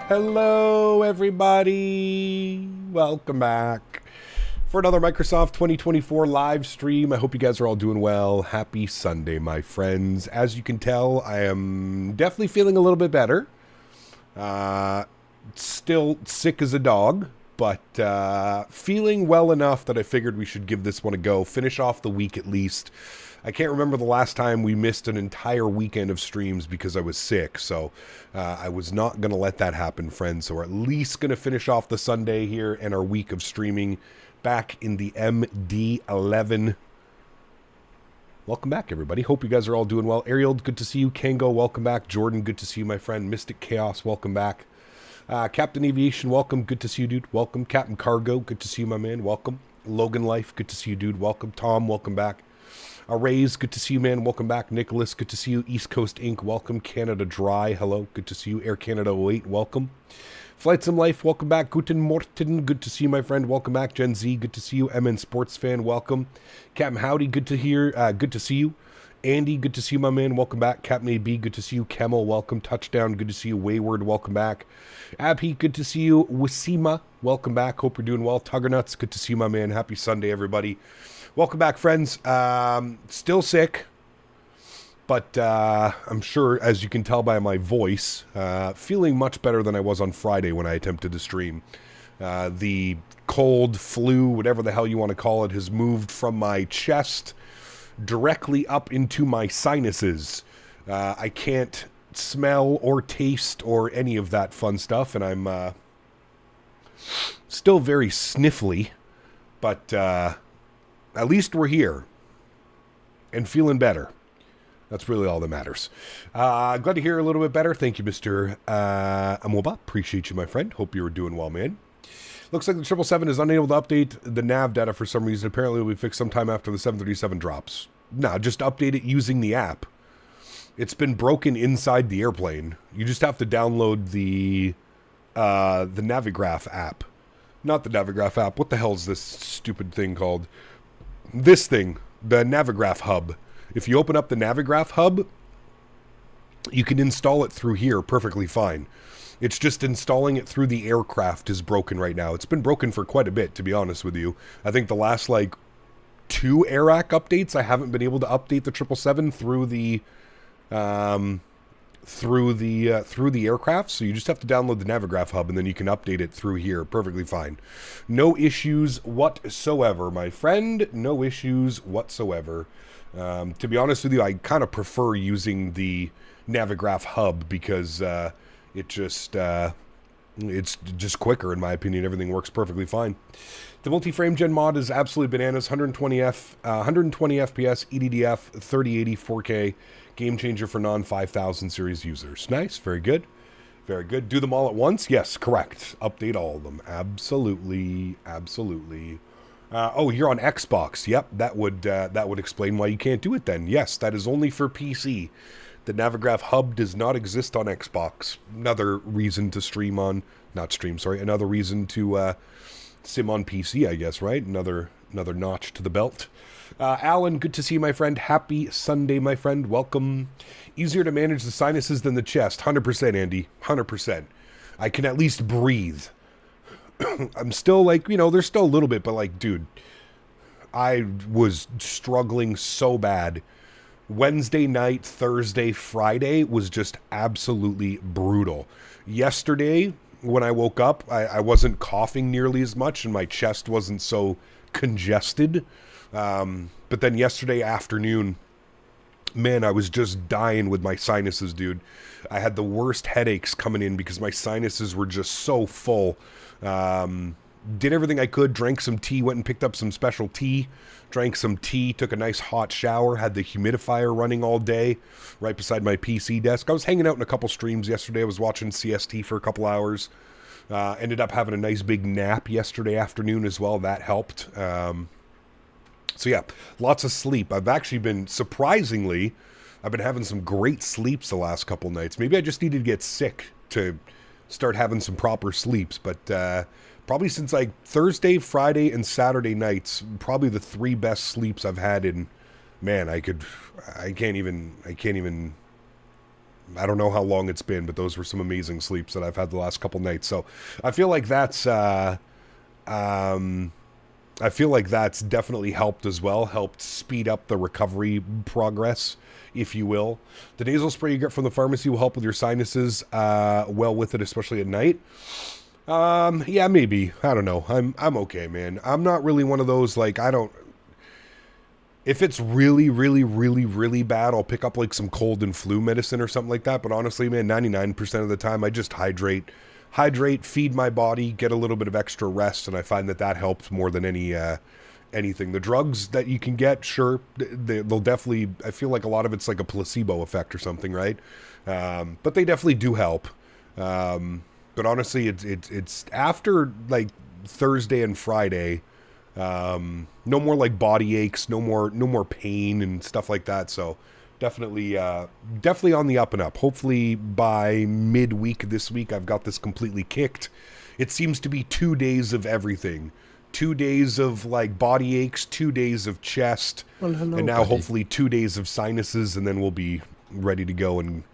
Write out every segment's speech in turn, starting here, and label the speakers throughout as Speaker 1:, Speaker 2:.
Speaker 1: Hello, everybody. Welcome back for another Microsoft 2024 live stream. I hope you guys are all doing well. Happy Sunday, my friends. As you can tell, I am definitely feeling a little bit better. Still sick as a dog, but feeling well enough that I figured we should give this one a go. Finish off the week at least. I can't remember the last time we missed an entire weekend of streams because I was sick, so I was not going to let that happen, friends. So we're at least going to finish off the Sunday here and our week of streaming back in the MD-11. Welcome back, everybody. Hope you guys are all doing well. Ariel, good to see you. Kango, welcome back. Jordan, good to see you, my friend. Mystic Chaos, welcome back. Captain Aviation, welcome. Good to see you, dude. Welcome. Captain Cargo, good to see you, my man. Welcome. Logan Life, good to see you, dude. Welcome. Tom, welcome back. Rays, good to see you, man. Welcome back. Nicholas, good to see you. East Coast Inc., welcome. Canada Dry, hello. Good to see you. Air Canada 08, welcome. Flight Sim Life, welcome back. Guten Morten, good to see you, my friend. Welcome back. Gen Z, good to see you. MN Sports Fan, welcome. Captain Howdy, good to hear. Good to see you. Andy, good to see you, my man. Welcome back. Captain AB, good to see you. Camel, welcome. Touchdown, good to see you. Wayward, welcome back. Abhi, good to see you. Wasima, welcome back. Hope you're doing well. Tuggernuts, good to see you, my man. Happy Sunday, everybody. Welcome back, friends. Still sick, but I'm sure, as you can tell by my voice, feeling much better than I was on Friday when I attempted to stream. The cold, flu, whatever the hell you want to call it, has moved from my chest directly up into my sinuses. I can't smell or taste or any of that fun stuff, and I'm still very sniffly, but at least we're here and feeling better. That's really all that matters. Glad to hear a little bit better. Thank you, Mr. Amoba. Appreciate you, my friend. Hope you were doing well, man. Looks like the 777 is unable to update the nav data for some reason. Apparently it will be fixed sometime after the 737 drops. No, just update it using the app. It's been broken inside the airplane. You just have to download the Navigraph app. Not the Navigraph app. What the hell is this stupid thing called? This thing, the Navigraph hub. If you open up the Navigraph hub, you can install it through here perfectly fine. It's just installing it through the aircraft is broken right now. It's been broken for quite a bit, to be honest with you. I think the last, 2 AIRAC updates, I haven't been able to update the 777 through the aircraft, so you just have to download the Navigraph hub and then you can update it through here perfectly fine. No issues whatsoever, my friend. No issues whatsoever. To be honest with you, I kind of prefer using the Navigraph hub because it's just quicker in my opinion. Everything works perfectly fine. The multi-frame gen mod is absolutely bananas. 120 FPS, EDDF, 3080, 4K. Game changer for non-5000 series users. Nice. Very good. Very good. Do them all at once? Yes, correct. Update all of them. Absolutely. Absolutely. Oh, you're on Xbox. Yep, that would explain why you can't do it then. Yes, that is only for PC. The Navigraph hub does not exist on Xbox. Another reason to stream on... Not stream, sorry. Another reason to sim on PC, I guess, right? Another notch to the belt. Alan, good to see you, my friend. Happy Sunday, my friend. Welcome. Easier to manage the sinuses than the chest. 100%, Andy. 100%. I can at least breathe. I'm still, there's still a little bit, but, dude, I was struggling so bad. Wednesday night, Thursday, Friday was just absolutely brutal. Yesterday, when I woke up, I wasn't coughing nearly as much, and my chest wasn't so congested. But then yesterday afternoon, man, I was just dying with my sinuses, dude. I had the worst headaches coming in because my sinuses were just so full. Did everything I could, drank some tea, went and picked up some special tea, drank some tea, took a nice hot shower, had the humidifier running all day right beside my PC desk. I was hanging out in a couple streams yesterday. I was watching CST for a couple hours. Ended up having a nice big nap yesterday afternoon as well. That helped. So yeah, lots of sleep. I've actually been, surprisingly, I've been having some great sleeps the last couple nights. Maybe I just needed to get sick to start having some proper sleeps. But probably since Thursday, Friday, and Saturday nights, probably the 3 best sleeps I've had in, man, I can't even I don't know how long it's been, but those were some amazing sleeps that I've had the last couple nights. So I feel like that's definitely helped as well, helped speed up the recovery progress, if you will. The nasal spray you get from the pharmacy will help with your sinuses well with it, especially at night. Yeah, maybe. I don't know. I'm okay, man. I'm not really one of those, like, if it's really, really, really, really bad, I'll pick up like some cold and flu medicine or something like that. But honestly, man, 99% of the time, I just hydrate, feed my body, get a little bit of extra rest, and I find that helps more than anything. The drugs that you can get, sure, they'll definitely, I feel like a lot of it's like a placebo effect or something, right? But they definitely do help. But honestly, it's after like Thursday and Friday. No more like body aches, no more pain and stuff like that. So definitely on the up and up. Hopefully by midweek this week, I've got this completely kicked. It seems to be 2 days of everything. 2 days of like body aches, 2 days of chest,
Speaker 2: well, hello,
Speaker 1: and now
Speaker 2: buddy.
Speaker 1: hopefully 2 days of sinuses, and then we'll be ready to go and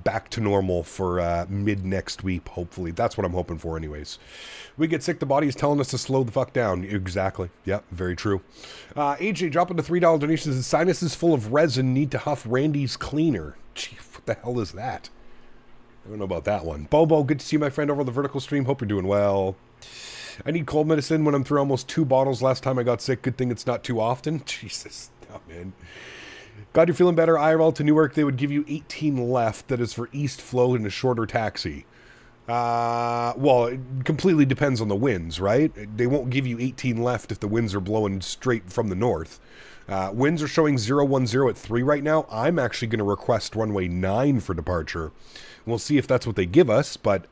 Speaker 1: back to normal for mid next week, hopefully. That's what I'm hoping for anyways. We get sick, the body is telling us to slow the fuck down. Exactly. Yep, very true. AJ, drop into $3 donations. The sinuses full of resin, need to huff Randy's cleaner. Gee, what the hell is that? I don't know about that one. Bobo, good to see you, my friend, over the vertical stream. Hope you're doing well. I need cold medicine when I'm through almost 2 bottles. Last time I got sick. Good thing it's not too often. Jesus. Oh, man. Glad you're feeling better. IRL to Newark, they would give you 18 left. That is for East Flow and a shorter taxi. Well, it completely depends on the winds, right? They won't give you 18 left if the winds are blowing straight from the north. Winds are showing 010 at 3 right now. I'm actually going to request runway 9 for departure. We'll see if that's what they give us, but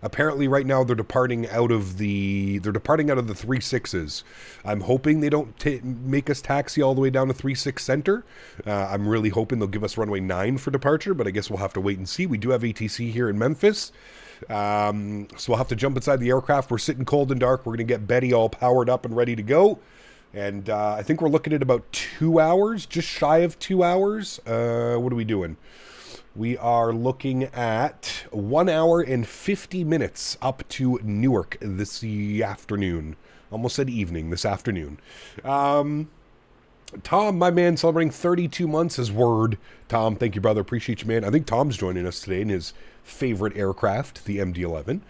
Speaker 1: apparently right now they're departing out of the 3.6s. I'm hoping they don't make us taxi all the way down to 3.6 center. I'm really hoping they'll give us runway 9 for departure, but I guess we'll have to wait and see. We do have ATC here in Memphis. So we'll have to jump inside the aircraft. We're sitting cold and dark. We're going to get Betty all powered up and ready to go. And I think we're looking at about 2 hours, just shy of 2 hours. What are we doing? We are looking at 1 hour and 50 minutes up to Newark this afternoon. Almost said evening, this afternoon. Tom, my man, celebrating 32 months as word. Tom, thank you, brother. Appreciate you, man. I think Tom's joining us today in his favorite aircraft, the MD-11.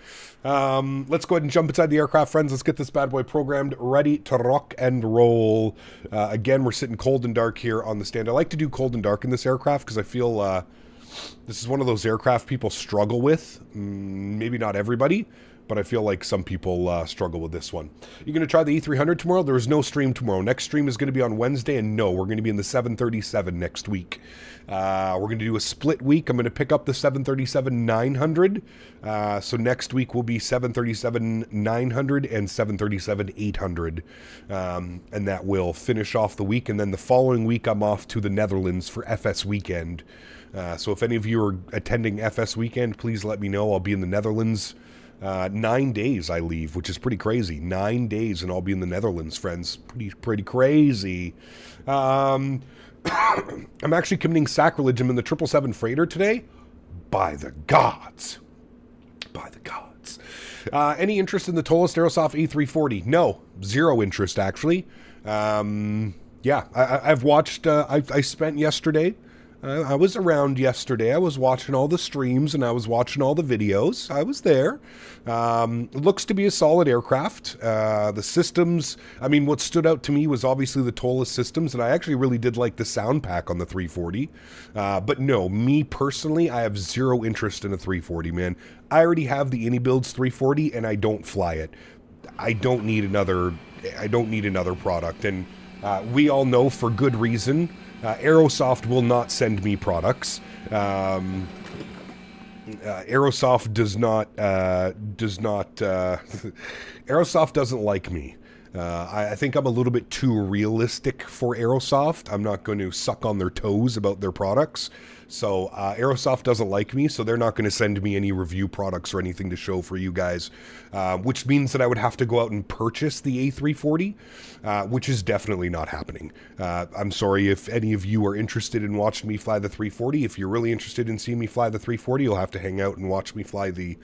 Speaker 1: Let's go ahead and jump inside the aircraft, friends. Let's get this bad boy programmed, ready to rock and roll. Again, we're sitting cold and dark here on the stand. I like to do cold and dark in this aircraft because I feel this is one of those aircraft people struggle with. Maybe not everybody, but I feel like some people struggle with this one. You're going to try the E300 tomorrow? There is no stream tomorrow. Next stream is going to be on Wednesday, and no, we're going to be in the 737 next week. We're going to do a split week. I'm going to pick up the 737-900. So next week will be 737-900 and 737-800. And that will finish off the week. And then the following week, I'm off to the Netherlands for FS Weekend. So if any of you are attending FS Weekend, please let me know. I'll be in the Netherlands. 9 days I leave, which is pretty crazy. 9 days and I'll be in the Netherlands, friends. Pretty crazy. I'm actually committing sacrilege. I'm in the 777 freighter today. By the gods. By the gods. Any interest in the Tollest Aerosoft A340? No. Zero interest, actually. Yeah, I've watched, I spent yesterday. I was around yesterday. I was watching all the streams and I was watching all the videos. I was there. Looks to be a solid aircraft. The systems, I mean, what stood out to me was obviously the Tollest systems, and I actually really did like the sound pack on the 340. But no, me personally, I have zero interest in a 340, man. I already have the AnyBuilds 340 and I don't fly it. I don't need another product. And we all know for good reason, Aerosoft will not send me products. Aerosoft does not, Aerosoft doesn't like me. I think I'm a little bit too realistic for Aerosoft. I'm not going to suck on their toes about their products. So Aerosoft doesn't like me, so they're not going to send me any review products or anything to show for you guys, which means that I would have to go out and purchase the A340, which is definitely not happening. I'm sorry if any of you are interested in watching me fly the 340. If you're really interested in seeing me fly the 340, you'll have to hang out and watch me fly the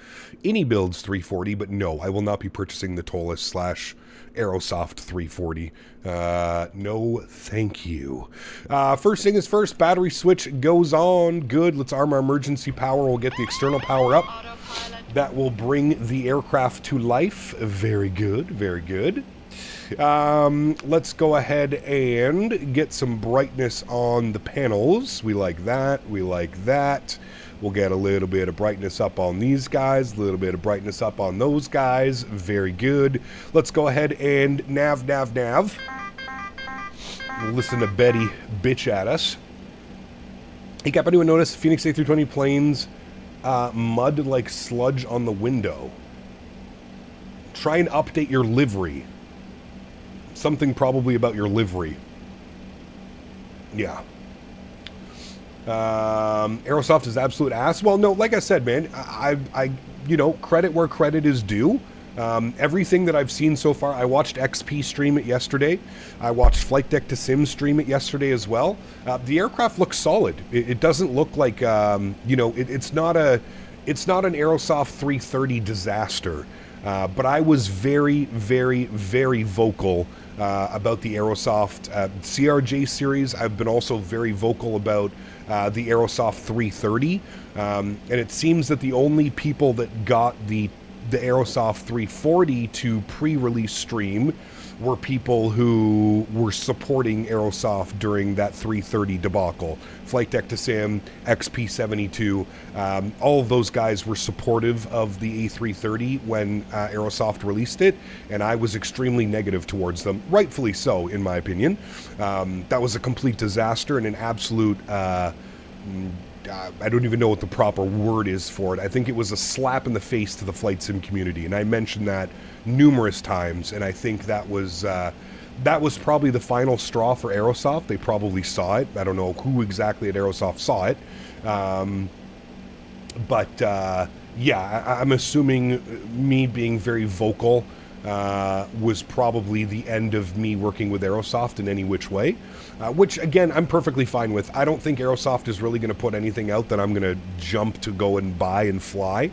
Speaker 1: AnyBuilds 340, but no, I will not be purchasing the Tolis / Aerosoft 340. No, thank you. First thing is first, battery switch goes on. Good, let's arm our emergency power. We'll get the external power up. That will bring the aircraft to life. Very good, very good. Let's go ahead and get some brightness on the panels. We like that, we like that. We'll get a little bit of brightness up on these guys, a little bit of brightness up on those guys. Very good. Let's go ahead and nav. We'll listen to Betty bitch at us. Hey Cap, anyone notice Phoenix A320 planes mud like sludge on the window? Try and update your livery. Something probably about your livery. Yeah. Aerosoft is absolute ass. Well, no, like I said, man, I you know, credit where credit is due. Everything that I've seen so far, I watched XP stream it yesterday. I watched Flight Deck to Sim stream it yesterday as well. The aircraft looks solid. It doesn't look like, you know, it's not an Aerosoft 330 disaster. But I was very, very, very vocal about the Aerosoft CRJ series. I've been also very vocal about the Aerosoft 330. And it seems that the only people that got the Aerosoft 340 to pre-release stream were people who were supporting Aerosoft during that 330 debacle. Flight Deck to Sim, XP72, all of those guys were supportive of the A330 when Aerosoft released it, and I was extremely negative towards them, rightfully so, in my opinion. That was a complete disaster and an absolute... I don't even know what the proper word is for it. I think it was a slap in the face to the flight sim community, and I mentioned that numerous times, and I think that was probably the final straw for Aerosoft. They probably saw it. I don't know who exactly at Aerosoft saw it. Yeah, I'm assuming me being very vocal was probably the end of me working with Aerosoft in any which way, which again I'm perfectly fine with. I don't think Aerosoft is really going to put anything out that I'm going to jump to go and buy and fly.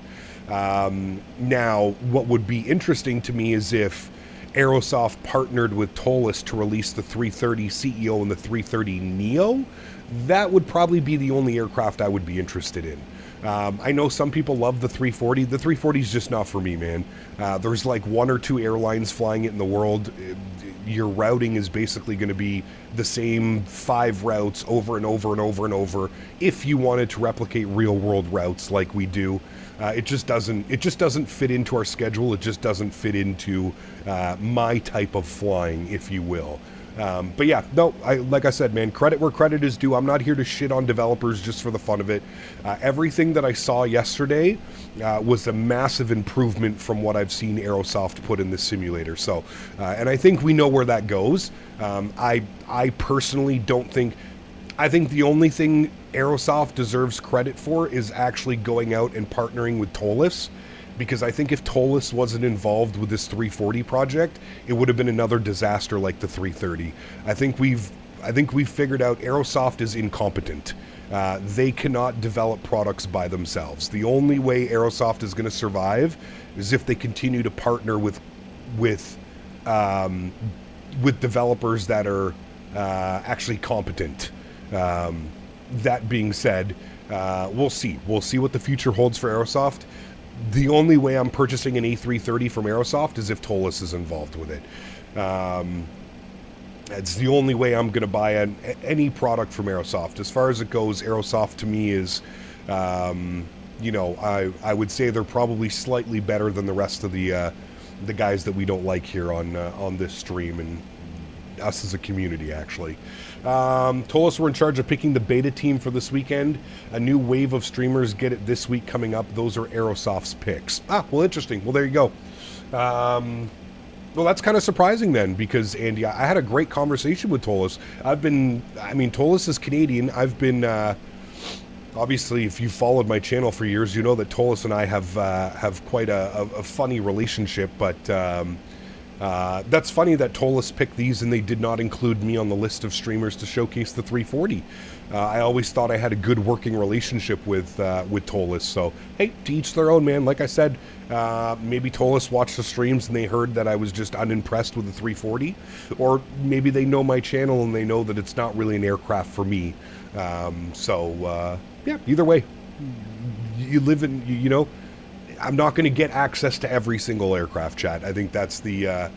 Speaker 1: Now, what would be interesting to me is if Aerosoft partnered with Tolis to release the 330 CEO and the 330 Neo. That would probably be the only aircraft I would be interested in. I know some people love the 340. The 340 is just not for me, man. There's like 1 or 2 airlines flying it in the world. Your routing is basically going to be the same 5 routes over and over and over and over. If you wanted to replicate real world routes like we do, it just doesn't fit into our schedule. It just doesn't fit into my type of flying, if you will. But yeah, no, like I said, man, credit where credit is due. I'm not here to shit on developers just for the fun of it. Everything that I saw yesterday was a massive improvement from what I've seen Aerosoft put in this simulator. So, and I think we know where that goes. I personally don't think... I think the only thing Aerosoft deserves credit for is actually going out and partnering with Tolis. Because I think if Tolis wasn't involved with this 340 project, it would have been another disaster like the 330. I think we've figured out Aerosoft is incompetent. They cannot develop products by themselves. The only way Aerosoft is going to survive is if they continue to partner with developers that are actually competent. That being said, we'll see. We'll see what the future holds for Aerosoft. The only way I'm purchasing an A330 from Aerosoft is if Tolis is involved with it. It's the only way I'm going to buy any product from Aerosoft. As far as it goes, Aerosoft to me is, you know, I would say they're probably slightly better than the rest of the guys that we don't like here on this stream and us as a community, actually. Tolis were in charge of picking the beta team for this weekend. A new wave of streamers get it this week coming up. Those are Aerosoft's picks. Well, interesting. Well, there you go. Well, that's kind of surprising then, because, Andy, I had a great conversation with Tolis. Tolis is Canadian. I've been Obviously, if you've followed my channel for years, you know that Tolis and I have quite a funny relationship, but that's funny that Tolis picked these and they did not include me on the list of streamers to showcase the 340. I always thought I had a good working relationship with Tolis, so hey, to each their own, man. Like I said, maybe Tolis watched the streams and they heard that I was just unimpressed with the 340, or maybe they know my channel and they know that it's not really an aircraft for me. Yeah, either way, you live in, you know, I'm not going to get access to every single aircraft, chat. I think that's the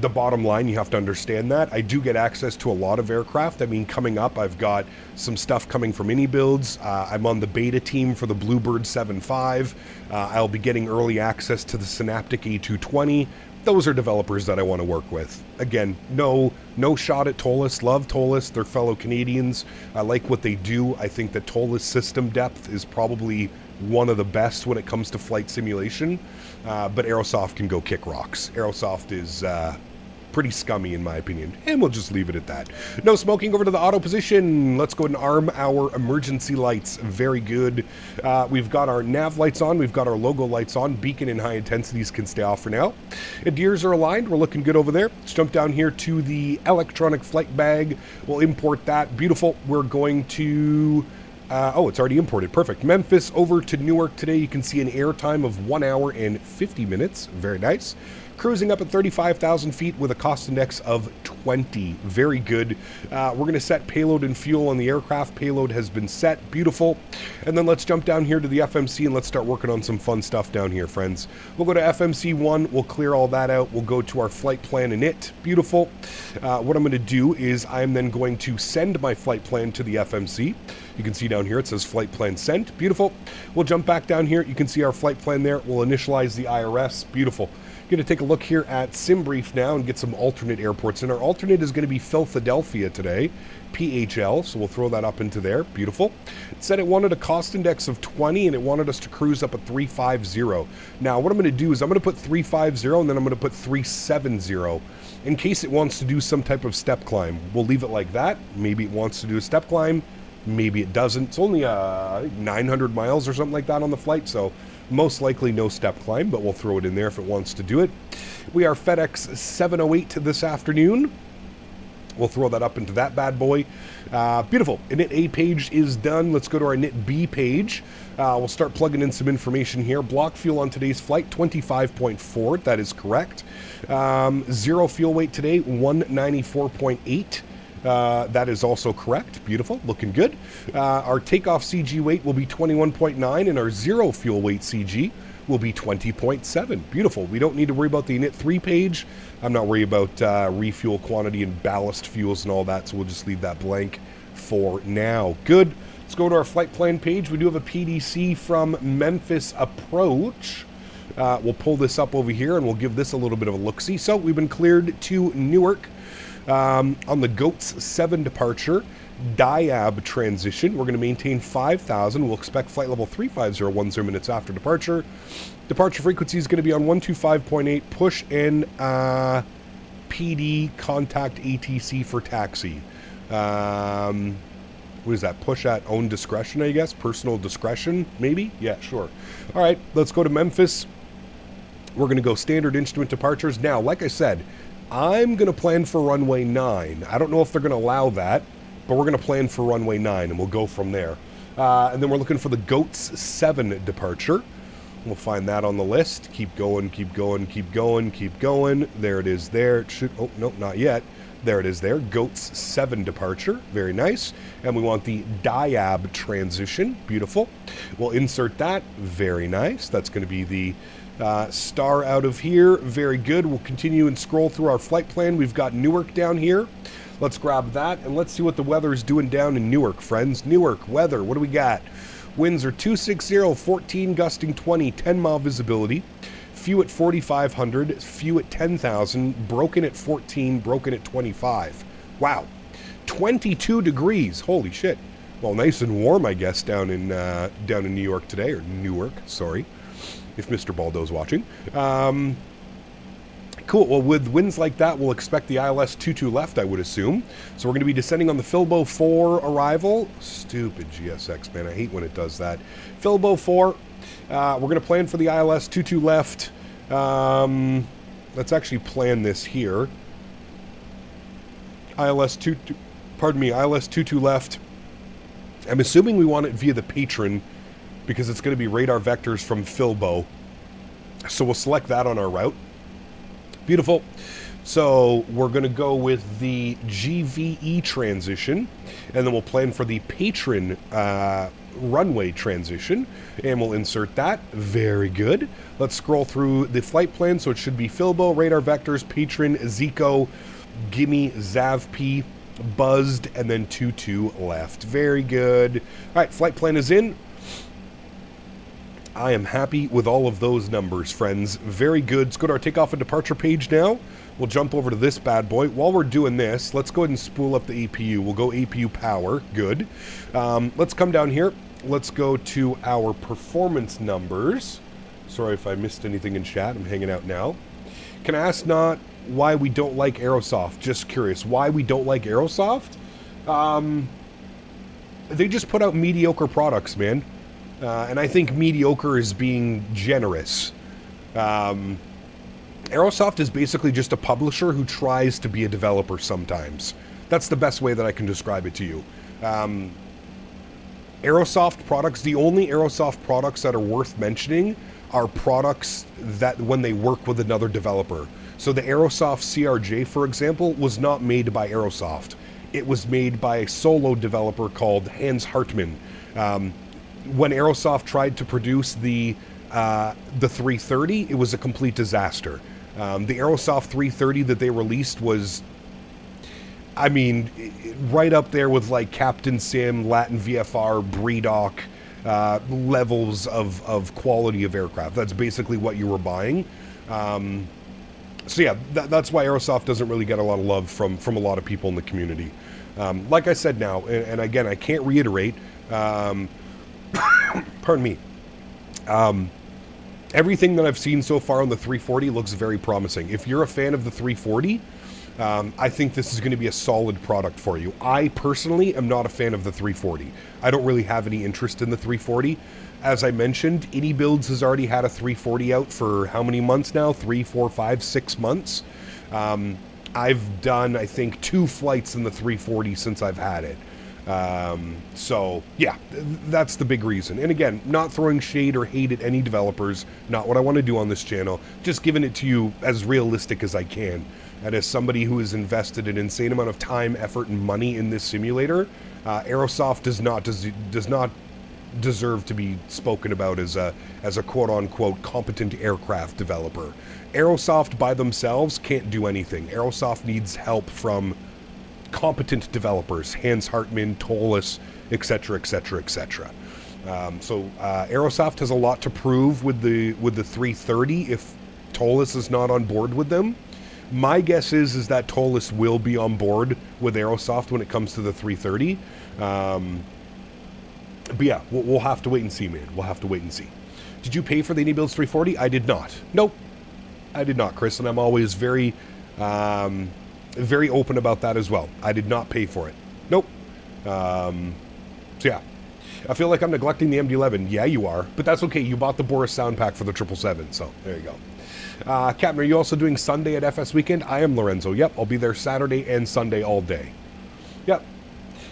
Speaker 1: bottom line. You have to understand that. I do get access to a lot of aircraft. I mean, coming up, I've got some stuff coming from Mini Builds. I'm on the beta team for the Bluebird 7.5. I'll be getting early access to the Synaptic A220. Those are developers that I want to work with. Again, no shot at Tolis. Love Tolis. They're fellow Canadians. I like what they do. I think that Tolis system depth is probably one of the best when it comes to flight simulation. But Aerosoft can go kick rocks. Aerosoft is pretty scummy in my opinion, and we'll just leave it at that. No smoking. Over to the auto position. Let's go and arm our emergency lights. Very good. We've got our nav lights on, we've got our logo lights on. Beacon and high intensities can stay off for now. Gears are aligned, we're looking good over there. Let's jump down here to the electronic flight bag. We'll import that. Beautiful. We're going to oh, it's already imported. Perfect. Memphis over to Newark today. You can see an air time of 1 hour and 50 minutes. Very nice. Cruising up at 35,000 feet with a cost index of 20. Very good. We're going to set payload and fuel on the aircraft. Payload has been set. Beautiful. And then let's jump down here to the FMC and let's start working on some fun stuff down here, friends. We'll go to FMC 1. We'll clear all that out. We'll go to our flight plan init. Beautiful. What I'm going to do is I'm then going to send my flight plan to the FMC. You can see down here it says flight plan sent. Beautiful. We'll jump back down here. You can see our flight plan there. We'll initialize the IRS. Beautiful. Going to take a look here at SimBrief now and get some alternate airports in. Our alternate is going to be Philadelphia today, PHL, so we'll throw that up into there. Beautiful. It said it wanted a cost index of 20 and it wanted us to cruise up at 350. Now what I'm going to do is I'm going to put 350 and then I'm going to put 370 in case it wants to do some type of step climb. We'll leave it like that. Maybe it wants to do a step climb. Maybe it doesn't. It's only 900 miles or something like that on the flight, so most likely no step climb, but we'll throw it in there if it wants to do it. We are Fedex 708 this afternoon. We'll throw that up into that bad boy. Beautiful. Init A page is done. Let's go to our Init B page. We'll start plugging in some information here. Block fuel on today's flight, 25.4. That is correct. Zero fuel weight today, 194.8. That is also correct. Beautiful. Looking good. Our takeoff CG weight will be 21.9 and our zero fuel weight CG will be 20.7. Beautiful. We don't need to worry about the Init 3 page. I'm not worried about refuel quantity and ballast fuels and all that, so we'll just leave that blank for now. Good. Let's go to our flight plan page. We do have a PDC from Memphis approach. We'll pull this up over here and we'll give this a little bit of a look-see. So we've been cleared to Newark. On the GOATS 7 departure, diab transition, we're going to maintain 5,000. We'll expect flight level 350 10 minutes after departure. Departure frequency is going to be on 125.8, push and PD contact ATC for taxi. What is that? Push at own discretion, I guess? Personal discretion, maybe? Yeah, sure. All right, let's go to Memphis. We're going to go standard instrument departures. Now, like I said, I'm going to plan for runway 9. I don't know if they're going to allow that, but we're going to plan for runway 9, and we'll go from there. And then we're looking for the GOATS 7 departure. We'll find that on the list. Keep going, keep going, keep going, keep going. There it is there. It should, oh, no, not yet. There it is there. GOATS 7 departure. Very nice. And we want the diab transition. Beautiful. We'll insert that. Very nice. That's going to be the star out of here. Very good. We'll continue and scroll through our flight plan. We've got Newark down here. Let's grab that and let's see what the weather is doing down in Newark, friends. Newark weather. What do we got? Winds are 260, 14 gusting 20, 10-mile visibility. Few at 4,500, few at 10,000, broken at 14, broken at 25. Wow. 22 degrees. Holy shit. Well, nice and warm, I guess, down in New York today, or Newark, sorry, if Mr. Baldo's watching. Cool. Well, with winds like that, we'll expect the ILS-22 left, I would assume. So we're going to be descending on the Filbo 4 arrival. Stupid GSX, man. I hate when it does that. Filbo 4. We're going to plan for the ILS-22 left. Let's actually plan this here. ILS-22 left. I'm assuming we want it via the Patron because it's going to be radar vectors from Filbo. So we'll select that on our route. Beautiful. So we're going to go with the GVE transition, and then we'll plan for the Patron runway transition, and we'll insert that. Very good. Let's scroll through the flight plan. So it should be Filbo, radar vectors, Patron, Zico, Gimme, ZavP, buzzed, and then 2-2 left. Very good. All right, flight plan is in. I am happy with all of those numbers, friends. Very good. Let's go to our takeoff and departure page now. We'll jump over to this bad boy. While we're doing this, let's go ahead and spool up the APU. We'll go APU power. Good. Let's come down here. Let's go to our performance numbers. Sorry if I missed anything in chat. I'm hanging out now. Can I ask not why we don't like Aerosoft? Just curious. Why we don't like Aerosoft? They just put out mediocre products, man. And I think mediocre is being generous. Aerosoft is basically just a publisher who tries to be a developer sometimes. That's the best way that I can describe it to you. Aerosoft products, the only Aerosoft products that are worth mentioning are products that when they work with another developer. So the Aerosoft CRJ, for example, was not made by Aerosoft. It was made by a solo developer called Hans Hartmann. When Aerosoft tried to produce the 330, it was a complete disaster. The Aerosoft 330 that they released was, I mean, right up there with like Captain Sim, Latin VFR, Breedoc levels of quality of aircraft. That's basically what you were buying. So yeah, that's why Aerosoft doesn't really get a lot of love from a lot of people in the community. Like I said now, and again, I can't reiterate, pardon me. Everything that I've seen so far on the 340 looks very promising. If you're a fan of the 340, I think this is going to be a solid product for you. I personally am not a fan of the 340. I don't really have any interest in the 340. As I mentioned, AnyBuilds has already had a 340 out for how many months now? 3, 4, 5, 6 months. I've done, I think, 2 flights in the 340 since I've had it. So yeah, that's the big reason. And again, not throwing shade or hate at any developers, not what I want to do on this channel, just giving it to you as realistic as I can. And as somebody who has invested an insane amount of time, effort, and money in this simulator, Aerosoft does not deserve to be spoken about as a quote-unquote competent aircraft developer. Aerosoft by themselves can't do anything. Aerosoft needs help from competent developers, Hans Hartmann, Tollus, etc., etc., etc. So Aerosoft has a lot to prove with the 330 if Tollus is not on board with them. My guess is that Tollus will be on board with Aerosoft when it comes to the 330. But yeah, we'll have to wait and see, man. We'll have to wait and see. Did you pay for the AnyBuilds 340? I did not. Nope. I did not, Chris, and I'm always very open about that as well. I did not pay for it. Nope. So yeah. I feel like I'm neglecting the MD-11. Yeah, you are. But that's okay. You bought the Boris sound pack for the 777, so there you go. Captain, are you also doing Sunday at FS Weekend? I am, Lorenzo. Yep, I'll be there Saturday and Sunday all day. Yep.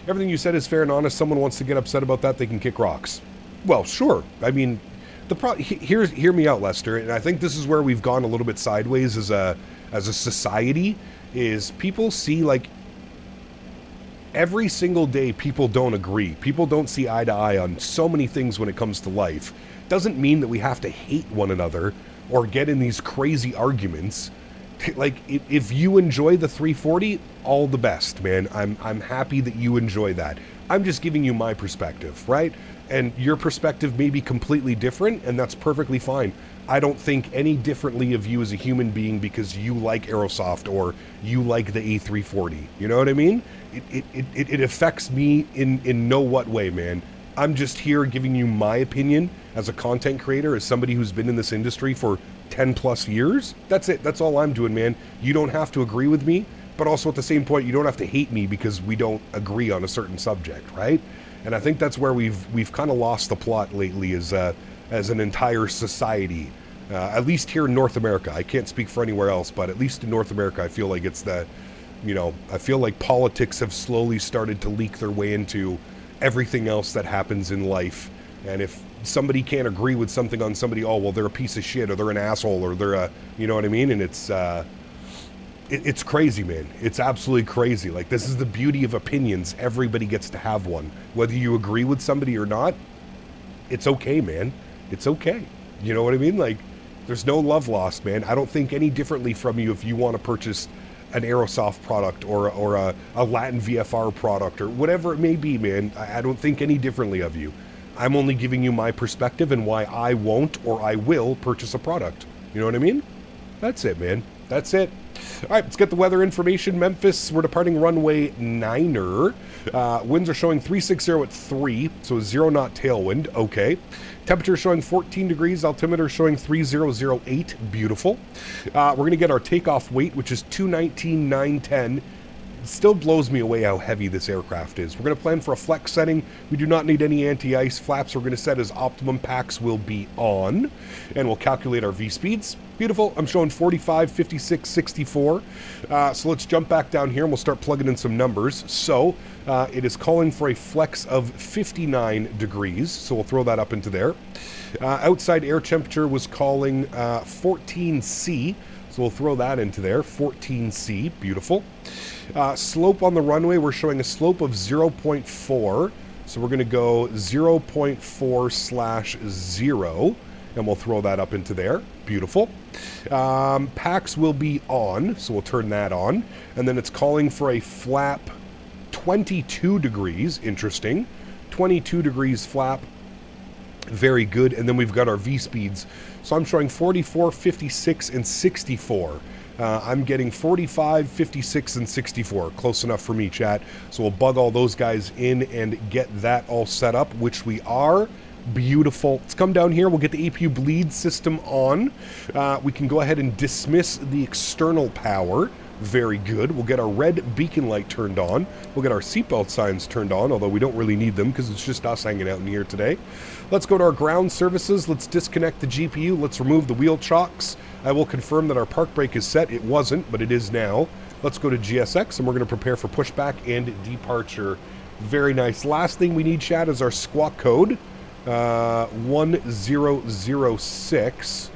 Speaker 1: Everything you said is fair and honest. Someone wants to get upset about that, they can kick rocks. Well, sure. I mean, hear me out, Lester, and I think this is where we've gone a little bit sideways as a society, is people see, like, every single day people don't agree. People don't see eye to eye on so many things when it comes to life. Doesn't mean that we have to hate one another or get in these crazy arguments. Like, if you enjoy the 340, all the best, man. I'm happy that you enjoy that. I'm just giving you my perspective, right? And your perspective may be completely different, and that's perfectly fine. I don't think any differently of you as a human being because you like Aerosoft or you like the A340. You know what I mean? It affects me in no what way, man. I'm just here giving you my opinion as a content creator, as somebody who's been in this industry for 10 plus years. That's it. That's all I'm doing, man. You don't have to agree with me, but also at the same point, you don't have to hate me because we don't agree on a certain subject, right? And I think that's where we've kind of lost the plot lately as an entire society, at least here in North America. I can't speak for anywhere else, but at least in North America, I feel like it's that, you know, I feel like politics have slowly started to leak their way into everything else that happens in life. And if somebody can't agree with something on somebody, oh, well, they're a piece of shit, or they're an asshole, or they're a, you know what I mean? And it's crazy, man. It's absolutely crazy. Like, this is the beauty of opinions. Everybody gets to have one. Whether you agree with somebody or not, it's okay, man. It's okay. You know what I mean? Like, there's no love lost, man. I don't think any differently from you if you want to purchase an Aerosoft product or a Latin VFR product or whatever it may be, man. I don't think any differently of you. I'm only giving you my perspective and why I won't or I will purchase a product. You know what I mean? That's it, man. That's it. All right, let's get the weather information. Memphis, we're departing runway 9er. Winds are showing 360 at 3, so a 0 knot tailwind. Okay. Temperature showing 14 degrees. Altimeter showing 3008. Beautiful. We're going to get our takeoff weight, which is 219,910. It still blows me away how heavy this aircraft is. We're going to plan for a flex setting. We do not need any anti-ice. Flaps we're going to set as optimum. Packs will be on. And we'll calculate our V-speeds. Beautiful. I'm showing 45, 56, 64. So let's jump back down here and we'll start plugging in some numbers. So it is calling for a flex of 59 degrees. So we'll throw that up into there. Outside air temperature was calling 14C. So we'll throw that into there. 14C. Beautiful. Slope on the runway, we're showing a slope of 0.4. So we're going to go 0.4/0. And we'll throw that up into there. Beautiful. Packs will be on. So we'll turn that on. And then it's calling for a flap 22 degrees. Interesting. 22 degrees flap. Very good. And then we've got our V-speeds. So I'm showing 44, 56, and 64. I'm getting 45, 56, and 64. Close enough for me, chat. So we'll bug all those guys in and get that all set up, which we are. Beautiful. Let's come down here. We'll get the APU bleed system on. We can go ahead and dismiss the external power. Very good. We'll get our red beacon light turned on. We'll get our seatbelt signs turned on, although we don't really need them because it's just us hanging out in here today. Let's go to our ground services. Let's disconnect the GPU. Let's remove the wheel chocks. I will confirm that our park brake is set. It wasn't, but it is now. Let's go to GSX, and we're going to prepare for pushback and departure. Very nice. Last thing we need, chat, is our squawk code. 1006.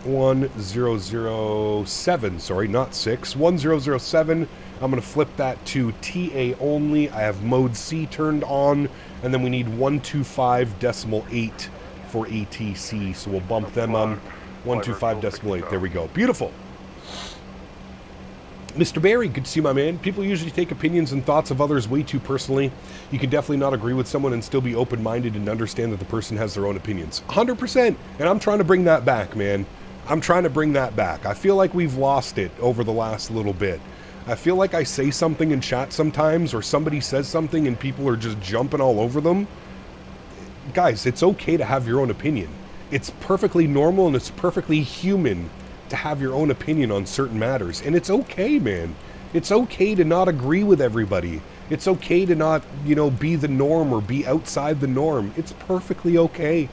Speaker 1: 1007, sorry, not 6. 1007. I'm going to flip that to TA only. I have mode C turned on, and then we need 125.8 for ATC, so we'll bump them on 125.8. There we go. Beautiful. Mr. Barry, good to see you, my man. People usually take opinions and thoughts of others way too personally. You can definitely not agree with someone and still be open-minded and understand that the person has their own opinions. 100%. And I'm trying to bring that back, man. I'm trying to bring that back. I feel like we've lost it over the last little bit. I feel like I say something in chat sometimes, or somebody says something and people are just jumping all over them. Guys, it's okay to have your own opinion. It's perfectly normal and it's perfectly human to have your own opinion on certain matters. And it's okay, man. It's okay to not agree with everybody. It's okay to not, you know, be the norm or be outside the norm. It's perfectly okay.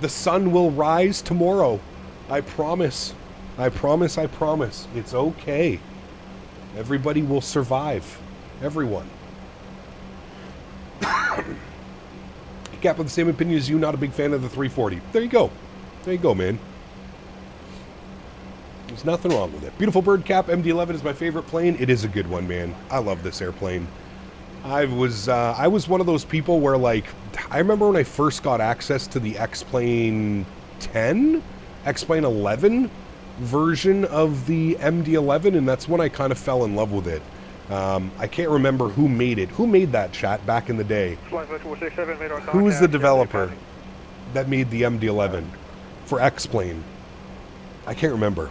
Speaker 1: The sun will rise tomorrow. I promise. I promise, I promise. It's okay. Everybody will survive. Everyone. Cap with the same opinion as you, not a big fan of the 340. There you go. There you go, man. There's nothing wrong with it. Beautiful bird, Cap. MD-11 is my favorite plane. It is a good one, man. I love this airplane. I was one of those people where, like, I remember when I first got access to the X-Plane 10, X-Plane 11 version of the MD-11, and that's when I kind of fell in love with it. I can't remember who made it. Who made that, chat, back in the day? Who was the developer that made the MD-11 for X-Plane? I can't remember.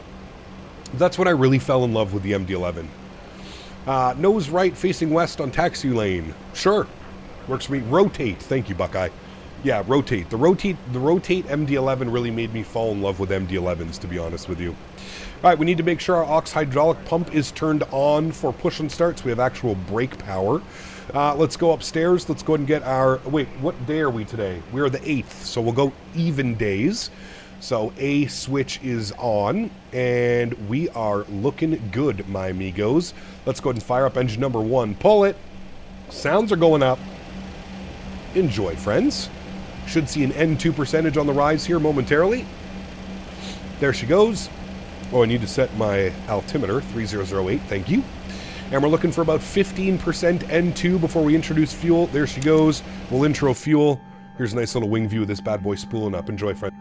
Speaker 1: That's when I really fell in love with the MD-11. Nose right, facing west on taxi lane. Sure. Works for me. Rotate. Thank you, Buckeye. Yeah, rotate. The rotate MD-11 really made me fall in love with MD-11s, to be honest with you. All right, we need to make sure our aux hydraulic pump is turned on for push and start, so we have actual brake power. Let's go upstairs. Let's go ahead and get our... Wait, what day are we today? We are the 8th, so we'll go even days. So A switch is on, and we are looking good, my amigos. Let's go ahead and fire up engine number 1. Pull it. Sounds are going up. Enjoy, friends. Should see an N2 percentage on the rise here momentarily. There she goes. Oh, I need to set my altimeter, 3008, thank you. And we're looking for about 15% N2 before we introduce fuel. There she goes. We'll intro fuel. Here's a nice little wing view of this bad boy spooling up. Enjoy, friend.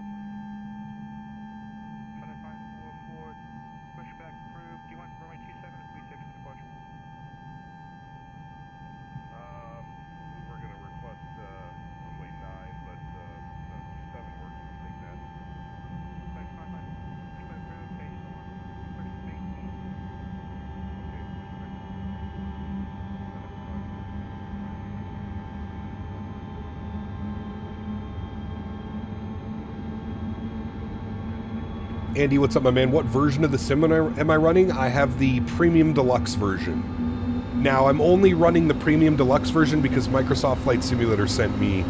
Speaker 1: Andy, what's up, my man? What version of the sim am I running? I have the Premium Deluxe version. Now, I'm only running the Premium Deluxe version because Microsoft Flight Simulator sent me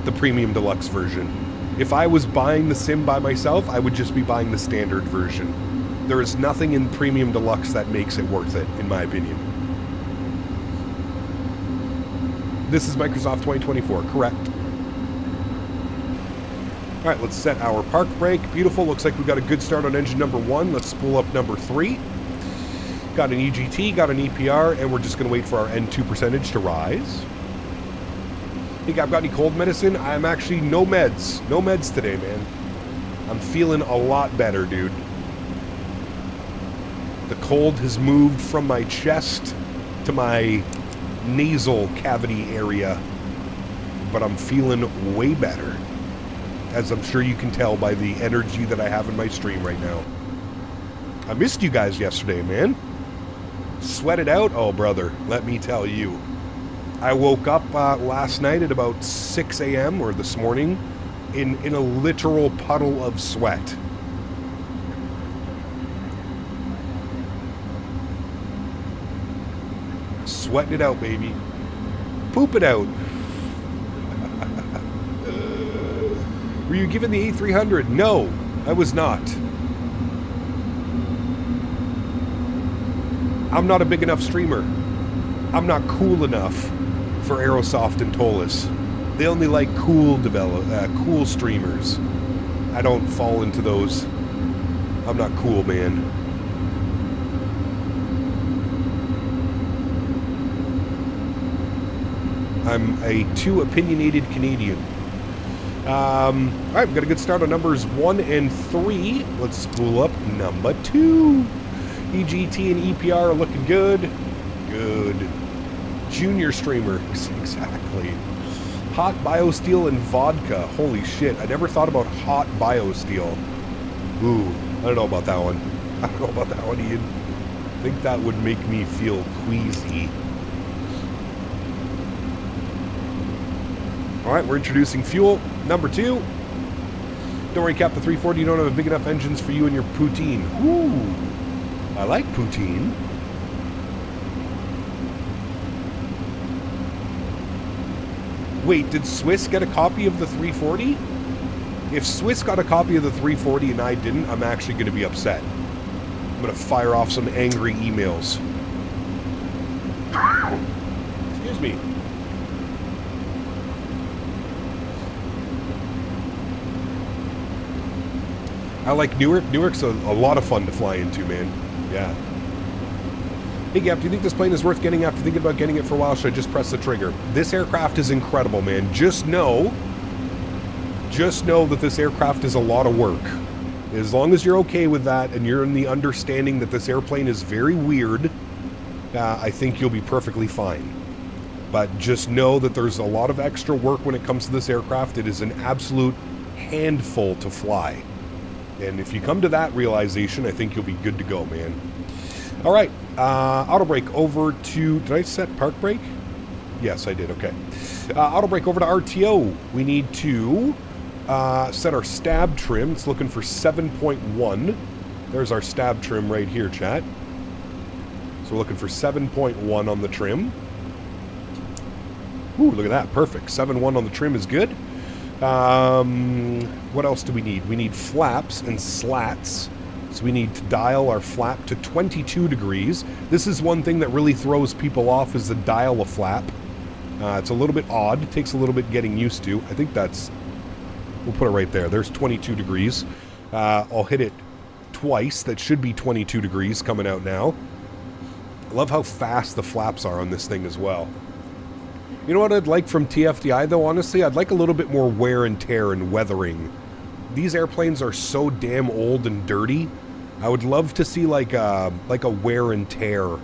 Speaker 1: the Premium Deluxe version. If I was buying the sim by myself, I would just be buying the standard version. There is nothing in Premium Deluxe that makes it worth it, in my opinion. This is Microsoft 2024, correct. All right, let's set our park brake. Beautiful. Looks like we got a good start on engine number 1. Let's spool up number 3. Got an EGT, got an EPR, and we're just going to wait for our N2 percentage to rise. Think I've got any cold medicine? I'm actually no meds. No meds today, man. I'm feeling a lot better, dude. The cold has moved from my chest to my nasal cavity area, but I'm feeling way better, as I'm sure you can tell by the energy that I have in my stream right now. I missed you guys yesterday, man. Sweat it out? Oh, brother, let me tell you. I woke up last night at about 6 a.m. or this morning in a literal puddle of sweat. Sweating it out, baby. Poop it out. Were you given the A300? No, I was not. I'm not a big enough streamer. I'm not cool enough for Aerosoft and Tolis. They only like cool cool streamers. I don't fall into those. I'm not cool, man. I'm a too opinionated Canadian. Alright, we've got a good start on numbers 1 and 3. Let's spool up number 2. EGT and EPR are looking good. Good. Junior streamer. Exactly. Hot biosteel and vodka. Holy shit. I never thought about hot biosteel. Ooh, I don't know about that one. I don't know about that one, Ian. I think that would make me feel queasy. Alright, we're introducing fuel. Number 2. Don't worry, Cap, the 340, you don't have big enough engines for you and your poutine. Ooh, I like poutine. Wait, did Swiss get a copy of the 340? If Swiss got a copy of the 340 and I didn't, I'm actually going to be upset. I'm going to fire off some angry emails. Excuse me. I like Newark. Newark's a lot of fun to fly into, man. Yeah. Hey, Gap, do you think this plane is worth getting after thinking about getting it for a while? Should I just press the trigger? This aircraft is incredible, man. Just know that this aircraft is a lot of work. As long as you're okay with that and you're in the understanding that this airplane is very weird, I think you'll be perfectly fine. But just know that there's a lot of extra work when it comes to this aircraft. It is an absolute handful to fly. And if you come to that realization, I think you'll be good to go, man. All right, auto brake over to... Did I set park brake? Yes, I did. Okay. Auto brake over to RTO. We need to set our stab trim. It's looking for 7.1. There's our stab trim right here, chat. So we're looking for 7.1 on the trim. Ooh, look at that. Perfect. 7.1 on the trim is good. What else do we need? We need flaps and slats. So we need to dial our flap to 22 degrees. This is one thing that really throws people off, is the dial a flap. It's a little bit odd. It takes a little bit getting used to. I think that's... We'll put it right there. There's 22 degrees. I'll hit it twice. That should be 22 degrees coming out now. I love how fast the flaps are on this thing as well. You know what I'd like from TFDi though, honestly? I'd like a little bit more wear and tear and weathering. These airplanes are so damn old and dirty. I would love to see like a wear and tear.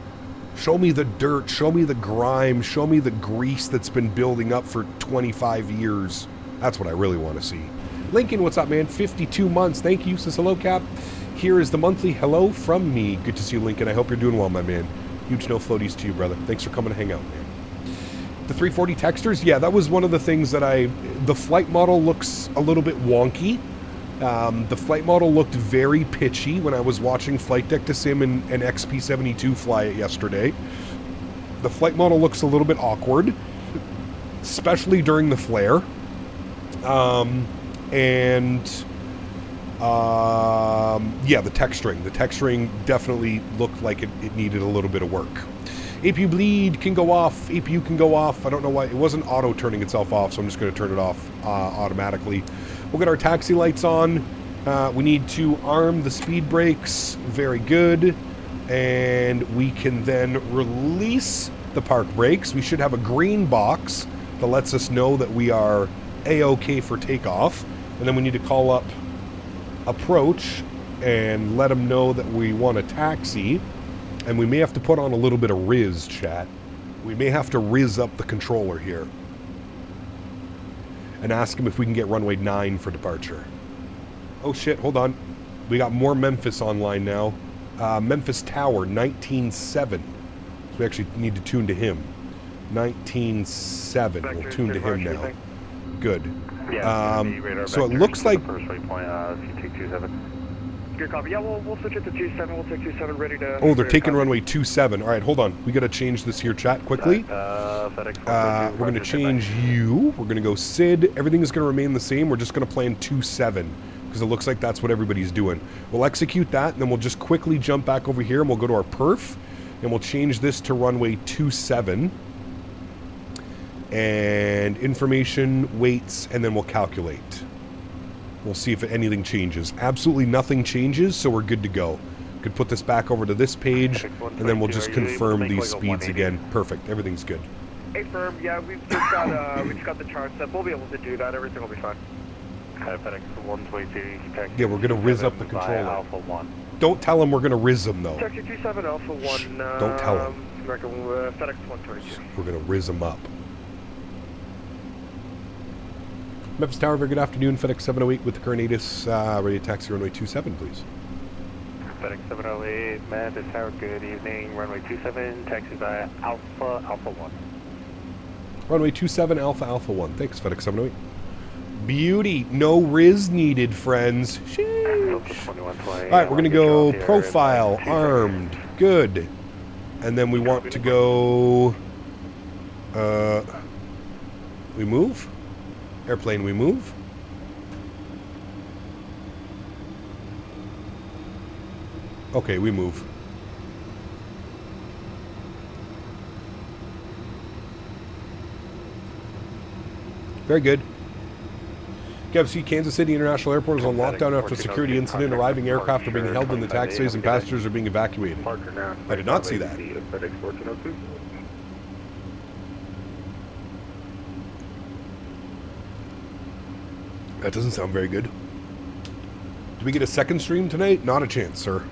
Speaker 1: Show me the dirt, show me the grime, show me the grease that's been building up for 25 years. That's what I really want to see. Lincoln, what's up, man? 52 months. Thank you, says hello, Cap. Here is the monthly hello from me. Good to see you, Lincoln. I hope you're doing well, my man. Huge no floaties to you, brother. Thanks for coming to hang out, man. The 340 textures, yeah, that was one of the things that the Flite model looks a little bit wonky. The Flite model looked very pitchy when I was watching Flight Deck to Sim and XP72 fly it yesterday. The Flite model looks a little bit awkward, especially during the flare. Yeah, the texturing. The texturing definitely looked like it needed a little bit of work. APU bleed can go off. APU can go off. I don't know why. It wasn't auto turning itself off, so I'm just going to turn it off automatically. We'll get our taxi lights on. We need to arm the speed brakes. Very good. And we can then release the park brakes. We should have a green box that lets us know that we are A-OK for takeoff. And then we need to call up approach and let them know that we want a taxi. And we may have to put on a little bit of Riz, chat. We may have to Riz up the controller here. And ask him if we can get runway 9 for departure. Oh shit, hold on. We got more Memphis online now. Memphis Tower, 19.7. So we actually need to tune to him. 19.7. We'll tune to him now. Good. So it looks like...
Speaker 2: Good copy. Yeah, we'll switch it to 27. We'll take 27 ready to...
Speaker 1: Oh, they're taking runway 27. All right, hold on. We got to change this here, chat, quickly. We're going to change you. We're going to go Sid. Everything is going to remain the same. We're just going to plan 27 because it looks like that's what everybody's doing. We'll execute that, and then we'll just quickly jump back over here, and we'll go to our perf, and we'll change this to runway 27. And information, weights, and then we'll calculate. We'll see if anything changes. Absolutely nothing changes, so we're good to go. Could put this back over to this page, and then we'll just confirm these speeds again. Perfect. Everything's good.
Speaker 2: Hey, firm. Yeah, we've just got the chart set. We'll be able to do that. Everything will be fine.
Speaker 3: Fedex 122.
Speaker 1: Yeah, we're gonna Riz up the controller.
Speaker 3: Alpha 1.
Speaker 1: Don't tell him we're gonna Riz them though.
Speaker 2: Taxi 27 Alpha 1.
Speaker 1: Don't tell him.
Speaker 2: FedEx 122.
Speaker 1: We're gonna Riz them up. Memphis Tower, very good afternoon. FedEx 708 with the current ATIS, ready to taxi runway 27, please.
Speaker 3: FedEx 708, Memphis Tower, good evening. Runway 27, taxi by Alpha 1.
Speaker 1: Runway 27, Alpha 1. Thanks, FedEx 708. Beauty. No Riz needed, friends. Sheesh. Alright, we're going to go profile, armed. Good. And then we want to go... we move? Airplane, we move. Okay, we move. Very good. KFC, Kansas City International Airport is on lockdown after a security incident. Arriving aircraft are being held in the taxiways and passengers are being evacuated. I did not see that. That doesn't sound very good. Do we get a second stream tonight? Not a chance, sir.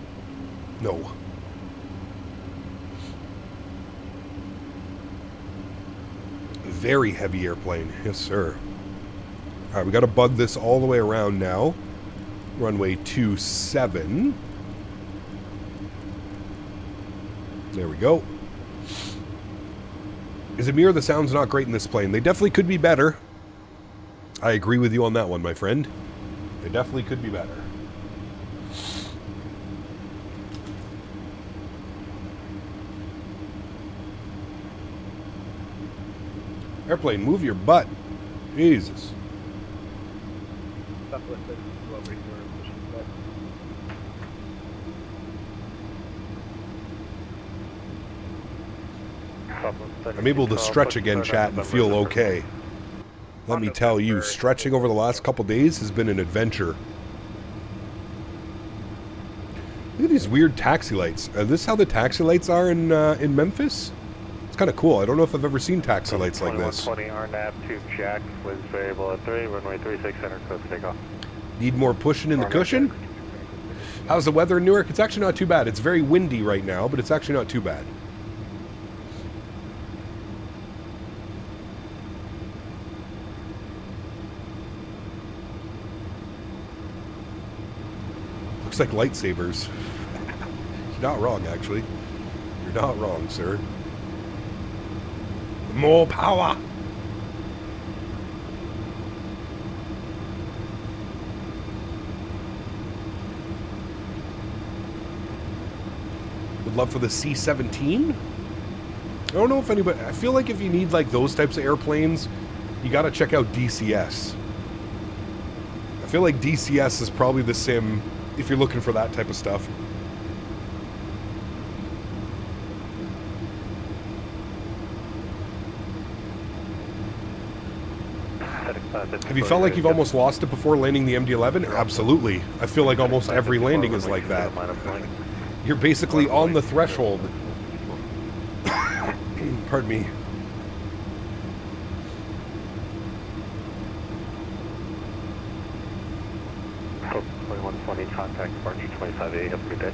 Speaker 1: No. Very heavy airplane. Yes, sir. Alright, we got to bug this all the way around now. Runway 27. There we go. Zamir, the sound's not great in this plane. They definitely could be better. I agree with you on that one, my friend. They definitely could be better. Airplane, move your butt. Jesus. I'm able to stretch again, chat, and feel okay. Let me tell you, stretching over the last couple days has been an adventure. Look at these weird taxi lights. Are this how the taxi lights are in Memphis? It's kind of cool. I don't know if I've ever seen taxi lights like this.
Speaker 3: 2120 RNAV to Jack was variable at 3, runway 36 center, close to takeoff.
Speaker 1: Need more pushing in the cushion? How's the weather in Newark? It's actually not too bad. It's very windy right now, but it's actually not too bad. Looks like lightsabers. You're not wrong, actually. You're not wrong, sir. More power! Would love for the C-17? I don't know if anybody... I feel like if you need like those types of airplanes, you gotta check out DCS. I feel like DCS is probably the sim if you're looking for that type of stuff. Have you felt like you've almost lost it before landing the MD-11? Absolutely. I feel like almost every landing is like that. You're basically on the threshold. Pardon me.
Speaker 3: Hope 2120, contact departure 25A. Have a good day.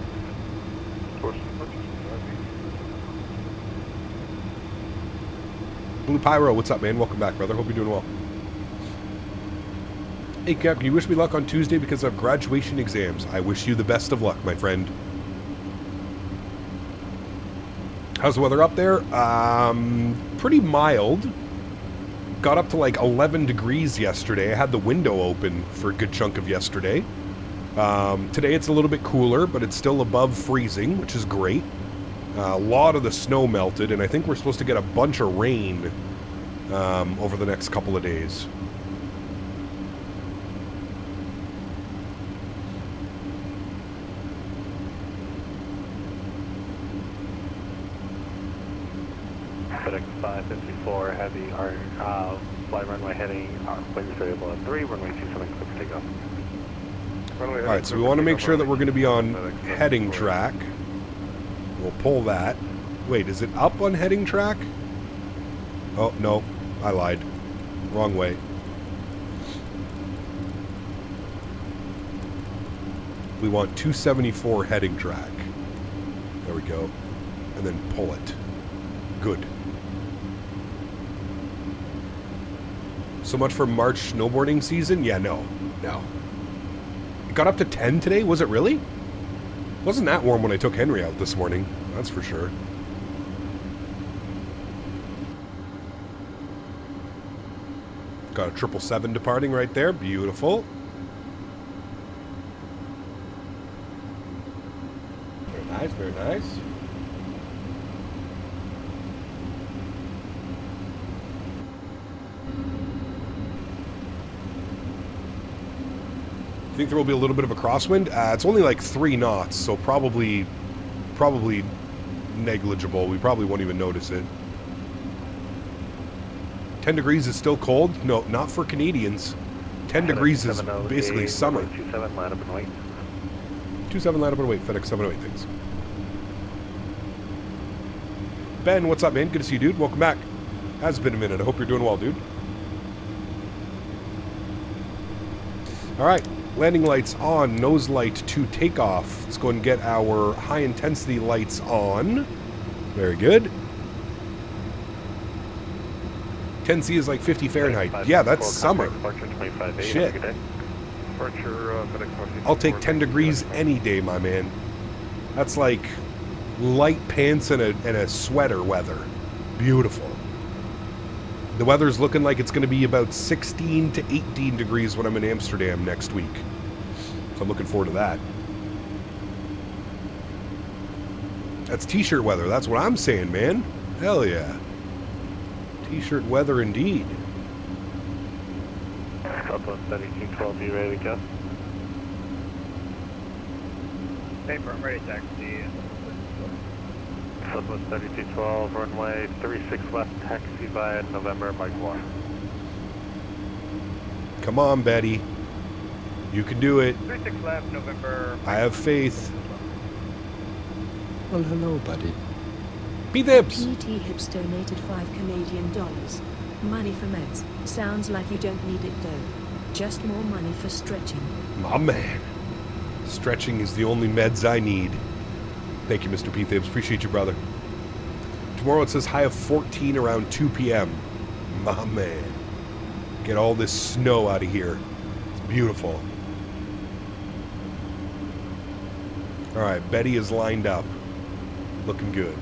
Speaker 1: Blue Pyro, what's up, man? Welcome back, brother. Hope you're doing well. Hey, Cap, can you wish me luck on Tuesday because of graduation exams? I wish you the best of luck, my friend. How's the weather up there? Pretty mild. Got up to like 11 degrees yesterday. I had the window open for a good chunk of yesterday. Today it's a little bit cooler, but it's still above freezing, which is great. A lot of the snow melted, and I think we're supposed to get a bunch of rain over the next couple of days.
Speaker 3: Fedex 554, heavy, fly runway heading, winds variable at 3, runway 27, clear for takeoff.
Speaker 1: Alright, so we want to make sure that we're going to be on heading track. We'll pull that. Wait, is it up on heading track? Oh, no. I lied. Wrong way. We want 274 heading track. There we go. And then pull it. Good. So much for March snowboarding season? Yeah, no. It got up to 10 today? Was it really? Wasn't that warm when I took Henry out this morning. That's for sure. Got a 777 departing right there. Beautiful. Very nice, very nice. I think there will be a little bit of a crosswind. It's only like 3 knots, so probably negligible. We probably won't even notice it. 10 degrees is still cold? No, not for Canadians. 10 degrees is basically summer.
Speaker 3: 27, line up and wait.
Speaker 1: 27, line up and wait. FedEx 708, thanks. Ben, what's up, man? Good to see you, dude. Welcome back. Has been a minute. I hope you're doing well, dude. All right. Landing lights on, nose light to takeoff. Let's go and get our high intensity lights on. Very good. 10C is like 50 Fahrenheit. Yeah, that's summer. Shit. I'll take 10 degrees any day, my man. That's like light pants and a sweater weather. Beautiful. The weather's looking like it's going to be about 16 to 18 degrees when I'm in Amsterdam next week. So I'm looking forward to that. That's t-shirt weather. That's what I'm saying, man. Hell yeah. T-shirt weather indeed.
Speaker 3: Southwest 3212, be ready to go.
Speaker 2: Paper, I'm ready to taxi.
Speaker 3: Southwest 3212, runway 36 left, taxi via November, Mike 1.
Speaker 1: Come on, Betty. You can do it.
Speaker 2: 36 left, November.
Speaker 1: I have faith. Well, hello, buddy. P-Thips!
Speaker 4: PT Hips donated $5 Canadian. Money for meds. Sounds like you don't need it though. Just more money for stretching.
Speaker 1: My man. Stretching is the only meds I need. Thank you, Mr. P-Thips. Appreciate you, brother. Tomorrow it says high of 14 around 2 p.m. My man. Get all this snow out of here. It's beautiful. Alright, Betty is lined up. Looking good.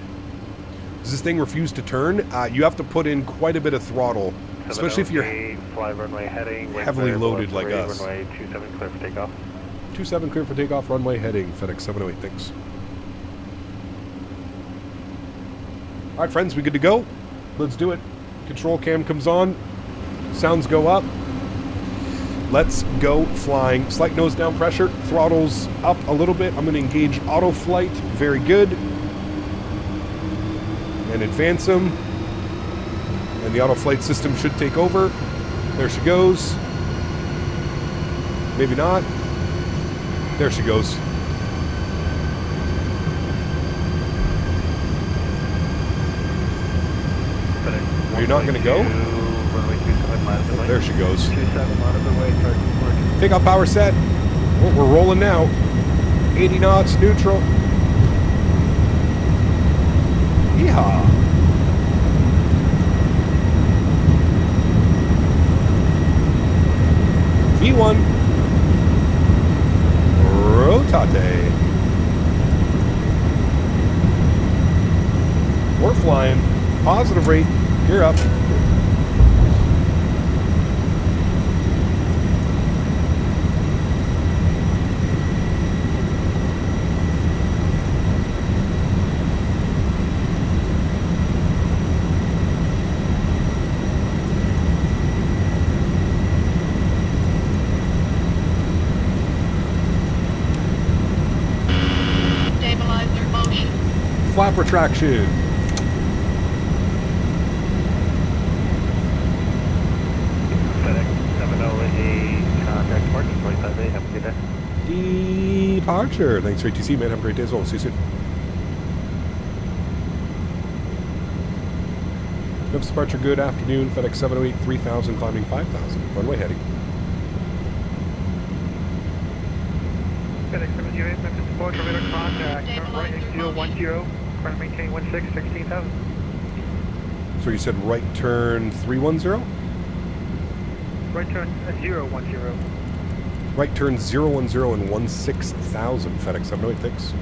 Speaker 1: Does this thing refuse to turn? You have to put in quite a bit of throttle, especially if you're
Speaker 3: fly runway heading,
Speaker 1: heavily loaded like us.
Speaker 3: Runway 27 clear for takeoff.
Speaker 1: 27 clear for takeoff, runway heading, Fedex 708, thanks. Alright friends, we good to go? Let's do it. Control cam comes on, sounds go up. Let's go flying. Slight nose down pressure, throttles up a little bit. I'm going to engage auto flight, very good. And advance them. And the auto flight system should take over. There she goes. Maybe not. There she goes. Are you not going to go? There she goes. Takeoff power set. Oh, we're rolling now. 80 knots, neutral. Yeehaw. V1. Rotate. We're flying. Positive rate. You're up.
Speaker 4: Stabilizer motion.
Speaker 1: Flap retraction.
Speaker 3: FedEx 708, contact parking 25A, have a good day.
Speaker 1: Departure. Thanks for ATC, man. Have a great day as well. See you soon. Memphis departure, good afternoon. FedEx 708, 3000, climbing 5000. Runway heading.
Speaker 2: FedEx 708, Memphis departure, radar contact. Right XDO 10, current maintain 16,000.
Speaker 1: So you said right turn 310?
Speaker 2: Right turn 010.
Speaker 1: Right turn 010 and 16,000. FedEx 708, thanks.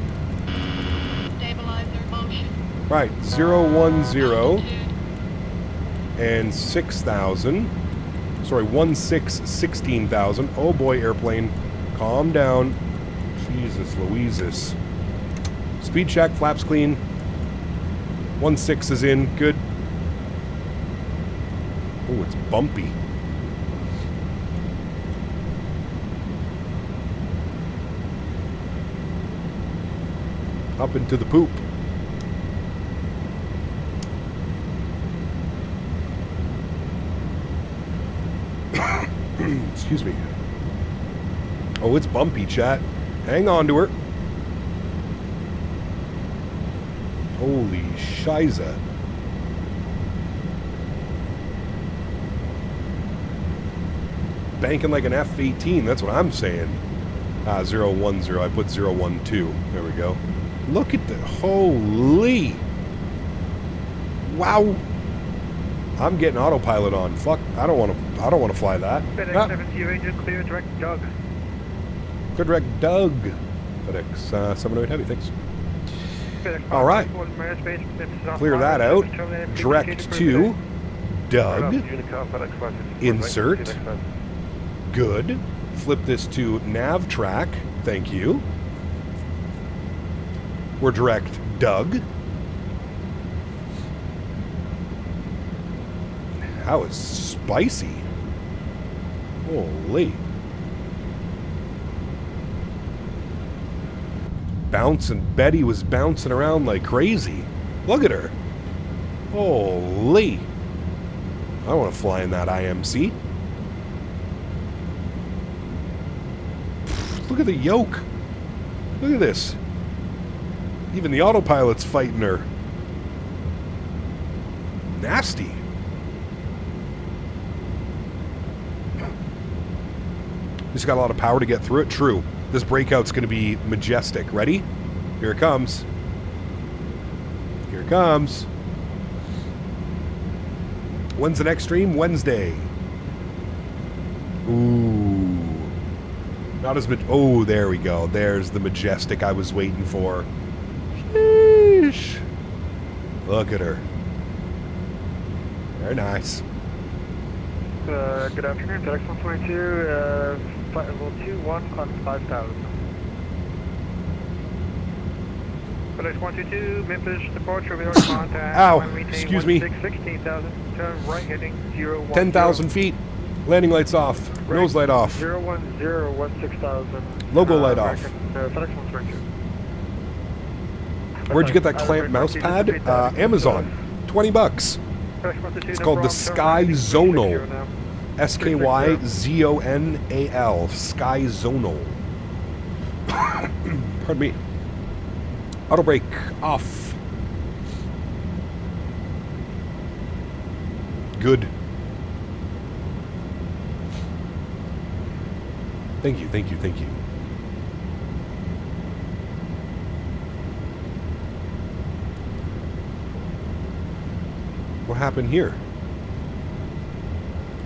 Speaker 4: Stabilizer motion.
Speaker 1: Right, 010 and 6,000. Sorry, 16,000. Oh boy, airplane. Calm down. Jesus Louises. Speed check, flaps clean. 16 is in, good. Oh, it's bumpy. Up into the poop. Excuse me. Oh, it's bumpy, chat. Hang on to her. Holy shiza. Banking like an F-18, that's what I'm saying. 010, I put 012. There we go. Look at the, holy. Wow. I'm getting autopilot on. Fuck, I don't want to fly that.
Speaker 2: FedEx 708, just clear direct Doug.
Speaker 1: Clear direct Doug. FedEx 708 heavy, thanks.
Speaker 2: FedEx
Speaker 1: All right.
Speaker 2: airspace,
Speaker 1: Clear that out. Direct to Doug. Insert. Good. Flip this to nav track. Thank you. We're direct Doug. That was spicy. Holy. Bouncing. Betty was bouncing around like crazy. Look at her. Holy. I want to fly in that IMC. Look at the yoke. Look at this. Even the autopilot's fighting her. Nasty. Just got a lot of power to get through it. True. This breakout's going to be majestic. Ready? Here it comes. Here it comes. When's the next stream? Wednesday. Ooh. Not as much. Oh, there we go. There's the majestic I was waiting for. Sheesh. Look at her. Very nice.
Speaker 2: Good afternoon, Fedex 122, flight level 21 on 5,000. Fedex 122, Memphis departure, we don't contact.
Speaker 1: Ow, excuse me.
Speaker 2: 16,000, turn right heading 010.
Speaker 1: 10,000 feet. Landing lights off.
Speaker 2: Right,
Speaker 1: Nose light off.
Speaker 2: 01016,000.
Speaker 1: Logo light off.
Speaker 2: FedEx 122.
Speaker 1: Where'd you get that clamp mouse pad? Amazon. 20 bucks. It's called the Sky Zonal. SKYZONAL. Sky Zonal. Pardon me. Auto brake off. Good. Thank you, thank you, thank you. What happened here?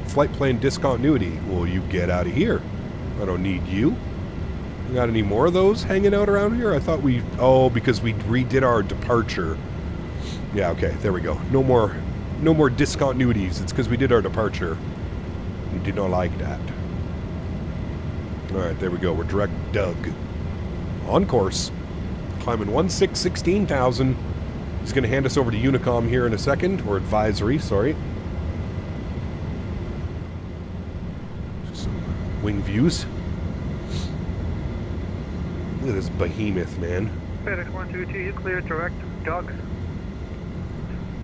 Speaker 1: Flight plan discontinuity. Well, you get out of here. I don't need you. You got any more of those hanging out around here? I thought we... Oh, because we redid our departure. Yeah, okay, there we go. No more discontinuities. It's because we did our departure. We did not like that. Alright, there we go. We're direct Doug. On course. Climbing 16,000. He's going to hand us over to Unicom here in a second. Or advisory, sorry. Some wing views. Look at this behemoth, man.
Speaker 2: FedEx 122, you clear direct Doug.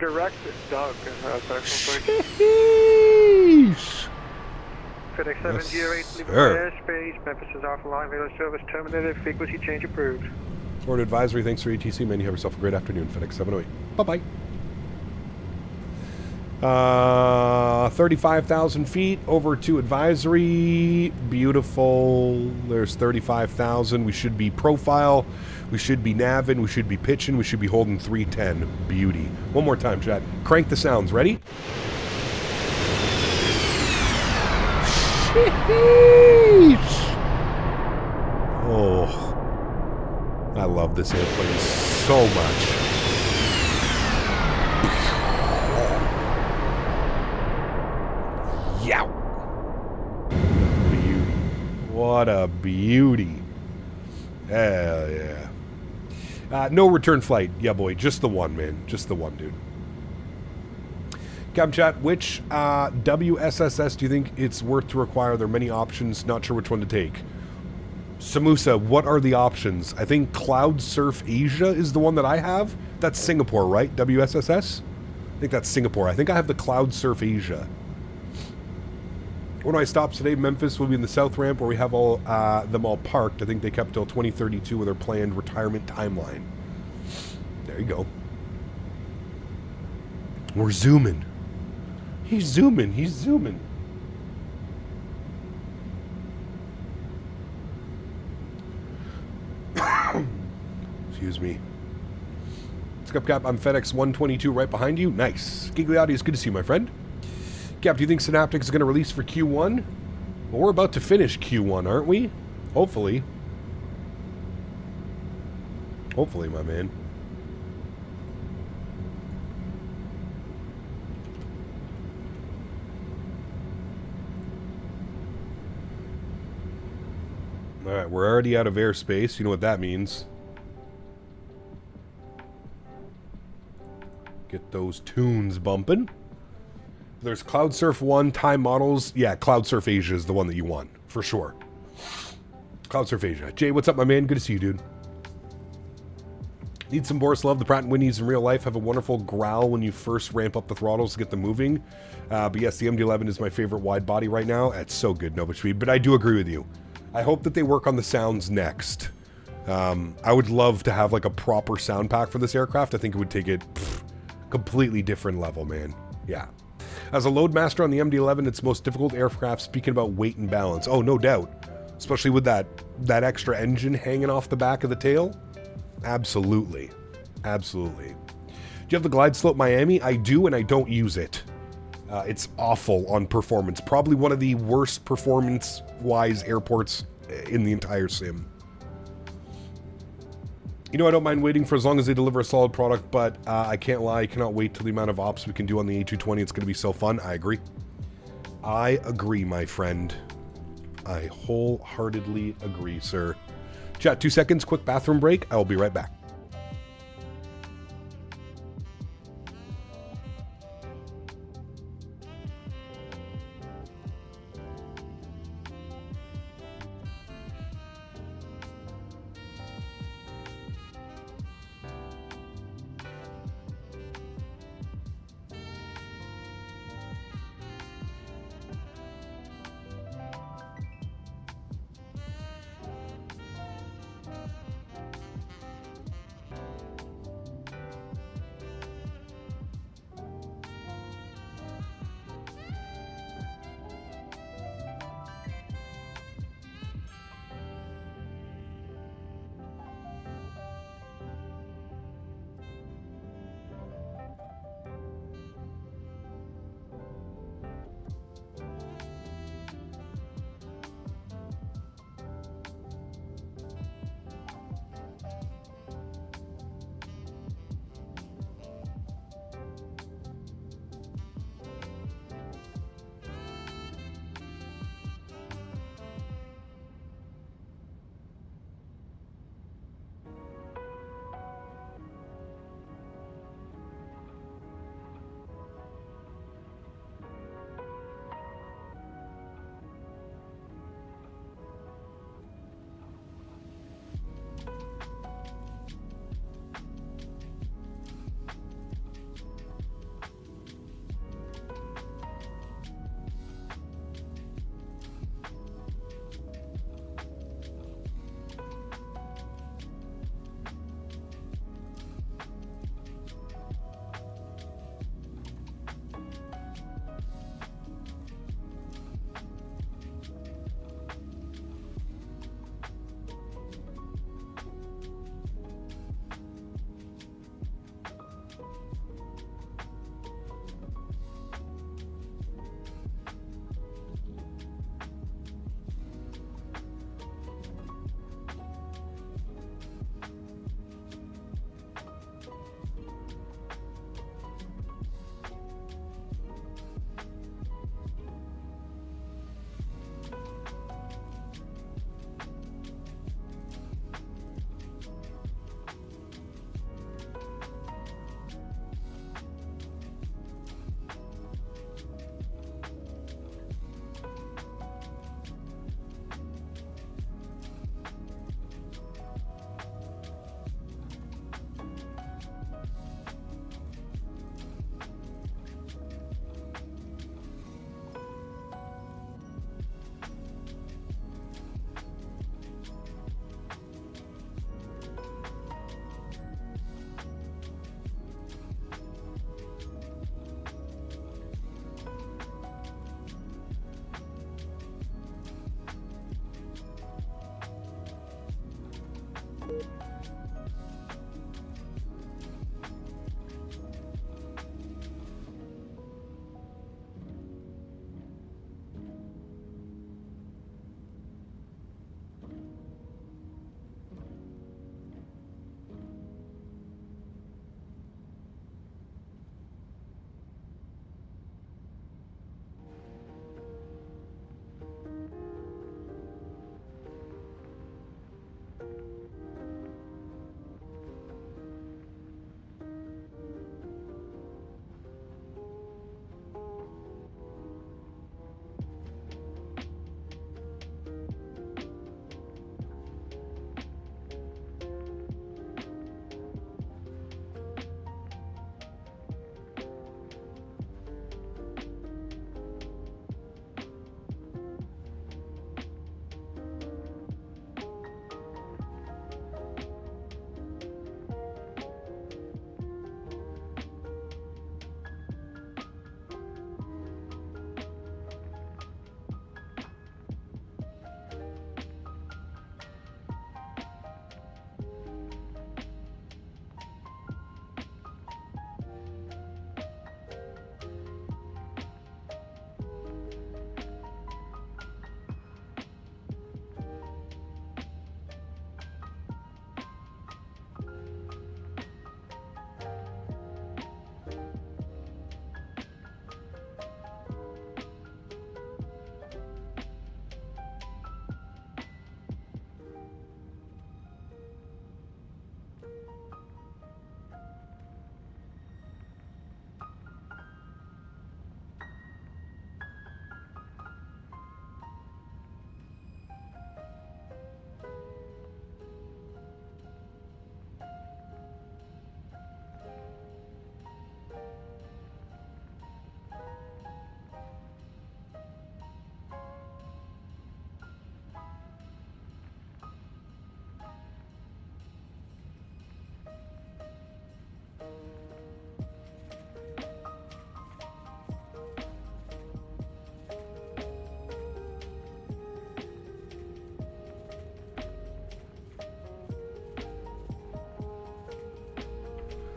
Speaker 2: Direct Doug.
Speaker 1: Sheesh.
Speaker 2: FedEx 708, leaving airspace. Memphis is offline. Radar service terminated. Frequency change approved.
Speaker 1: Or an advisory. Thanks for ATC, man. You have yourself a great afternoon. FedEx 708. Bye-bye. 35,000 feet over to advisory. Beautiful. There's 35,000. We should be profile. We should be navin. We should be pitching. We should be holding 310. Beauty. One more time, chat. Crank the sounds. Ready? Sheesh. Oh. I love this airplane so much. Yow! Beauty. What a beauty. Hell yeah. No return flight. Yeah, boy. Just the one, man. Just the one, dude. Cam chat, which WSSS do you think it's worth to require? There are many options. Not sure which one to take. Samusa, what are the options? I think Cloud Surf Asia is the one that I have. That's Singapore, right? WSSS? I think that's Singapore. I think I have the Cloud Surf Asia. When I stop today, Memphis will be in the south ramp where we have all them all parked. I think they kept till 2032 with their planned retirement timeline. There you go. We're zooming. He's zooming. He's zooming. Excuse me. Scup Cap, I'm FedEx 122 right behind you. Nice. Gigliotti, it's good to see you, my friend. Cap, do you think Synaptics is going to release for Q1? Well, we're about to finish Q1, aren't we? Hopefully. Hopefully, my man. Alright, we're already out of airspace. You know what that means. Get those tunes bumping. There's CloudSurf 1, time models. Yeah, CloudSurf Asia is the one that you want, for sure. CloudSurf Asia. Jay, what's up, my man? Good to see you, dude. Need some Boris love. The Pratt & Whitneys in real life have a wonderful growl when you first ramp up the throttles to get them moving. But yes, the MD-11 is my favorite wide body right now. It's so good, Nova Speed. But I do agree with you. I hope that they work on the sounds next. I would love to have like a proper sound pack for this aircraft. I think it would take it completely different level, man. Yeah. As a loadmaster on the MD-11, it's the most difficult aircraft, speaking about weight and balance. Oh, no doubt. Especially with that extra engine hanging off the back of the tail. Absolutely. Absolutely. Do you have the Glide Slope Miami? I do, and I don't use it. It's awful on performance. Probably one of the worst performance-wise airports in the entire sim. You know, I don't mind waiting for as long as they deliver a solid product, but I can't lie, I cannot wait till the amount of ops we can do on the A220. It's going to be so fun. I agree. I agree, my friend. I wholeheartedly agree, sir. Chat, 2 seconds, quick bathroom break. I will be right back.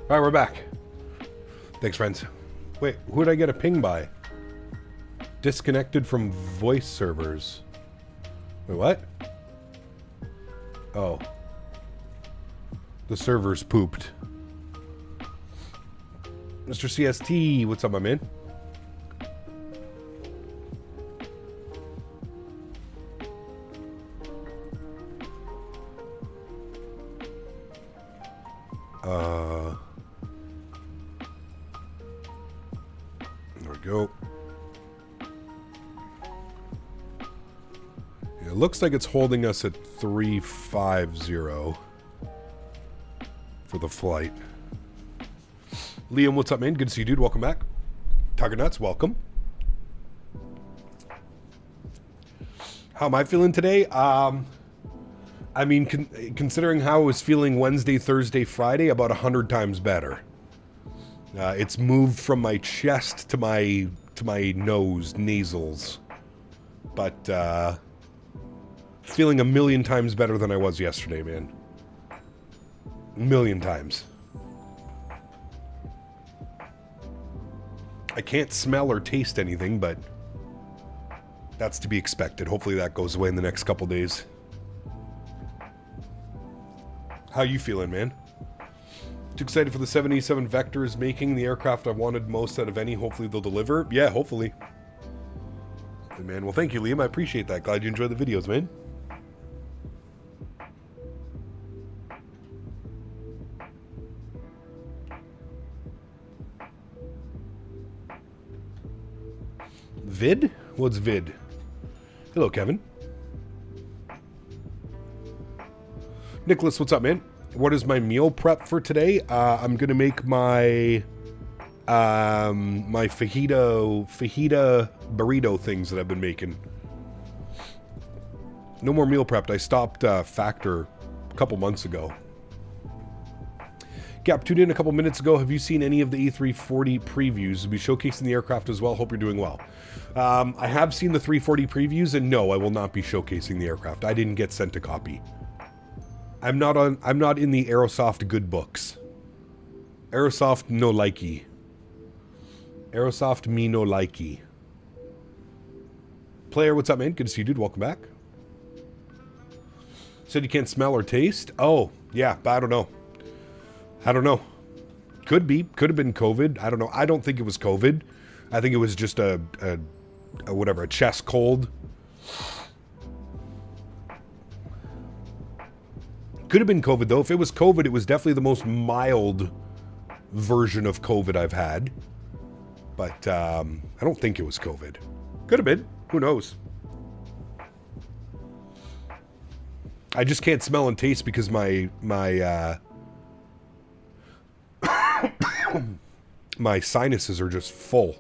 Speaker 1: All right, we're back. Thanks, friends. Wait, who did I get a ping by? Disconnected from voice servers. Wait, what? Oh. The servers pooped. Mr. CST, what's up, my man? There we go. Yeah, it looks like it's holding us at 350 for the flight. Liam, what's up, man? Good to see you, dude. Welcome back. Tiger Nuts, welcome. How am I feeling today? I mean, considering how I was feeling Wednesday, Thursday, Friday, about 100 times better. It's moved from my chest to my nose, nasals. But, feeling 1,000,000 times better than I was yesterday, man. 1,000,000 times. I can't smell or taste anything, but that's to be expected. Hopefully that goes away in the next couple days. How you feeling, man? Too excited for the 787 Vectors making the aircraft I wanted most out of any. Hopefully they'll deliver. Yeah, hopefully. Hey, man. Well, thank you, Liam. I appreciate that. Glad you enjoy the videos, man. Vid? What's vid? Hello, Kevin. Nicholas, what's up, man? What is my meal prep for today? I'm gonna make my my fajita burrito things that I've been making. No more meal prepped. I stopped Factor a couple months ago. Gap tuned in a couple minutes ago. Have you seen any of the E340 previews? We'll be showcasing the aircraft as well. Hope you're doing well. I have seen the 340 previews, and no, I will not be showcasing the aircraft. I didn't get sent a copy. I'm not in the Aerosoft good books. Aerosoft no likey. Aerosoft me no likey. Player, what's up, man? Good to see you, dude. Welcome back. Said you can't smell or taste? Oh, yeah, but I don't know. I don't know. Could be. Could have been COVID. I don't know. I don't think it was COVID. I think it was just a chest cold. Could have been COVID, though. If it was COVID, it was definitely the most mild version of COVID I've had. But I don't think it was COVID. Could have been. Who knows? I just can't smell and taste because my my sinuses are just full.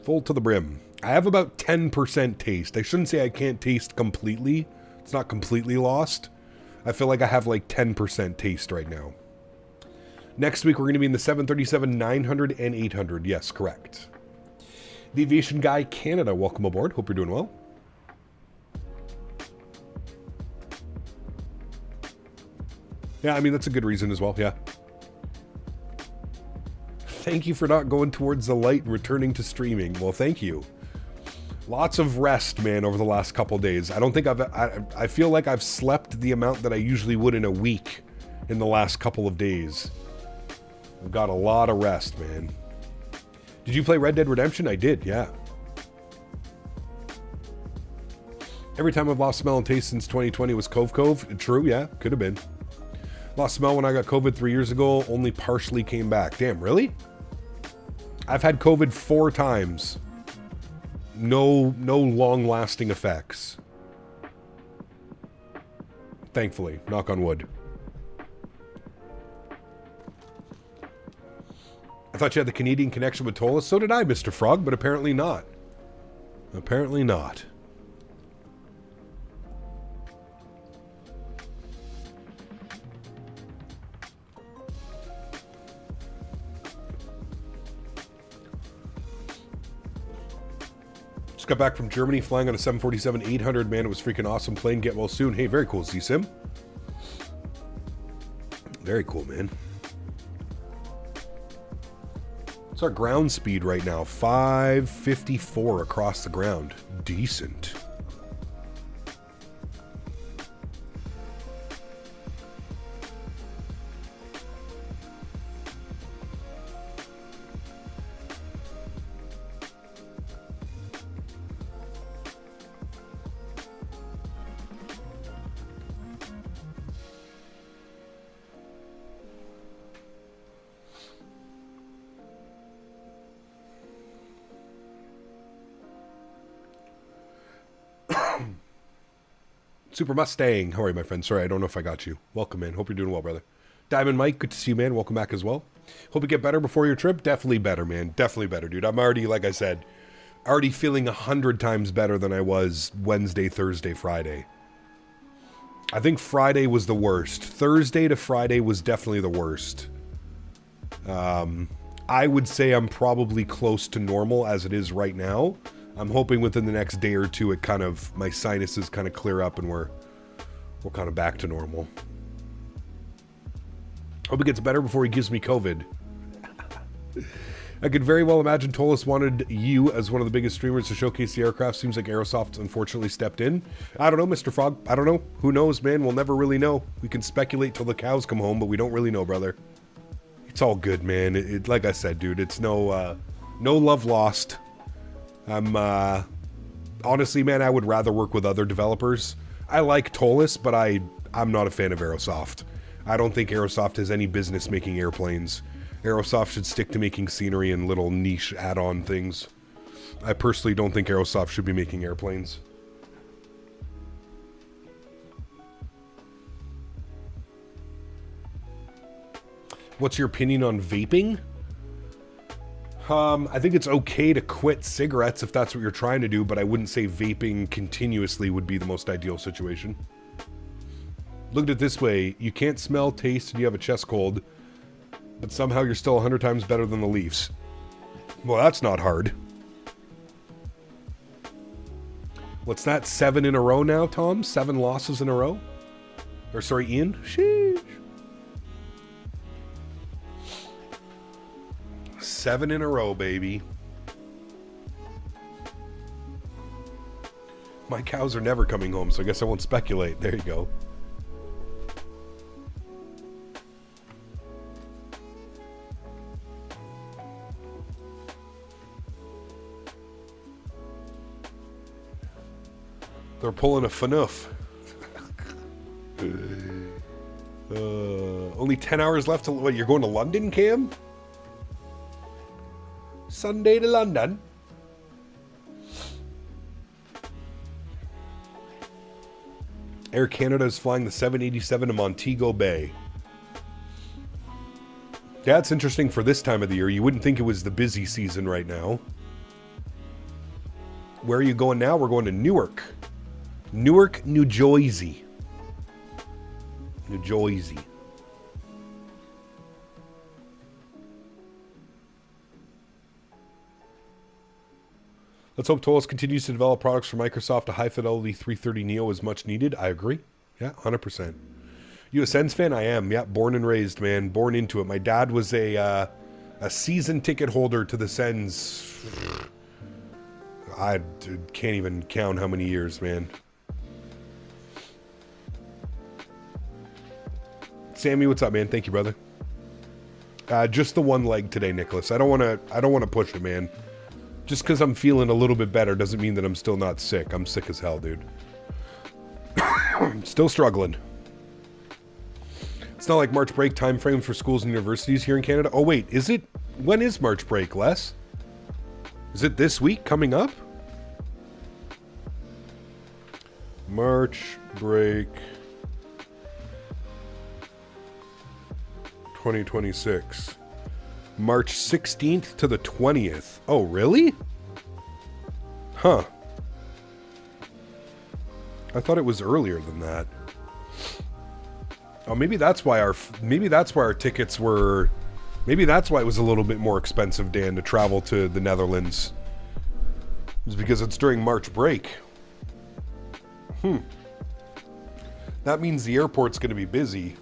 Speaker 1: Full to the brim. I have about 10% taste. I shouldn't say I can't taste completely. It's not completely lost. I feel like I have like 10% taste right now. Next week, we're going to be in the 737-900 and 800. Yes, correct. The Aviation Guy Canada, welcome aboard. Hope you're doing well. Yeah, I mean, that's a good reason as well, yeah. Thank you for not going towards the light and returning to streaming. Well, thank you. Lots of rest, man, over the last couple days. I don't think I feel like I've slept the amount that I usually would in a week in the last couple of days. I've got a lot of rest, man. Did you play Red Dead Redemption? I did, yeah. Every time I've lost smell and taste since 2020 was Cove. True, yeah, could have been. Lost smell when I got COVID 3 years ago, only partially came back. Damn, really? I've had COVID 4 times. No long-lasting effects. Thankfully, knock on wood. I thought you had the Canadian connection with Tola. So did I, Mr. Frog, but apparently not. Apparently not. Just got back from Germany flying on a 747-800, man. It was freaking awesome plane. Get well soon. Hey, very cool, Z-Sim. Very cool, man. What's our ground speed right now? 554 across the ground. Decent. Super Mustang. How are you, my friend? Sorry, I don't know if I got you. Welcome, man. Hope you're doing well, brother. Diamond Mike, good to see you, man. Welcome back as well. Hope you get better before your trip. Definitely better, man. Definitely better, dude. I'm already, like I said, already feeling 100 times better than I was Wednesday, Thursday, Friday. I think Friday was the worst. Thursday to Friday was definitely the worst. I would say I'm probably close to normal as it is right now. I'm hoping within the next day or two, my sinuses kind of clear up and we're kind of back to normal. Hope it gets better before he gives me COVID. I could very well imagine Tolis wanted you as one of the biggest streamers to showcase the aircraft. Seems like Aerosoft unfortunately stepped in. I don't know, Mr. Frog. I don't know. Who knows, man? We'll never really know. We can speculate till the cows come home, but we don't really know, brother. It's all good, man. Like I said, dude, it's no love lost. I'm, honestly, man, I would rather work with other developers. I like Tolis, but I'm not a fan of Aerosoft. I don't think Aerosoft has any business making airplanes. Aerosoft should stick to making scenery and little niche add-on things. I personally don't think Aerosoft should be making airplanes. What's your opinion on vaping? I think it's okay to quit cigarettes if that's what you're trying to do, but I wouldn't say vaping continuously would be the most ideal situation. Look at it this way, you can't smell, taste, and you have a chest cold, but somehow you're still 100 times better than the Leafs. Well, that's not hard. What's that, 7 in a row now, Tom? 7 losses in a row? Or sorry, Ian? Sheesh. 7 in a row, baby. My cows are never coming home, so I guess I won't speculate. There you go. They're pulling a FNUF. Only 10 hours left to... What, you're going to London, Cam? Sunday to London. Air Canada is flying the 787 to Montego Bay. Yeah, it's interesting for this time of the year. You wouldn't think it was the busy season right now. Where are you going now? We're going to Newark. Newark, New Jersey. New Jersey. Let's hope Tolis continues to develop products for Microsoft. A high-fidelity 330 Neo is much needed. I agree. Yeah, 100%. You a Sens fan? I am. Yeah, born and raised, man. Born into it. My dad was a season ticket holder to the Sens. I can't even count how many years, man. Sammy, what's up, man? Thank you, brother. Just the one leg today, Nicholas. I don't want to push it, man. Just because I'm feeling a little bit better doesn't mean that I'm still not sick. I'm sick as hell, dude. Still struggling. It's not like March break time frame for schools and universities here in Canada. Oh, wait. Is it? When is March break, Les? Is it this week coming up? March break 2026. March 16th to the 20th. Oh, really? Huh. I thought it was earlier than that. Oh, maybe that's why our tickets were... Maybe that's why it was a little bit more expensive, Dan, to travel to the Netherlands. It was because it's during March break. That means the airport's going to be busy.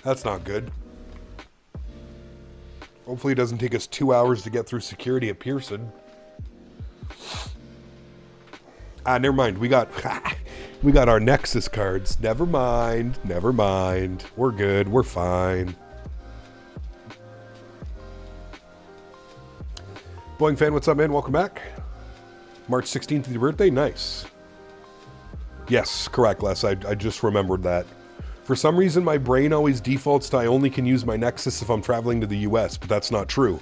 Speaker 1: That's not good. Hopefully it doesn't take us 2 hours to get through security at Pearson. Never mind. We got our Nexus cards. Never mind. Never mind. We're good. We're fine. Boeing fan, what's up, man? Welcome back. March 16th is your birthday? Nice. Yes, correct, Les. I just remembered that. For some reason, my brain always defaults to I only can use my Nexus if I'm traveling to the US, but that's not true.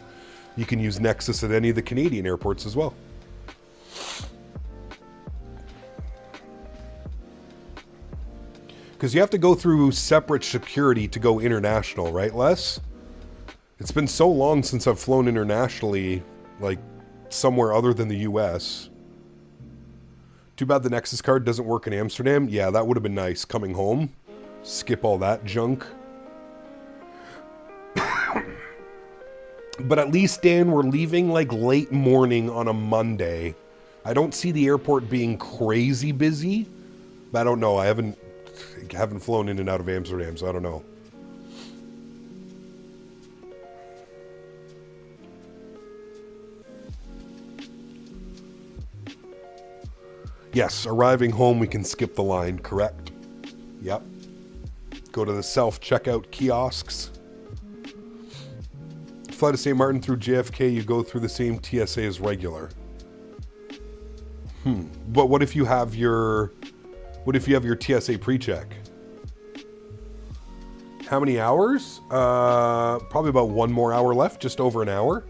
Speaker 1: You can use Nexus at any of the Canadian airports as well. Because you have to go through separate security to go international, right, Les? It's been so long since I've flown internationally, like, somewhere other than the US. Too bad the Nexus card doesn't work in Amsterdam. Yeah, that would have been nice coming home. Skip all that junk. But at least, Dan, we're leaving like late morning on a Monday. I don't see the airport being crazy busy. But I don't know. I haven't flown in and out of Amsterdam, so I don't know. Yes, arriving home, we can skip the line, correct? Yep. Go to the self-checkout kiosks. Fly to St. Martin through JFK, you go through the same TSA as regular. But what if you have your TSA pre-check? How many hours? Probably about 1 more hour left, just over an hour.